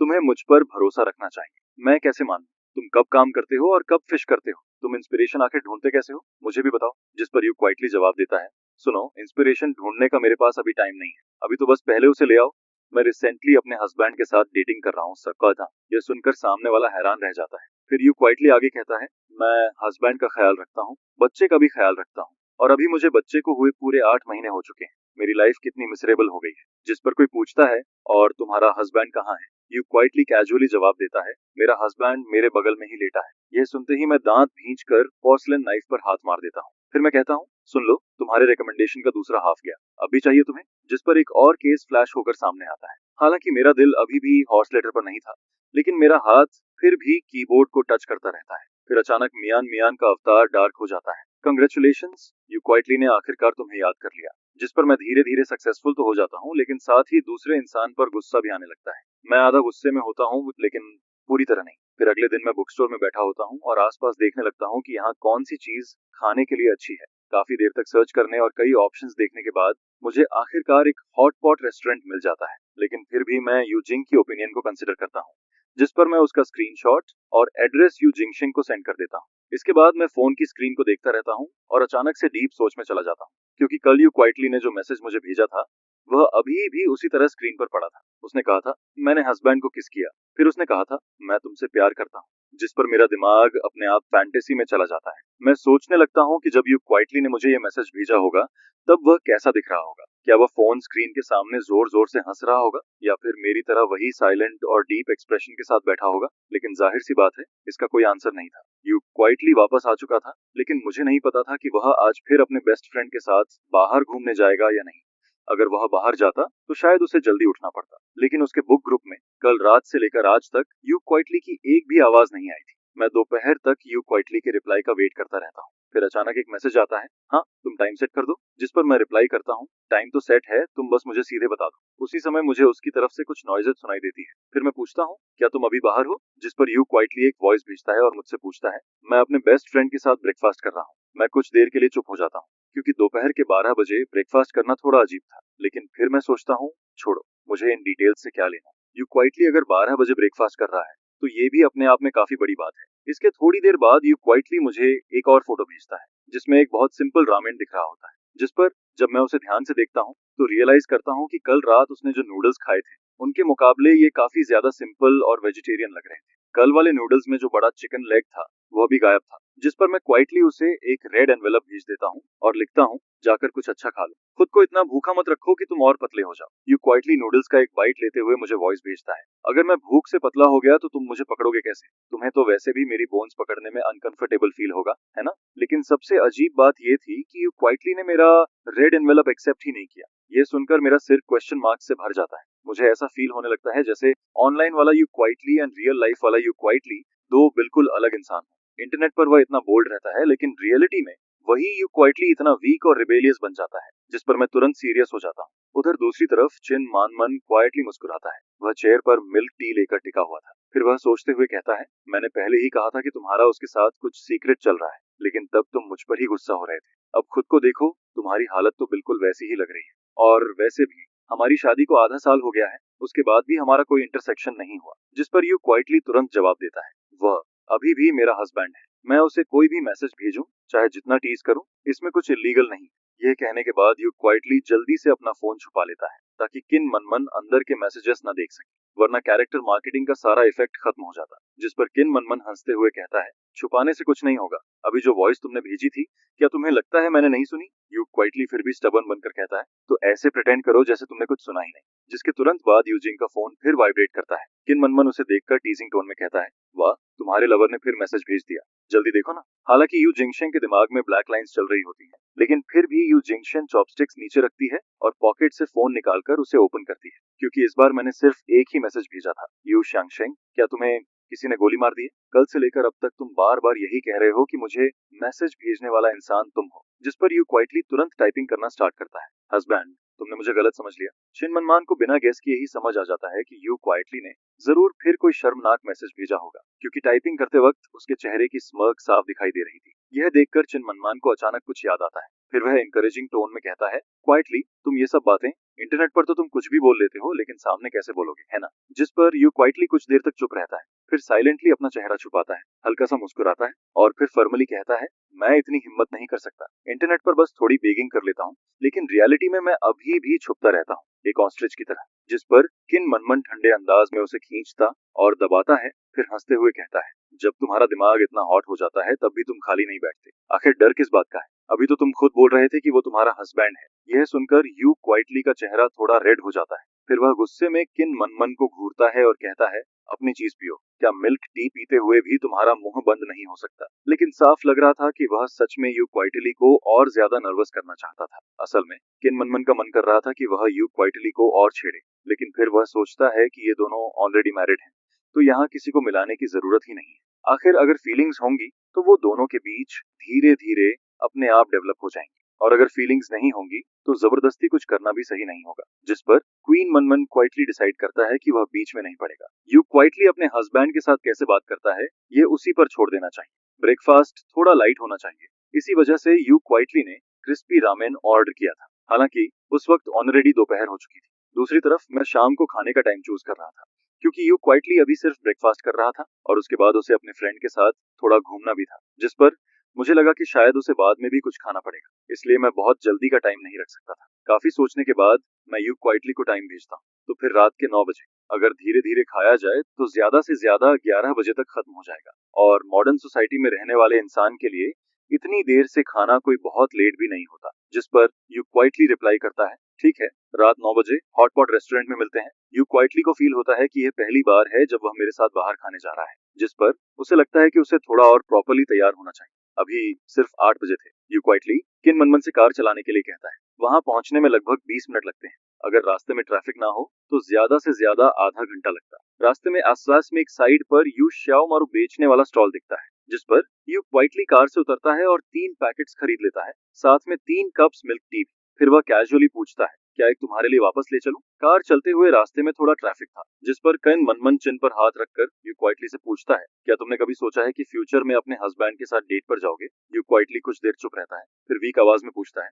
तुम्हें मुझ पर भरोसा रखना चाहिए। मैं कैसे मानूं? तुम कब काम करते हो और कब फिश करते हो? तुम इंस्पिरेशन आखिर ढूंढते कैसे हो, मुझे भी बताओ। जिस पर यू क्वाइटली जवाब देता है, सुनो, इंस्पिरेशन ढूंढने का मेरे पास अभी टाइम नहीं है, अभी तो बस पहले उसे ले आओ। मैं रिसेंटली अपने हस्बैंड के साथ डेटिंग कर रहा हूँ सकता। यह सुनकर सामने वाला हैरान रह जाता है। फिर यू क्वाइटली आगे कहता है, मैं हस्बैंड का ख्याल रखता हूँ, बच्चे का भी ख्याल रखता हूँ, और अभी मुझे बच्चे को हुए पूरे 8 महीने हो चुके हैं। मेरी लाइफ कितनी मिसरेबल हो गई है। जिस पर कोई पूछता है, और तुम्हारा हस्बैंड कहाँ है? यू क्वाइटली कैजुअली जवाब देता है, मेरा हस्बैंड मेरे बगल में ही लेटा है। यह सुनते ही मैं दांत भींचकर पोर्सलेन नाइफ पर हाथ मार देता हूँ। फिर मैं कहता हूँ, सुन लो, तुम्हारे रिकमेंडेशन का दूसरा हाफ गया, अब भी चाहिए तुम्हें? जिस पर एक और केस फ्लैश होकर सामने आता है। हालांकि मेरा दिल अभी भी हॉर्स लेटर पर नहीं था, लेकिन मेरा हाथ फिर भी कीबोर्ड को टच करता रहता है। फिर अचानक मियान मियान का अवतार डार्क हो जाता है। कंग्रेचुलेशंस, यू क्वाइटली ने आखिरकार तुम्हें याद कर लिया। जिस पर मैं धीरे धीरे सक्सेसफुल तो हो जाता हूँ, लेकिन साथ ही दूसरे इंसान पर गुस्सा भी आने लगता है। मैं आधा गुस्से में होता हूँ, लेकिन पूरी तरह नहीं। फिर अगले दिन मैं बुक स्टोर में बैठा होता हूँ और आसपास देखने लगता हूँ कि यहाँ कौन सी चीज खाने के लिए अच्छी है, काफी देर तक सर्च करने और कई ऑप्शंस देखने के बाद मुझे आखिरकार एक हॉट पॉट रेस्टोरेंट मिल जाता है, लेकिन फिर भी मैं यूजिंग की ओपिनियन को कंसिडर करता हूँ, जिस पर मैं उसका स्क्रीनशॉट और एड्रेस यू जिंगशिंग को सेंड कर देता हूँ। इसके बाद मैं फोन की स्क्रीन को देखता रहता हूँ और अचानक से डीप सोच में चला जाता हूँ, क्योंकि कल यू क्वाइटली ने जो मैसेज मुझे भेजा था वह अभी भी उसी तरह स्क्रीन पर पड़ा था। उसने कहा था, मैंने हस्बैंड को किस किया। फिर उसने कहा था, मैं तुमसे प्यार करता हूँ, जिस पर मेरा दिमाग अपने आप फैंटेसी में चला जाता है। मैं सोचने लगता हूँ कि जब यू क्वाइटली ने मुझे यह मैसेज भेजा होगा तब वह कैसा दिख रहा होगा। क्या वह फोन स्क्रीन के सामने जोर जोर से हंस रहा होगा या फिर मेरी तरह वही साइलेंट और डीप एक्सप्रेशन के साथ बैठा होगा। लेकिन जाहिर सी बात है, इसका कोई आंसर नहीं था। यू क्वाइटली वापस आ चुका था, लेकिन मुझे नहीं पता था कि वह आज फिर अपने बेस्ट फ्रेंड के साथ बाहर घूमने जाएगा या नहीं। अगर वह बाहर जाता तो शायद उसे जल्दी उठना पड़ता, लेकिन उसके बुक ग्रुप में कल रात से लेकर आज तक यू क्वाइटली की एक भी आवाज नहीं आई थी। मैं दोपहर तक यू क्वाइटली के रिप्लाई का वेट करता रहता हूँ। फिर अचानक एक मैसेज आता है, हाँ तुम टाइम सेट कर दो। जिस पर मैं रिप्लाई करता हूँ, टाइम तो सेट है, तुम बस मुझे सीधे बता दो। उसी समय मुझे उसकी तरफ से कुछ नॉइजेस सुनाई देती है। फिर मैं पूछता हूँ, क्या तुम अभी बाहर हो। जिस पर यू क्वाइटली एक वॉइस भेजता है और मुझसे पूछता है, मैं अपने बेस्ट फ्रेंड के साथ ब्रेकफास्ट कर रहा हूँ। मैं कुछ देर के लिए चुप हो जाता हूँ, क्योंकि दोपहर के 12 बजे ब्रेकफास्ट करना थोड़ा अजीब था। लेकिन फिर मैं सोचता हूँ, छोड़ो, मुझे इन डिटेल्स से क्या लेना। यू क्वाइटली अगर 12 बजे ब्रेकफास्ट कर रहा है तो ये भी अपने आप में काफी बड़ी बात है। इसके थोड़ी देर बाद यू क्वाइटली मुझे एक और फोटो भेजता है, जिसमें एक बहुत सिंपल रामेन दिख रहा होता है। जिस पर जब मैं उसे ध्यान से देखता हूँ तो रियलाइज करता हूँ कि कल रात उसने जो नूडल्स खाए थे उनके मुकाबले ये काफी ज्यादा सिंपल और वेजिटेरियन लग रहे थे। कल वाले नूडल्स में जो बड़ा चिकन लेग था वह भी गायब था। जिस पर मैं क्वाइटली उसे एक रेड एनवेलप भेज देता हूँ और लिखता हूँ, जाकर कुछ अच्छा खा लो, खुद को इतना भूखा मत रखो कि तुम और पतले हो जाओ। यू क्वाइटली नूडल्स का एक बाइट लेते हुए मुझे वॉइस भेजता है, अगर मैं भूख से पतला हो गया तो तुम मुझे पकड़ोगे कैसे। तुम्हें तो वैसे भी मेरी बोन्स पकड़ने में अनकंफर्टेबल फील होगा, है ना। लेकिन सबसे अजीब बात ये थी कि यू क्वाइटली ने मेरा रेड एनवेलप एक्सेप्ट ही नहीं किया। ये सुनकर मेरा सिर क्वेश्चन मार्क से भर जाता है। मुझे ऐसा फील होने लगता है जैसे ऑनलाइन वाला you quietly and real life वाला यू क्वाइटली दो बिल्कुल अलग इंसान हो। इंटरनेट पर वह इतना बोल्ड रहता है, लेकिन रियलिटी में वही यू क्वाइटली इतना वीक और रिबेलियस बन जाता है, जिस पर मैं तुरंत सीरियस हो जाता हूँ। उधर दूसरी तरफ चिन मानमन क्वाइटली मुस्कुराता है। वह चेयर पर मिल्क टी लेकर टिका हुआ था। फिर वह सोचते हुए कहता है, मैंने पहले ही कहा था कि तुम्हारा उसके साथ कुछ सीक्रेट चल रहा है, लेकिन तब तुम मुझ पर ही गुस्सा हो रहे थे। अब खुद को देखो, तुम्हारी हालत तो बिल्कुल वैसी ही लग रही है। और वैसे भी हमारी शादी को आधा साल हो गया है, उसके बाद भी हमारा कोई इंटरसेक्शन नहीं हुआ। जिस पर यू क्वाइटली तुरंत जवाब देता है, वह अभी भी मेरा हस्बैंड है। मैं उसे कोई भी मैसेज भेजूं, चाहे जितना टीज करूं, इसमें कुछ इलीगल नहीं। यह कहने के बाद यू क्वाइटली जल्दी से अपना फोन छुपा लेता है, ताकि किन मनमन अंदर के मैसेजेस न देख सके, वरना कैरेक्टर मार्केटिंग का सारा इफेक्ट खत्म हो जाता। जिस पर किन मनमन हंसते हुए कहता है, छुपाने से कुछ नहीं होगा। अभी जो वॉइस तुमने भेजी थी, क्या तुम्हें लगता है मैंने नहीं सुनी। यू क्वाइटली फिर भी स्टबर्न बनकर कहता है, तो ऐसे प्रिटेंड करो जैसे तुमने कुछ सुना ही नहीं। जिसके तुरंत बाद यूजिंग का फोन फिर वाइब्रेट करता है। किन मनमन उसे देखकर टीजिंग टोन में कहता है, वाह, तुम्हारे लवर ने फिर मैसेज भेज दिया, जल्दी देखो ना। हालांकि यू जिंगशेन के दिमाग में ब्लैक लाइंस चल रही होती हैं, लेकिन फिर भी यू जिंगशेन चॉपस्टिक्स नीचे रखती है और पॉकेट से फोन निकालकर उसे ओपन करती है, क्योंकि इस बार मैंने सिर्फ एक ही मैसेज भेजा था। यू शांगशेंग, क्या तुम्हें किसी ने गोली मार दी है। कल से लेकर अब तक तुम बार बार यही कह रहे हो कि मुझे मैसेज भेजने वाला इंसान तुम हो। जिस पर यू क्वाइटली तुरंत टाइपिंग करना स्टार्ट करता है, हस्बैंड, तुमने मुझे गलत समझ लिया। चिन मनमान को बिना गेस किए ही समझ आ जाता है कि यू क्वाइटली ने जरूर फिर कोई शर्मनाक मैसेज भेजा होगा, क्योंकि टाइपिंग करते वक्त उसके चेहरे की स्मर्क साफ दिखाई दे रही थी। यह देखकर चिन मनमान को अचानक कुछ याद आता है। फिर वह इंकरेजिंग टोन में कहता है, क्वाइटली, तुम ये सब बातें इंटरनेट पर तो तुम कुछ भी बोल लेते हो, लेकिन सामने कैसे बोलोगे, है ना। जिस पर यू क्वाइटली कुछ देर तक चुप रहता है, फिर साइलेंटली अपना चेहरा छुपाता है, हल्का सा मुस्कुराता है और फिर फॉर्मली कहता है, मैं इतनी हिम्मत नहीं कर सकता। इंटरनेट पर बस थोड़ी बेगिंग कर लेता हूँ, लेकिन रियलिटी में मैं अभी भी छुपता रहता हूँ, एक ऑस्ट्रिच की तरह। जिस पर किन मनमन ठंडे अंदाज में उसे खींचता और दबाता है, फिर हंसते हुए कहता है, जब तुम्हारा दिमाग इतना हॉट हो जाता है तब भी तुम खाली नहीं बैठते। आखिर डर किस बात का है। अभी तो तुम खुद बोल रहे थे कि वो तुम्हारा हस्बैंड है। यह सुनकर यू क्वाइटली का चेहरा थोड़ा रेड हो जाता है। फिर वह गुस्से में किन मनमन को घूरता है और कहता है, अपनी चीज पियो। क्या मिल्क टी पीते हुए भी तुम्हारा मुंह बंद नहीं हो सकता। लेकिन साफ लग रहा था कि वह सच में यू क्वाइटली को और ज्यादा नर्वस करना चाहता था। असल में किन मनमन का मन कर रहा था कि वह यू क्वाइटली को और छेड़े, लेकिन फिर वह सोचता है कि ये दोनों ऑलरेडी मैरिड हैं, तो यहाँ किसी को मिलाने की जरूरत ही नहीं है। आखिर अगर फीलिंग्स होंगी तो वो दोनों के बीच धीरे धीरे अपने आप डेवलप हो जाएंगी, और अगर फीलिंग्स नहीं होंगी तो जबरदस्ती कुछ करना भी सही नहीं होगा। जिस पर क्वीन मनमन क्वाइटली डिसाइड करता है कि वह बीच में नहीं पड़ेगा। यू क्वाइटली अपने हस्बैंड के साथ कैसे बात करता है ये उसी पर छोड़ देना चाहिए। ब्रेकफास्ट थोड़ा लाइट होना चाहिए, इसी वजह से यू क्वाइटली ने क्रिस्पी रामेन ऑर्डर किया था। हालांकि उस वक्त ऑलरेडी दोपहर हो चुकी थी। दूसरी तरफ मैं शाम को खाने का टाइम चूज कर रहा था, क्योंकि यू क्वाइटली अभी सिर्फ ब्रेकफास्ट कर रहा था और उसके बाद उसे अपने फ्रेंड के साथ थोड़ा घूमना भी था, जिस पर मुझे लगा कि शायद उसे बाद में भी कुछ खाना पड़ेगा, इसलिए मैं बहुत जल्दी का टाइम नहीं रख सकता था। काफी सोचने के बाद मैं यू क्वाइटली को टाइम भेजता हूँ, तो फिर रात के 9 बजे। अगर धीरे धीरे खाया जाए तो ज्यादा से ज्यादा 11 बजे तक खत्म हो जाएगा, और मॉडर्न सोसाइटी में रहने वाले इंसान के लिए इतनी देर से खाना कोई बहुत लेट भी नहीं होता। जिस पर यू क्वाइटली रिप्लाई करता है, ठीक है, रात 9 बजे हॉटपॉट रेस्टोरेंट में मिलते हैं। यू क्वाइटली को फील होता है कि यह पहली बार है जब वह मेरे साथ बाहर खाने जा रहा है, जिस पर उसे लगता है कि उसे थोड़ा और प्रॉपरली तैयार होना चाहिए। अभी सिर्फ 8 बजे थे। यू क्वाइटली किन मनमन से कार चलाने के लिए कहता है। वहां पहुंचने में लगभग 20 मिनट लगते हैं। अगर रास्ते में ट्रैफिक ना हो तो ज्यादा से ज्यादा आधा घंटा लगता है। रास्ते में आसपास में एक साइड पर यू श्याओ मारू बेचने वाला स्टॉल दिखता है, जिस पर यू क्वाइटली कार से उतरता है और 3 पैकेट्स खरीद लेता है, साथ में 3 कप्स मिल्क टी भी। फिर वह कैजुअली पूछता है, क्या एक तुम्हारे लिए वापस ले चलूं? कार चलते हुए रास्ते में थोड़ा ट्रैफिक था, जिस पर किन मनमन चिन पर हाथ रखकर यू क्वाइटली से पूछता है, क्या तुमने कभी सोचा है कि फ्यूचर में अपने हस्बैंड के साथ डेट पर जाओगे? यू क्वाइटली कुछ देर चुप रहता है, फिर वीक आवाज में पूछता है,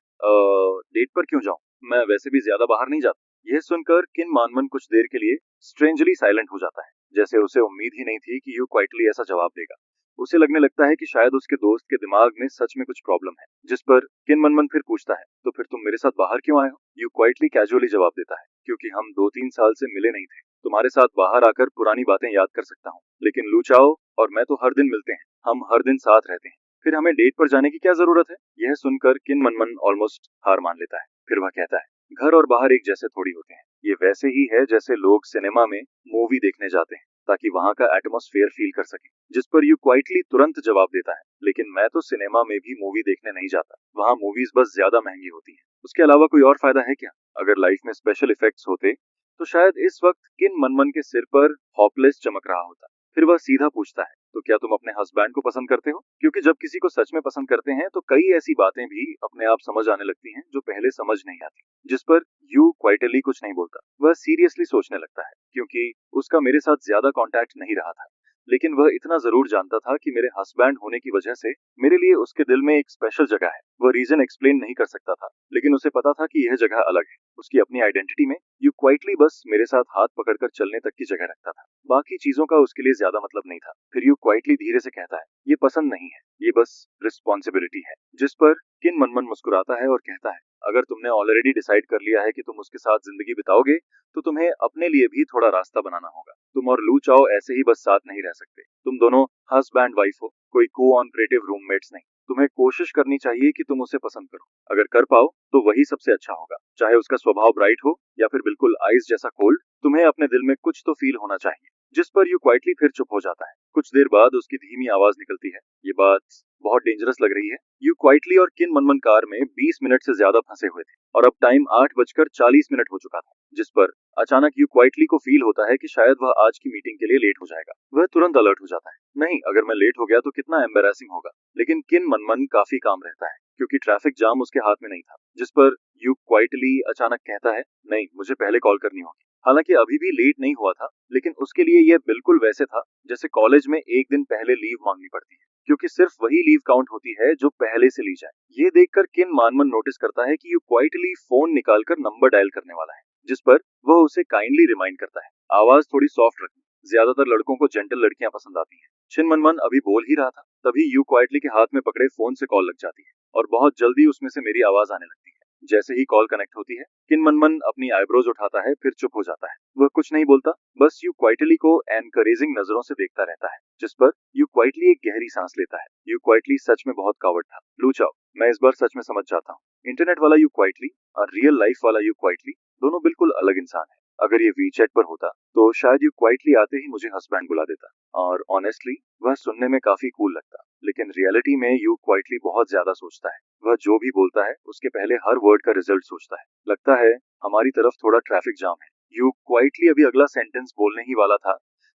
डेट पर क्यों जाऊं? मैं वैसे भी ज्यादा बाहर नहीं जाता। यह सुनकर किन मानमन कुछ देर के लिए स्ट्रेंजली साइलेंट हो जाता है, जैसे उसे उम्मीद ही नहीं थी कि यू क्वाइटली ऐसा जवाब देगा। उसे लगने लगता है कि शायद उसके दोस्त के दिमाग में सच में कुछ प्रॉब्लम है। जिस पर किन मनमन फिर पूछता है, तो फिर तुम मेरे साथ बाहर क्यों आए हो? यू क्वाइटली कैजुअली जवाब देता है, क्योंकि हम 2-3 साल से मिले नहीं थे। तुम्हारे साथ बाहर आकर पुरानी बातें याद कर सकता हूँ, लेकिन लू चाओ और मैं तो हर दिन मिलते हैं, हम हर दिन साथ रहते हैं, फिर हमें डेट पर जाने की क्या जरूरत है? यह सुनकर किन मनमन ऑलमोस्ट हार मान लेता है। फिर वह कहता है, घर और बाहर एक जैसे थोड़ी होते हैं। ये वैसे ही है जैसे लोग सिनेमा में मूवी देखने जाते हैं ताकि वहां का एटमॉस्फेयर फील कर सके। जिस पर यू क्वाइटली तुरंत जवाब देता है, लेकिन मैं तो सिनेमा में भी मूवी देखने नहीं जाता, वहां मूवीज बस ज्यादा महंगी होती हैं। उसके अलावा कोई और फायदा है क्या? अगर लाइफ में स्पेशल इफेक्ट्स होते तो शायद इस वक्त किन मनमन के सिर पर हॉपलेस चमक रहा होता। फिर वह सीधा पूछता है, तो क्या तुम अपने हस्बैंड को पसंद करते हो? क्योंकि जब किसी को सच में पसंद करते हैं तो कई ऐसी बातें भी अपने आप समझ आने लगती हैं जो पहले समझ नहीं आती। जिस पर यू क्वाइटली कुछ नहीं बोलता, वह सीरियसली सोचने लगता है, क्योंकि उसका मेरे साथ ज्यादा कांटेक्ट नहीं रहा था, लेकिन वह इतना जरूर जानता था कि मेरे हस्बैंड होने की वजह से मेरे लिए उसके दिल में एक स्पेशल जगह है। वह रीजन एक्सप्लेन नहीं कर सकता था, लेकिन उसे पता था कि यह जगह अलग है उसकी अपनी आइडेंटिटी में। यू क्वाइटली बस मेरे साथ हाथ पकड़कर चलने तक की जगह रखता था, बाकी चीजों का उसके लिए ज्यादा मतलब नहीं था। फिर यू क्वाइटली धीरे से कहता है, ये पसंद नहीं है, ये बस रिस्पॉन्सिबिलिटी है। जिस पर किन मनमन मुस्कुराता है और कहता है, अगर तुमने ऑलरेडी डिसाइड कर लिया है कि तुम उसके साथ जिंदगी बिताओगे तो तुम्हें अपने लिए भी थोड़ा रास्ता बनाना होगा। तुम और लू चाओ ऐसे ही बस साथ नहीं रह सकते। तुम दोनों हस्बैंड वाइफ हो, कोई को-ऑपरेटिव रूममेट्स नहीं। तुम्हें कोशिश करनी चाहिए कि तुम उसे पसंद करो। अगर कर पाओ तो वही सबसे अच्छा होगा, चाहे उसका स्वभाव ब्राइट हो या फिर बिल्कुल आइस जैसा कोल्ड। तुम्हें अपने दिल में कुछ तो फील होना चाहिए। जिस पर यू क्वाइटली फिर चुप हो जाता है। कुछ देर बाद उसकी धीमी आवाज निकलती है, ये बात बहुत डेंजरस लग रही है। यू क्वाइटली और किन मनमन कार में 20 मिनट से ज्यादा फंसे हुए थे और अब टाइम 8:40 हो चुका था। जिस पर अचानक यू क्वाइटली को फील होता है कि शायद वह आज की मीटिंग के लिए लेट हो जाएगा। वह तुरंत अलर्ट हो जाता है, नहीं, अगर मैं लेट हो गया तो कितना एम्बेरसिंग होगा। लेकिन किन मनमन काफी काम रहता है, क्योंकि ट्रैफिक जाम उसके हाथ में नहीं था। जिस पर यू क्वाइटली अचानक कहता है, नहीं, मुझे पहले कॉल करनी होगी। हालांकि अभी भी लेट नहीं हुआ था, लेकिन उसके लिए यह बिल्कुल वैसे था जैसे कॉलेज में एक दिन पहले लीव मांगनी पड़ती है, क्योंकि सिर्फ वही लीव काउंट होती है जो पहले से ली जाए। ये देखकर किन मानमन नोटिस करता है कि यू क्वाइटली फोन निकालकर नंबर डायल करने वाला है, जिस पर वह उसे काइंडली रिमाइंड करता है, आवाज थोड़ी सॉफ्ट रखना, ज्यादातर लड़कों को जेंटल लड़कियां पसंद आती हैं। छिन मनमन अभी बोल ही रहा था, तभी यू क्वाइटली के हाथ में पकड़े फोन से कॉल लग जाती है और बहुत जल्दी उसमें से मेरी आवाज आने लगती है। जैसे ही कॉल कनेक्ट होती है, किन मनमन अपनी आईब्रोज उठाता है, फिर चुप हो जाता है। वह कुछ नहीं बोलता, बस यू क्वाइटली को एनकरेजिंग नजरों से देखता रहता है। जिस पर यू क्वाइटली एक गहरी सांस लेता है। यू क्वाइटली सच में बहुत कावड़ था। लू चाओ, मैं इस बार सच में समझ जाता हूँ, इंटरनेट वाला यू क्वाइटली और रियल लाइफ वाला यू क्वाइटली दोनों बिल्कुल अलग इंसान है। अगर ये वीचैट पर होता तो शायद यू क्वाइटली आते ही मुझे हस्बैंड बुला देता, और ऑनेस्टली वह सुनने में काफी कूल लगता, लेकिन रियलिटी में यू क्वाइटली बहुत ज्यादा सोचता है। वह जो भी बोलता है उसके पहले हर वर्ड का रिजल्ट सोचता है। लगता है हमारी तरफ थोड़ा ट्रैफिक जाम है। यू क्वाइटली अभी अगला सेंटेंस बोलने ही वाला था,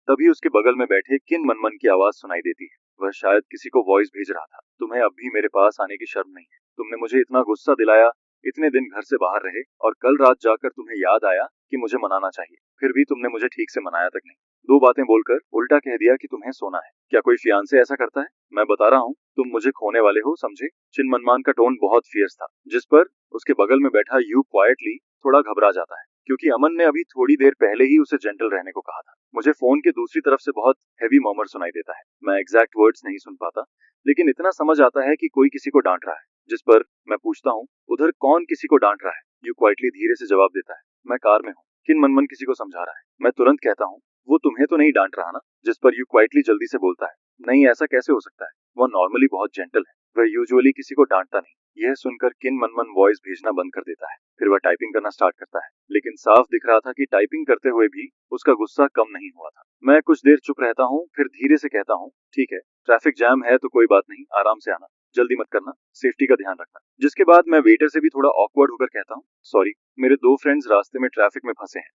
तभी उसके बगल में बैठे किन मनमन की आवाज सुनाई देती है। वह शायद किसी को वॉइस भेज रहा था, तुम्हें अब भी मेरे पास आने की शर्म नहीं है? तुमने मुझे इतना गुस्सा दिलाया, इतने दिन घर से बाहर रहे, और कल रात जाकर तुम्हें याद आया कि मुझे मनाना चाहिए, फिर भी तुमने मुझे ठीक से मनाया तक नहीं। दो बातें बोलकर उल्टा कह दिया कि तुम्हें सोना है। क्या कोई फियांसे ऐसा करता है? मैं बता रहा हूँ, तुम मुझे खोने वाले हो, समझे? चिन्मनमान का टोन बहुत फियर्स था, जिस पर उसके बगल में बैठा यू क्वाइटली थोड़ा घबरा जाता है, क्योंकि अमन ने अभी थोड़ी देर पहले ही उसे जेंटल रहने को कहा था। मुझे फोन के दूसरी तरफ से बहुत हैवी मर्मर सुनाई देता है। मैं एग्जैक्ट वर्ड्स नहीं सुन पाता, लेकिन इतना समझ आता है कि कोई किसी को डांट रहा है। जिस पर मैं पूछता हूँ, उधर कौन किसी को डांट रहा है? यू क्वाइटली धीरे से जवाब देता है, मैं कार में हूँ, किन मनमन किसी को समझा रहा है। मैं तुरंत कहता हूँ, वो तुम्हें तो नहीं डांट रहा ना? जिस पर यू क्वाइटली जल्दी से बोलता है, नहीं, ऐसा कैसे हो सकता है? वह नॉर्मली बहुत जेंटल है, वह यूजुअली किसी को डांटता नहीं। यह सुनकर किन मनमन वॉइस भेजना बंद कर देता है। फिर वह टाइपिंग करना स्टार्ट करता है, लेकिन साफ दिख रहा था कि टाइपिंग करते हुए भी उसका गुस्सा कम नहीं हुआ था। मैं कुछ देर चुप रहता हूँ, फिर धीरे से कहता हूँ, ठीक है, ट्रैफिक जैम है तो कोई बात नहीं, आराम से आना, जल्दी मत करना, सेफ्टी का ध्यान रखना। जिसके बाद मैं वेटर से भी थोड़ा ऑकवर्ड होकर कहता हूँ, सॉरी, मेरे दो फ्रेंड्स रास्ते में ट्रैफिक में फंसे हैं,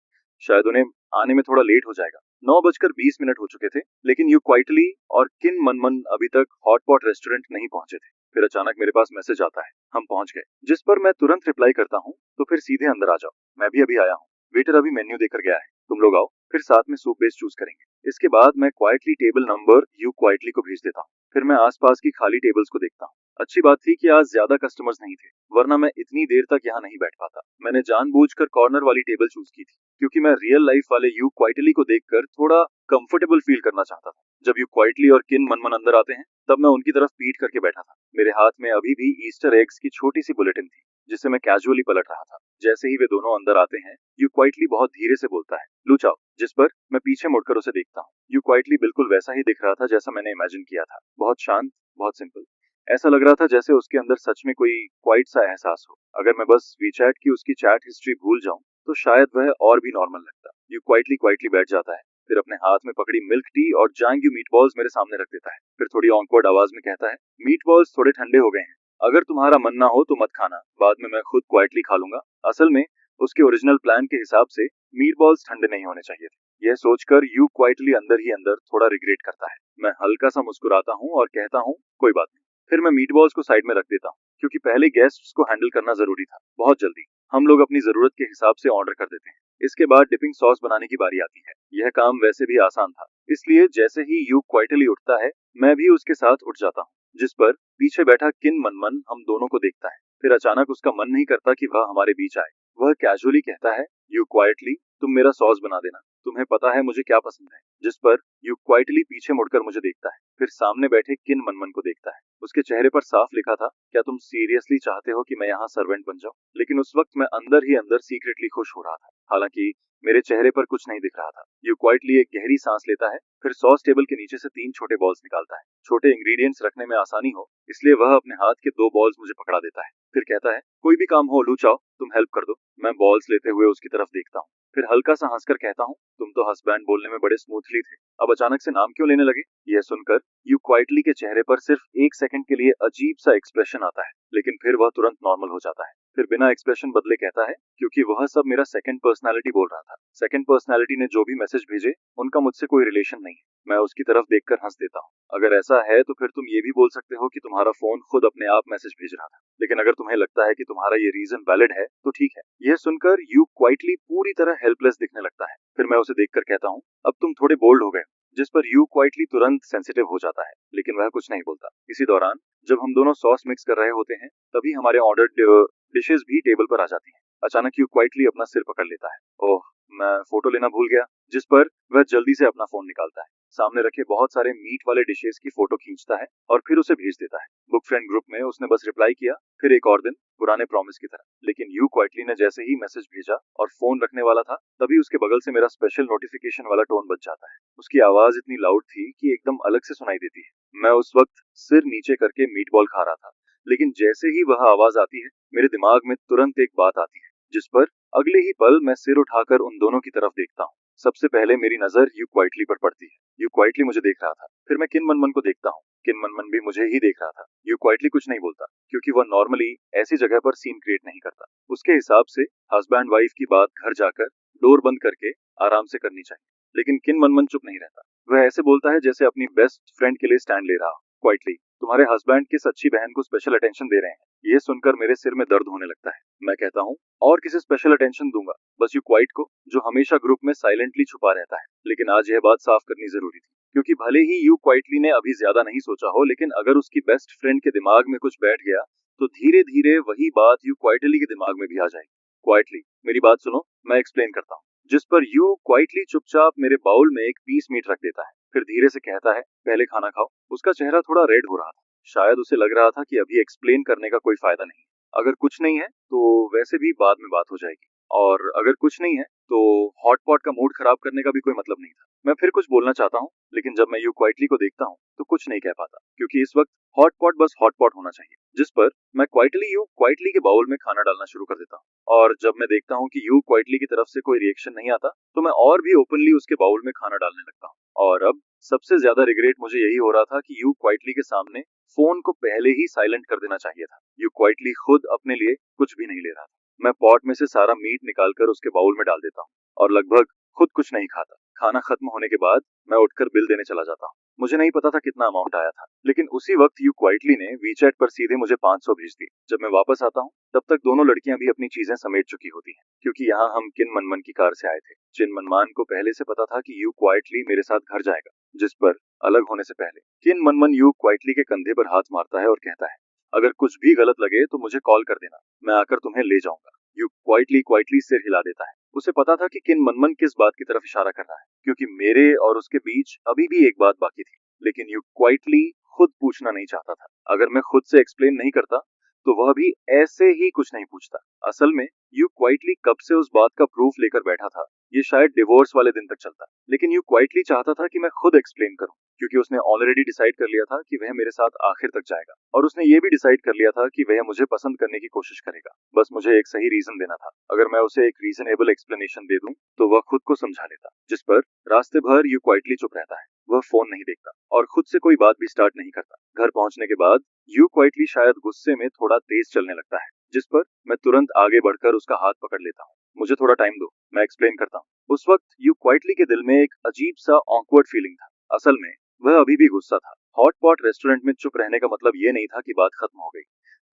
शायद उन्हें आने में थोड़ा लेट हो जाएगा। 9:20 हो चुके थे, लेकिन यू क्वाइटली और किन मनमन अभी तक हॉटपॉट रेस्टोरेंट नहीं पहुंचे थे। फिर अचानक मेरे पास मैसेज आता है, हम पहुंच गए। जिस पर मैं तुरंत रिप्लाई करता हूँ, तो फिर सीधे अंदर आ जाओ, मैं भी अभी आया हूँ, वेटर अभी मेन्यू देकर गया है, तुम लोग आओ, फिर साथ में सूप बेस चूज करेंगे। इसके बाद मैं quietly table number you quietly को भेज देता हूँ। फिर मैं आसपास की खाली टेबल्स को देखता हूँ। अच्छी बात थी कि आज ज्यादा कस्टमर्स नहीं थे, वरना मैं इतनी देर तक यहाँ नहीं बैठ पाता। मैंने जानबूझकर कॉर्नर वाली टेबल चूज की थी, क्योंकि मैं रियल लाइफ वाले यू क्वाइटली को देखकर थोड़ा कंफर्टेबल फील करना चाहता था। जब यू क्वाइटली और किन मनमन अंदर आते हैं, तब मैं उनकी तरफ पीठ करके बैठा था। मेरे हाथ में अभी भी ईस्टर एग्स की छोटी सी बुलेटिन थी, जिसे मैं कैजुअली पलट रहा था। जैसे ही वे दोनों अंदर आते हैं, यू क्वाइटली बहुत धीरे से बोलता है, लूचाओ। जिस पर मैं पीछे मुड़कर उसे देखता हूँ। यू क्वाइटली बिल्कुल वैसा ही दिख रहा था जैसा मैंने इमेजिन किया था, बहुत शांत, बहुत सिंपल। ऐसा लग रहा था जैसे उसके अंदर सच में कोई क्वाइट सा एहसास हो। अगर मैं बस वीचैट की उसकी चैट हिस्ट्री भूल जाऊं, तो शायद वह और भी नॉर्मल लगता। यू क्वाइटली बैठ जाता है, फिर अपने हाथ में पकड़ी मिल्क टी और जांग्यू मीट बॉल्स मेरे सामने रख देता है। फिर थोड़ी ऑकवर्ड आवाज में कहता है, मीट बॉल्स थोड़े ठंडे हो गए हैं, अगर तुम्हारा मन ना हो तो मत खाना, बाद में मैं खुद क्वाइटली खा लूंगा। असल में उसके ओरिजिनल प्लान के हिसाब से मीट बॉल्स ठंडे नहीं होने चाहिए थे। यह सोचकर यू क्वाइटली अंदर ही अंदर थोड़ा रिग्रेट करता है। मैं हल्का सा मुस्कुराता हूँ और कहता हूँ, कोई बात नहीं। फिर मैं मीट बॉल्स को साइड में रख देता हूँ, क्योंकि पहले गेस्ट्स को हैंडल करना जरूरी था। बहुत जल्दी हम लोग अपनी जरूरत के हिसाब से ऑर्डर कर देते हैं। इसके बाद डिपिंग सॉस बनाने की बारी आती है। यह काम वैसे भी आसान था, इसलिए जैसे ही यू क्वाइटली उठता है, मैं भी उसके साथ उठ जाता हूँ। जिस पर पीछे बैठा किन मनमन हम दोनों को देखता है। फिर अचानक उसका मन नहीं करता कि वह हमारे बीच आए। वह कैजुअली कहता है, यू क्वाइटली, तुम मेरा सॉस बना देना, तुम्हें पता है मुझे क्या पसंद है। जिस पर यू क्वाइटली पीछे मुड़कर मुझे देखता है, फिर सामने बैठे किन मनमन को देखता है। उसके चेहरे पर साफ लिखा था, क्या तुम सीरियसली चाहते हो कि मैं यहाँ सर्वेंट बन जाऊँ? लेकिन उस वक्त मैं अंदर ही अंदर सीक्रेटली खुश हो रहा था, हालांकि मेरे चेहरे पर कुछ नहीं दिख रहा था। यू क्वाइटली एक गहरी सांस लेता है, फिर सॉस टेबल के नीचे से 3 छोटे बॉल्स निकालता है। छोटे इंग्रेडिएंट्स रखने में आसानी हो, इसलिए वह अपने हाथ के 2 बॉल्स मुझे पकड़ा देता है। फिर कहता है, कोई भी काम हो लूचाओ, तुम हेल्प कर दो। मैं बॉल्स लेते हुए उसकी तरफ देखता हूँ, फिर हल्का सा हंसकर कहता हूँ, तुम तो हस्बैंड बोलने में बड़े स्मूथली थे, अब अचानक से नाम क्यों लेने लगे? यह सुनकर यू क्वाइटली के चेहरे पर सिर्फ 1 सेकंड के लिए अजीब सा एक्सप्रेशन आता है, लेकिन फिर वह तुरंत नॉर्मल हो जाता है। फिर बिना एक्सप्रेशन बदले कहता है, क्योंकि वह सब मेरा सेकंड पर्सनालिटी बोल रहा था। सेकंड पर्सनालिटी ने जो भी मैसेज भेजे, उनका मुझसे कोई रिलेशन नहीं है। मैं उसकी तरफ देखकर हंस देता हूँ। अगर ऐसा है तो फिर तुम ये भी बोल सकते हो कि तुम्हारा फोन खुद अपने आप मैसेज भेज रहा था, लेकिन अगर तुम्हें लगता है कि तुम्हारा ये रीजन वैलिड है तो ठीक है। यह सुनकर यू क्वाइटली पूरी तरह हेल्पलेस दिखने लगता है। फिर मैं उसे देखकर कहता हूँ, अब तुम थोड़े बोल्ड हो गए। जिस पर यू क्वाइटली तुरंत सेंसिटिव हो जाता है, लेकिन वह कुछ नहीं बोलता। इसी दौरान जब हम दोनों सॉस मिक्स कर रहे होते हैं, तभी हमारे ऑर्डर्ड डिशेस भी टेबल पर आ जाती हैं। अचानक यू क्वाइटली अपना सिर पकड़ लेता है, ओह, मैं फोटो लेना भूल गया। जिस पर वह जल्दी से अपना फोन निकालता है, सामने रखे बहुत सारे मीट वाले डिशेस की फोटो खींचता है और फिर उसे भेज देता है। बुक फ्रेंड ग्रुप में उसने बस रिप्लाई किया, फिर एक और दिन, पुराने प्रॉमिस की तरह। लेकिन यू क्वाइटली ने जैसे ही मैसेज भेजा और फोन रखने वाला था, तभी उसके बगल से मेरा स्पेशल नोटिफिकेशन वाला टोन बज जाता है। उसकी आवाज इतनी लाउड थी कि एकदम अलग से सुनाई देती है। मैं उस वक्त सिर नीचे करके मीट बॉल खा रहा था, लेकिन जैसे ही वह आवाज आती है, मेरे दिमाग में तुरंत एक बात आती है, जिस पर अगले ही पल मैं सिर उठाकर उन दोनों की तरफ देखता हूँ। सबसे पहले मेरी नजर यू क्वाइटली पर पड़ती है। यू क्वाइटली मुझे देख रहा था, फिर मैं किन मनमन को देखता हूँ, किन मनमन भी मुझे ही देख रहा था। यू क्वाइटली कुछ नहीं बोलता, क्योंकि वह नॉर्मली ऐसी जगह पर सीन क्रिएट नहीं करता। उसके हिसाब से हस्बैंड वाइफ की बात घर जाकर डोर बंद करके आराम से करनी चाहिए। लेकिन किन मनमन चुप नहीं रहता। वह ऐसे बोलता है जैसे अपनी बेस्ट फ्रेंड के लिए स्टैंड ले रहा हो। क्वाइटली, तुम्हारे हस्बैंड किस अच्छी बहन को स्पेशल अटेंशन दे रहे हैं। ये सुनकर मेरे सिर में दर्द होने लगता है। मैं कहता हूँ, और किसे स्पेशल अटेंशन दूंगा, बस यू क्वाइट को, जो हमेशा ग्रुप में साइलेंटली छुपा रहता है। लेकिन आज यह बात साफ करनी जरूरी थी, क्योंकि भले ही यू क्वाइटली ने अभी ज्यादा नहीं सोचा हो, लेकिन अगर उसकी बेस्ट फ्रेंड के दिमाग में कुछ बैठ गया तो धीरे धीरे वही बात यू क्वाइटली के दिमाग में भी आ जाएगी। क्वाइटली, मेरी बात सुनो, मैं एक्सप्लेन करता हूँ। जिस पर यू क्वाइटली चुपचाप मेरे बाउल में एक पीस मीट रख देता है, फिर धीरे से कहता है, पहले खाना खाओ। उसका चेहरा थोड़ा रेड हो रहा था। शायद उसे लग रहा था कि अभी एक्सप्लेन करने का कोई फायदा नहीं है। अगर कुछ नहीं है तो वैसे भी बाद में बात हो जाएगी, और अगर कुछ नहीं है तो हॉट पॉट का मूड खराब करने का भी कोई मतलब नहीं था। मैं फिर कुछ बोलना चाहता हूँ, लेकिन जब मैं यू क्वाइटली को देखता हूँ तो कुछ नहीं कह पाता, क्योंकि इस वक्त हॉट पॉट बस हॉट पॉट होना चाहिए। जिस पर मैं क्वाइटली यू क्वाइटली के बाउल में खाना डालना शुरू कर देता हूँ, और जब मैं देखता हूँ कि यू क्वाइटली की तरफ से कोई रिएक्शन नहीं आता तो मैं और भी ओपनली उसके बाउल में खाना डालने लगता हूँ। और अब सबसे ज्यादा रिग्रेट मुझे यही हो रहा था कि यू क्वाइटली के सामने फोन को पहले ही साइलेंट कर देना चाहिए था। यू क्वाइटली खुद अपने लिए कुछ भी नहीं ले रहा था। मैं पॉट में से सारा मीट निकालकर उसके बाउल में डाल देता हूँ और लगभग खुद कुछ नहीं खाता। खाना खत्म होने के बाद मैं उठकर बिल देने चला जाता हूँ। मुझे नहीं पता था कितना अमाउंट आया था, लेकिन उसी वक्त यू क्वाइटली ने वीचैट पर सीधे मुझे 500 भेज दिए। जब मैं वापस आता हूँ तब तक दोनों लड़कियां भी अपनी चीजें समेट चुकी होती हैं, क्योंकि यहाँ हम किन मनमन की कार से आए थे। जिन मनमान को पहले से पता था कि यू क्वाइटली मेरे साथ घर जाएगा। जिस पर अलग होने से पहले किन मनमन यू क्वाइटली के कंधे पर हाथ मारता है और कहता है, अगर कुछ भी गलत लगे तो मुझे कॉल कर देना, मैं आकर तुम्हें ले जाऊंगा। यू क्वाइटली क्वाइटली सिर हिला देता है। उसे पता था कि किन मनमन किस बात की तरफ इशारा कर रहा है, क्योंकि मेरे और उसके बीच अभी भी एक बात बाकी थी। लेकिन यू क्वाइटली खुद पूछना नहीं चाहता था। अगर मैं खुद से एक्सप्लेन नहीं करता तो वह भी ऐसे ही कुछ नहीं पूछता। असल में यू क्वाइटली कब से उस बात का प्रूफ लेकर बैठा था, ये शायद डिवोर्स वाले दिन तक चलता, लेकिन यू क्वाइटली चाहता था कि मैं खुद एक्सप्लेन करूं, क्योंकि उसने ऑलरेडी डिसाइड कर लिया था कि वह मेरे साथ आखिर तक जाएगा, और उसने ये भी डिसाइड कर लिया था कि वह मुझे पसंद करने की कोशिश करेगा। बस मुझे एक सही रीजन देना था। अगर मैं उसे एक रीजनेबल एक्सप्लेनेशन दे दूं तो वह खुद को समझा लेता। जिस पर रास्ते भर यू क्वाइटली चुप रहता है। वह फोन नहीं देखता और खुद से कोई बात भी स्टार्ट नहीं करता। घर पहुंचने के बाद यू क्वाइटली शायद गुस्से में थोड़ा तेज चलने लगता है, जिस पर मैं तुरंत आगे बढ़कर उसका हाथ पकड़ लेता हूँ। मुझे थोड़ा टाइम दो, मैं एक्सप्लेन करता हूँ। उस वक्त यू क्वाइटली के दिल में एक अजीब सा ऑकवर्ड फीलिंग था। असल में वह अभी भी गुस्सा था। हॉट पॉट रेस्टोरेंट में चुप रहने का मतलब ये नहीं था कि बात खत्म हो गई।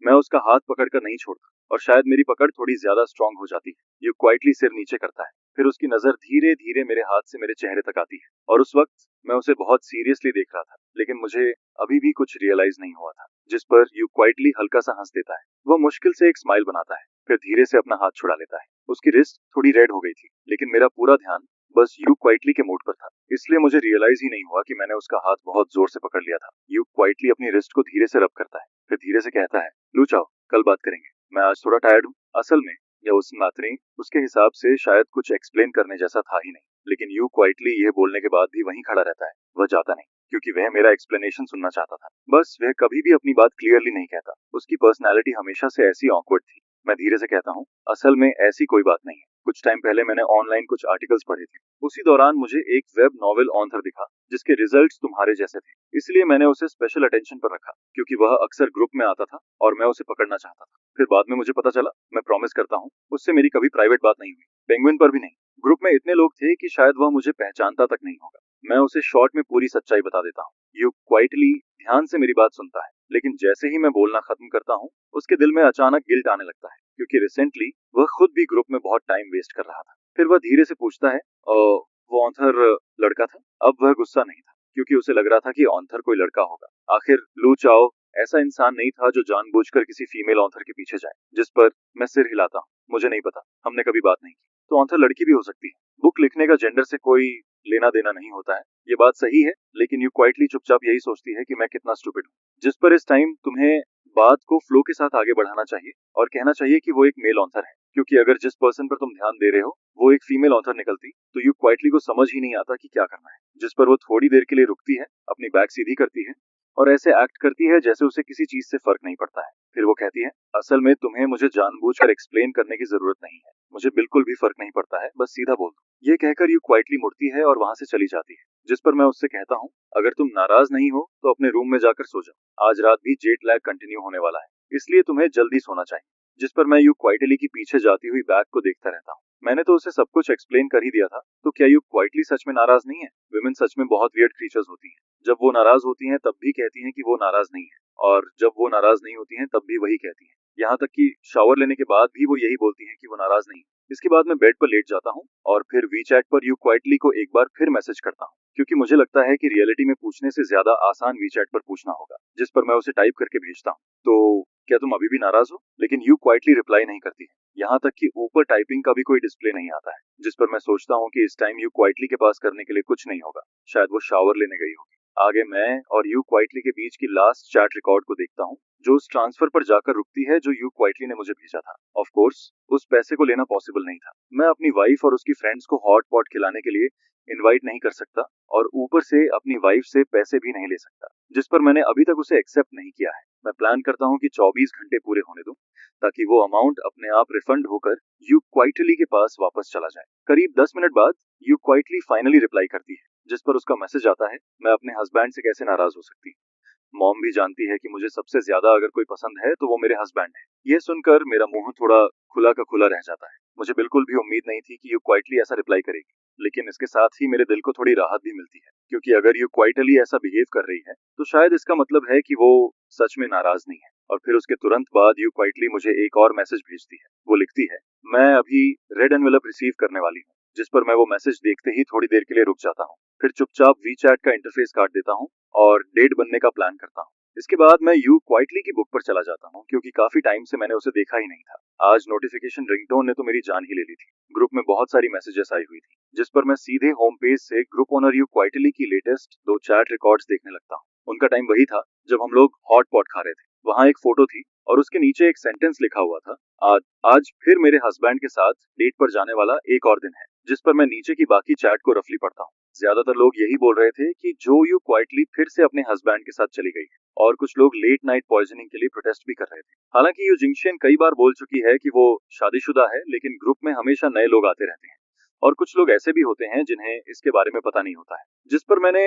मैं उसका हाथ पकड़कर नहीं छोड़ता, और शायद मेरी पकड़ थोड़ी ज्यादा स्ट्रांग हो जाती है। यू क्वाइटली सिर नीचे करता है, फिर उसकी नजर धीरे धीरे मेरे हाथ से मेरे चेहरे तक आती है, और उस वक्त मैं उसे बहुत सीरियसली देख रहा था, लेकिन मुझे अभी भी कुछ रियलाइज नहीं हुआ था। जिस पर यू क्वाइटली हल्का सा हंस देता है। वह मुश्किल से एक स्माइल बनाता है, फिर धीरे से अपना हाथ छुड़ा लेता है। उसकी रिस्ट थोड़ी रेड हो गई थी, लेकिन मेरा पूरा ध्यान बस यू क्वाइटली के मूड पर था, इसलिए मुझे रियलाइज ही नहीं हुआ कि मैंने उसका हाथ बहुत जोर से पकड़ लिया था। यू क्वाइटली अपनी रिस्ट को धीरे से रब करता है, फिर धीरे से कहता है, लू चाओ, कल बात करेंगे, मैं आज थोड़ा टायर्ड हूँ। असल में या उस नातनी उसके हिसाब से शायद कुछ एक्सप्लेन करने जैसा था ही नहीं, लेकिन यू क्वाइटली ये बोलने के बाद भी वहीं खड़ा रहता है। वह जाता नहीं, क्योंकि वह मेरा एक्सप्लेनेशन सुनना चाहता था। बस वह कभी भी अपनी बात क्लियरली नहीं कहता। उसकी पर्सनैलिटी हमेशा से ऐसी ऑकवर्ड थी। मैं धीरे से कहता हूँ, असल में ऐसी कोई बात नहीं है। कुछ टाइम पहले मैंने ऑनलाइन कुछ आर्टिकल्स पढ़े थे। उसी दौरान मुझे एक वेब नॉवेल ऑथर दिखा जिसके रिजल्ट्स तुम्हारे जैसे थे, इसलिए मैंने उसे स्पेशल अटेंशन पर रखा, क्योंकि वह अक्सर ग्रुप में आता था और मैं उसे पकड़ना चाहता था। फिर बाद में मुझे पता चला, मैं प्रॉमिस करता हूँ, उससे मेरी कभी प्राइवेट बात नहीं हुई, पेंगुइन पर भी नहीं। ग्रुप में इतने लोग थे कि शायद वह मुझे पहचानता तक नहीं होगा। मैं उसे शॉर्ट में पूरी सच्चाई बता देता हूँ। यू क्वाइटली ध्यान से मेरी बात सुनता है, लेकिन जैसे ही मैं बोलना खत्म करता हूँ उसके दिल में अचानक गिल्ट आने लगता है, क्योंकि रिसेंटली वह खुद भी ग्रुप में बहुत टाइम वेस्ट कर रहा था। फिर वह धीरे से पूछता है, वो ऑथर लड़का था? अब वह गुस्सा नहीं था, क्योंकि उसे लग रहा था कि ऑथर कोई लड़का होगा। आखिर लू चाओ ऐसा इंसान नहीं था जो जानबूझकर किसी फीमेल ऑथर के पीछे जाए। जिस पर मैं सिर हिलाता हूँ, मुझे नहीं पता, हमने कभी बात नहीं की। तो ऑथर लड़की भी हो सकती है। बुक लिखने का जेंडर से कोई लेना देना नहीं होता है। ये बात सही है, लेकिन यू क्वाइटली चुपचाप यही सोचती है कि मैं कितना स्टूपिड हूँ। जिस पर इस टाइम तुम्हें बात को फ्लो के साथ आगे बढ़ाना चाहिए और कहना चाहिए कि वो एक मेल ऑथर है, क्योंकि अगर जिस पर्सन पर तुम ध्यान दे रहे हो वो एक फीमेल ऑथर निकलती तो यू क्वाइटली को समझ ही नहीं आता कि क्या करना है। जिस पर वो थोड़ी देर के लिए रुकती है, अपनी बैग सीधी करती है और ऐसे एक्ट करती है जैसे उसे किसी चीज से फर्क नहीं पड़ता है। फिर वो कहती है, असल में तुम्हें मुझे जानबूझकर एक्सप्लेन करने की जरूरत नहीं है, मुझे बिल्कुल भी फर्क नहीं पड़ता है, बस सीधा बोल दो। ये कहकर यू क्वाइटली मुड़ती है और वहां से चली जाती है। जिस पर मैं उससे कहता हूँ, अगर तुम नाराज नहीं हो तो अपने रूम में जाकर सो जाओ, आज रात भी जेट लैग कंटिन्यू होने वाला है, इसलिए तुम्हें जल्दी सोना चाहिए। जिस पर मैं यू क्वाइटली की पीछे जाती हुई बैग को देखता रहता हूँ। मैंने तो उसे सब कुछ एक्सप्लेन कर ही दिया था। तो क्या यू क्वाइटली सच में नाराज नहीं है? विमेन सच में बहुत वियर्ड क्रीचर्स होती हैं। जब वो नाराज होती हैं तब भी कहती हैं कि वो नाराज नहीं है, और जब वो नाराज नहीं होती हैं तब भी वही कहती हैं। यहाँ तक कि शावर लेने के बाद भी वो यही बोलती हैं कि वो नाराज नहीं है। इसके बाद मैं बेड पर लेट जाता हूँ और फिर वी चैट पर यू क्वाइटली को एक बार फिर मैसेज करता हूँ, क्योंकि मुझे लगता है कि रियलिटी में पूछने से ज्यादा आसान वी चैट पर पूछना होगा, जिस पर मैं उसे टाइप करके भेजता हूँ, तो क्या तुम अभी भी नाराज हो? लेकिन यू क्वाइटली रिप्लाई नहीं करती है। यहाँ तक कि ऊपर टाइपिंग का भी कोई डिस्प्ले नहीं आता है, जिस पर मैं सोचता हूँ कि इस टाइम यू क्वाइटली के पास करने के लिए कुछ नहीं होगा, शायद वो शावर लेने गई होगी। आगे मैं और यू क्वाइटली के बीच की लास्ट चैट रिकॉर्ड को देखता हूँ, जो उस ट्रांसफर पर जाकर रुकती है जो यू क्वाइटली ने मुझे भेजा था। ऑफ कोर्स उस पैसे को लेना पॉसिबल नहीं था। मैं अपनी वाइफ और उसकी फ्रेंड्स को हॉट पॉट खिलाने के लिए इनवाइट नहीं कर सकता, और ऊपर से अपनी वाइफ से पैसे भी नहीं ले सकता, जिस पर मैंने अभी तक उसे एक्सेप्ट नहीं किया है। मैं प्लान करता हूँ कि 24 घंटे पूरे होने दूं, ताकि वो अमाउंट अपने आप रिफंड होकर यू क्वाइटली के पास वापस चला जाए। करीब 10 मिनट बाद यू क्वाइटली फाइनली रिप्लाई करती है, जिस पर उसका मैसेज आता है, मैं अपने हस्बैंड से कैसे नाराज हो सकती हूँ। मॉम भी जानती है कि मुझे सबसे ज्यादा अगर कोई पसंद है तो वो मेरे हस्बैंड है। यह सुनकर मेरा मुंह थोड़ा खुला का खुला रह जाता है। मुझे बिल्कुल भी उम्मीद नहीं थी कि यू क्वाइटली ऐसा रिप्लाई करेगी, लेकिन इसके साथ ही मेरे दिल को थोड़ी राहत भी मिलती है, क्योंकि अगर यू क्वाइटली ऐसा बिहेव कर रही है तो शायद इसका मतलब है कि वो सच में नाराज नहीं है। और फिर उसके तुरंत बाद यू क्वाइटली मुझे एक और मैसेज भेजती है। वो लिखती है, मैं अभी रेड एनवेलप रिसीव करने वाली हूँ, जिस पर मैं वो मैसेज देखते ही थोड़ी देर के लिए रुक जाता हूँ। फिर चुपचाप वी चैट का इंटरफेस काट देता हूँ और डेट बनने का प्लान करता हूँ। इसके बाद मैं यू क्वाइटली की बुक पर चला जाता हूँ, क्योंकि काफी टाइम से मैंने उसे देखा ही नहीं था। आज नोटिफिकेशन रिंगटोन ने तो मेरी जान ही ले ली थी। ग्रुप में बहुत सारी मैसेजेस आई हुई थी, जिस पर मैं सीधे होम पेज से ग्रुप ओनर यू क्वाइटली की लेटेस्ट 2 चैट रिकॉर्ड्स देखने लगता हूँ। उनका टाइम वही था जब हम लोग हॉट पॉट खा रहे थे। वहाँ एक फोटो थी और उसके नीचे एक सेंटेंस लिखा हुआ था, आज आज फिर मेरे हस्बैंड के साथ डेट पर जाने वाला एक और दिन है, जिस पर मैं नीचे की बाकी चैट को रफली पढ़ता हूँ। ज्यादातर लोग यही बोल रहे थे कि जो यू क्वाइटली फिर से अपने हस्बैंड के साथ चली गई है, और कुछ लोग लेट नाइट पॉइजनिंग के लिए प्रोटेस्ट भी कर रहे थे। हालांकि यू जिंगशियन कई बार बोल चुकी है कि वो शादीशुदा है, लेकिन ग्रुप में हमेशा नए लोग आते रहते हैं, और कुछ लोग ऐसे भी होते हैं जिन्हें इसके बारे में पता नहीं होता है। जिस पर मैंने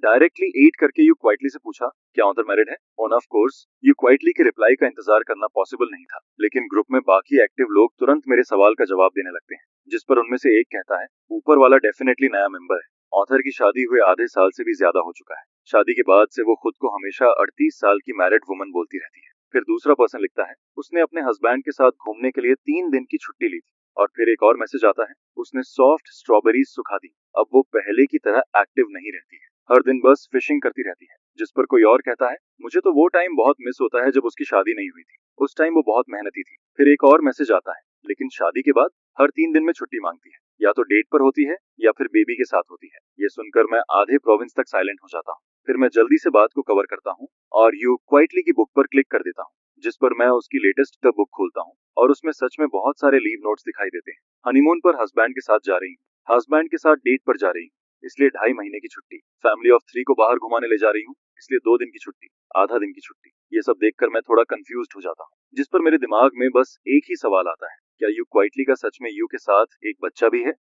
डायरेक्टली एट करके यू क्वाइटली से पूछा, क्या ऑथर मैरिड है? On off course you quietly के रिप्लाई का इंतजार करना पॉसिबल नहीं था, लेकिन ग्रुप में बाकी एक्टिव लोग तुरंत मेरे सवाल का जवाब देने लगते हैं, जिस पर उनमें से एक कहता है, ऊपर वाला डेफिनेटली नया मेंबर है। ऑथर की शादी हुए आधे साल से भी ज्यादा हो चुका है। शादी के बाद से वो खुद को हमेशा 38 साल की मैरिड वुमन बोलती रहती है। फिर दूसरा पर्सन लिखता है, उसने अपने हस्बैंड के साथ घूमने के लिए 3 दिन की छुट्टी ली थी। और फिर एक और मैसेज आता है, उसने सॉफ्ट स्ट्रॉबेरीज सुखा दी, अब वो पहले की तरह एक्टिव नहीं रहती है, हर दिन बस फिशिंग करती रहती है। जिस पर कोई और कहता है, मुझे तो वो टाइम बहुत मिस होता है जब उसकी शादी नहीं हुई थी, उस टाइम वो बहुत मेहनती थी। फिर एक और मैसेज आता है, लेकिन शादी के बाद हर 3 दिन में छुट्टी मांगती है, या तो डेट पर होती है या फिर बेबी के साथ होती है। ये सुनकर मैं आधे प्रोविंस तक साइलेंट हो जाता हूँ। फिर मैं जल्दी से बात को कवर करता हूँ और यू क्वाइटली की बुक पर क्लिक कर देता हूँ, जिस पर मैं उसकी लेटेस्ट द बुक खोलता हूँ, और उसमें सच में बहुत सारे लीव नोट्स दिखाई देते हैं। हनीमून पर हस्बैंड के साथ जा रही हूँ, हस्बैंड के साथ डेट पर जा रही हूँ, इसलिए 2.5 महीने की छुट्टी, फैमिली ऑफ 3 को बाहर घुमाने ले जा रही हूँ, इसलिए 2 दिन की छुट्टी, आधा दिन की छुट्टी। ये सब देखकर मैं थोड़ा कंफ्यूज्ड हो जाता हूँ, जिस पर मेरे दिमाग में बस एक ही सवाल आता है, क्या यू क्वाइटली का सच में यू के साथ एक बच्चा भी है?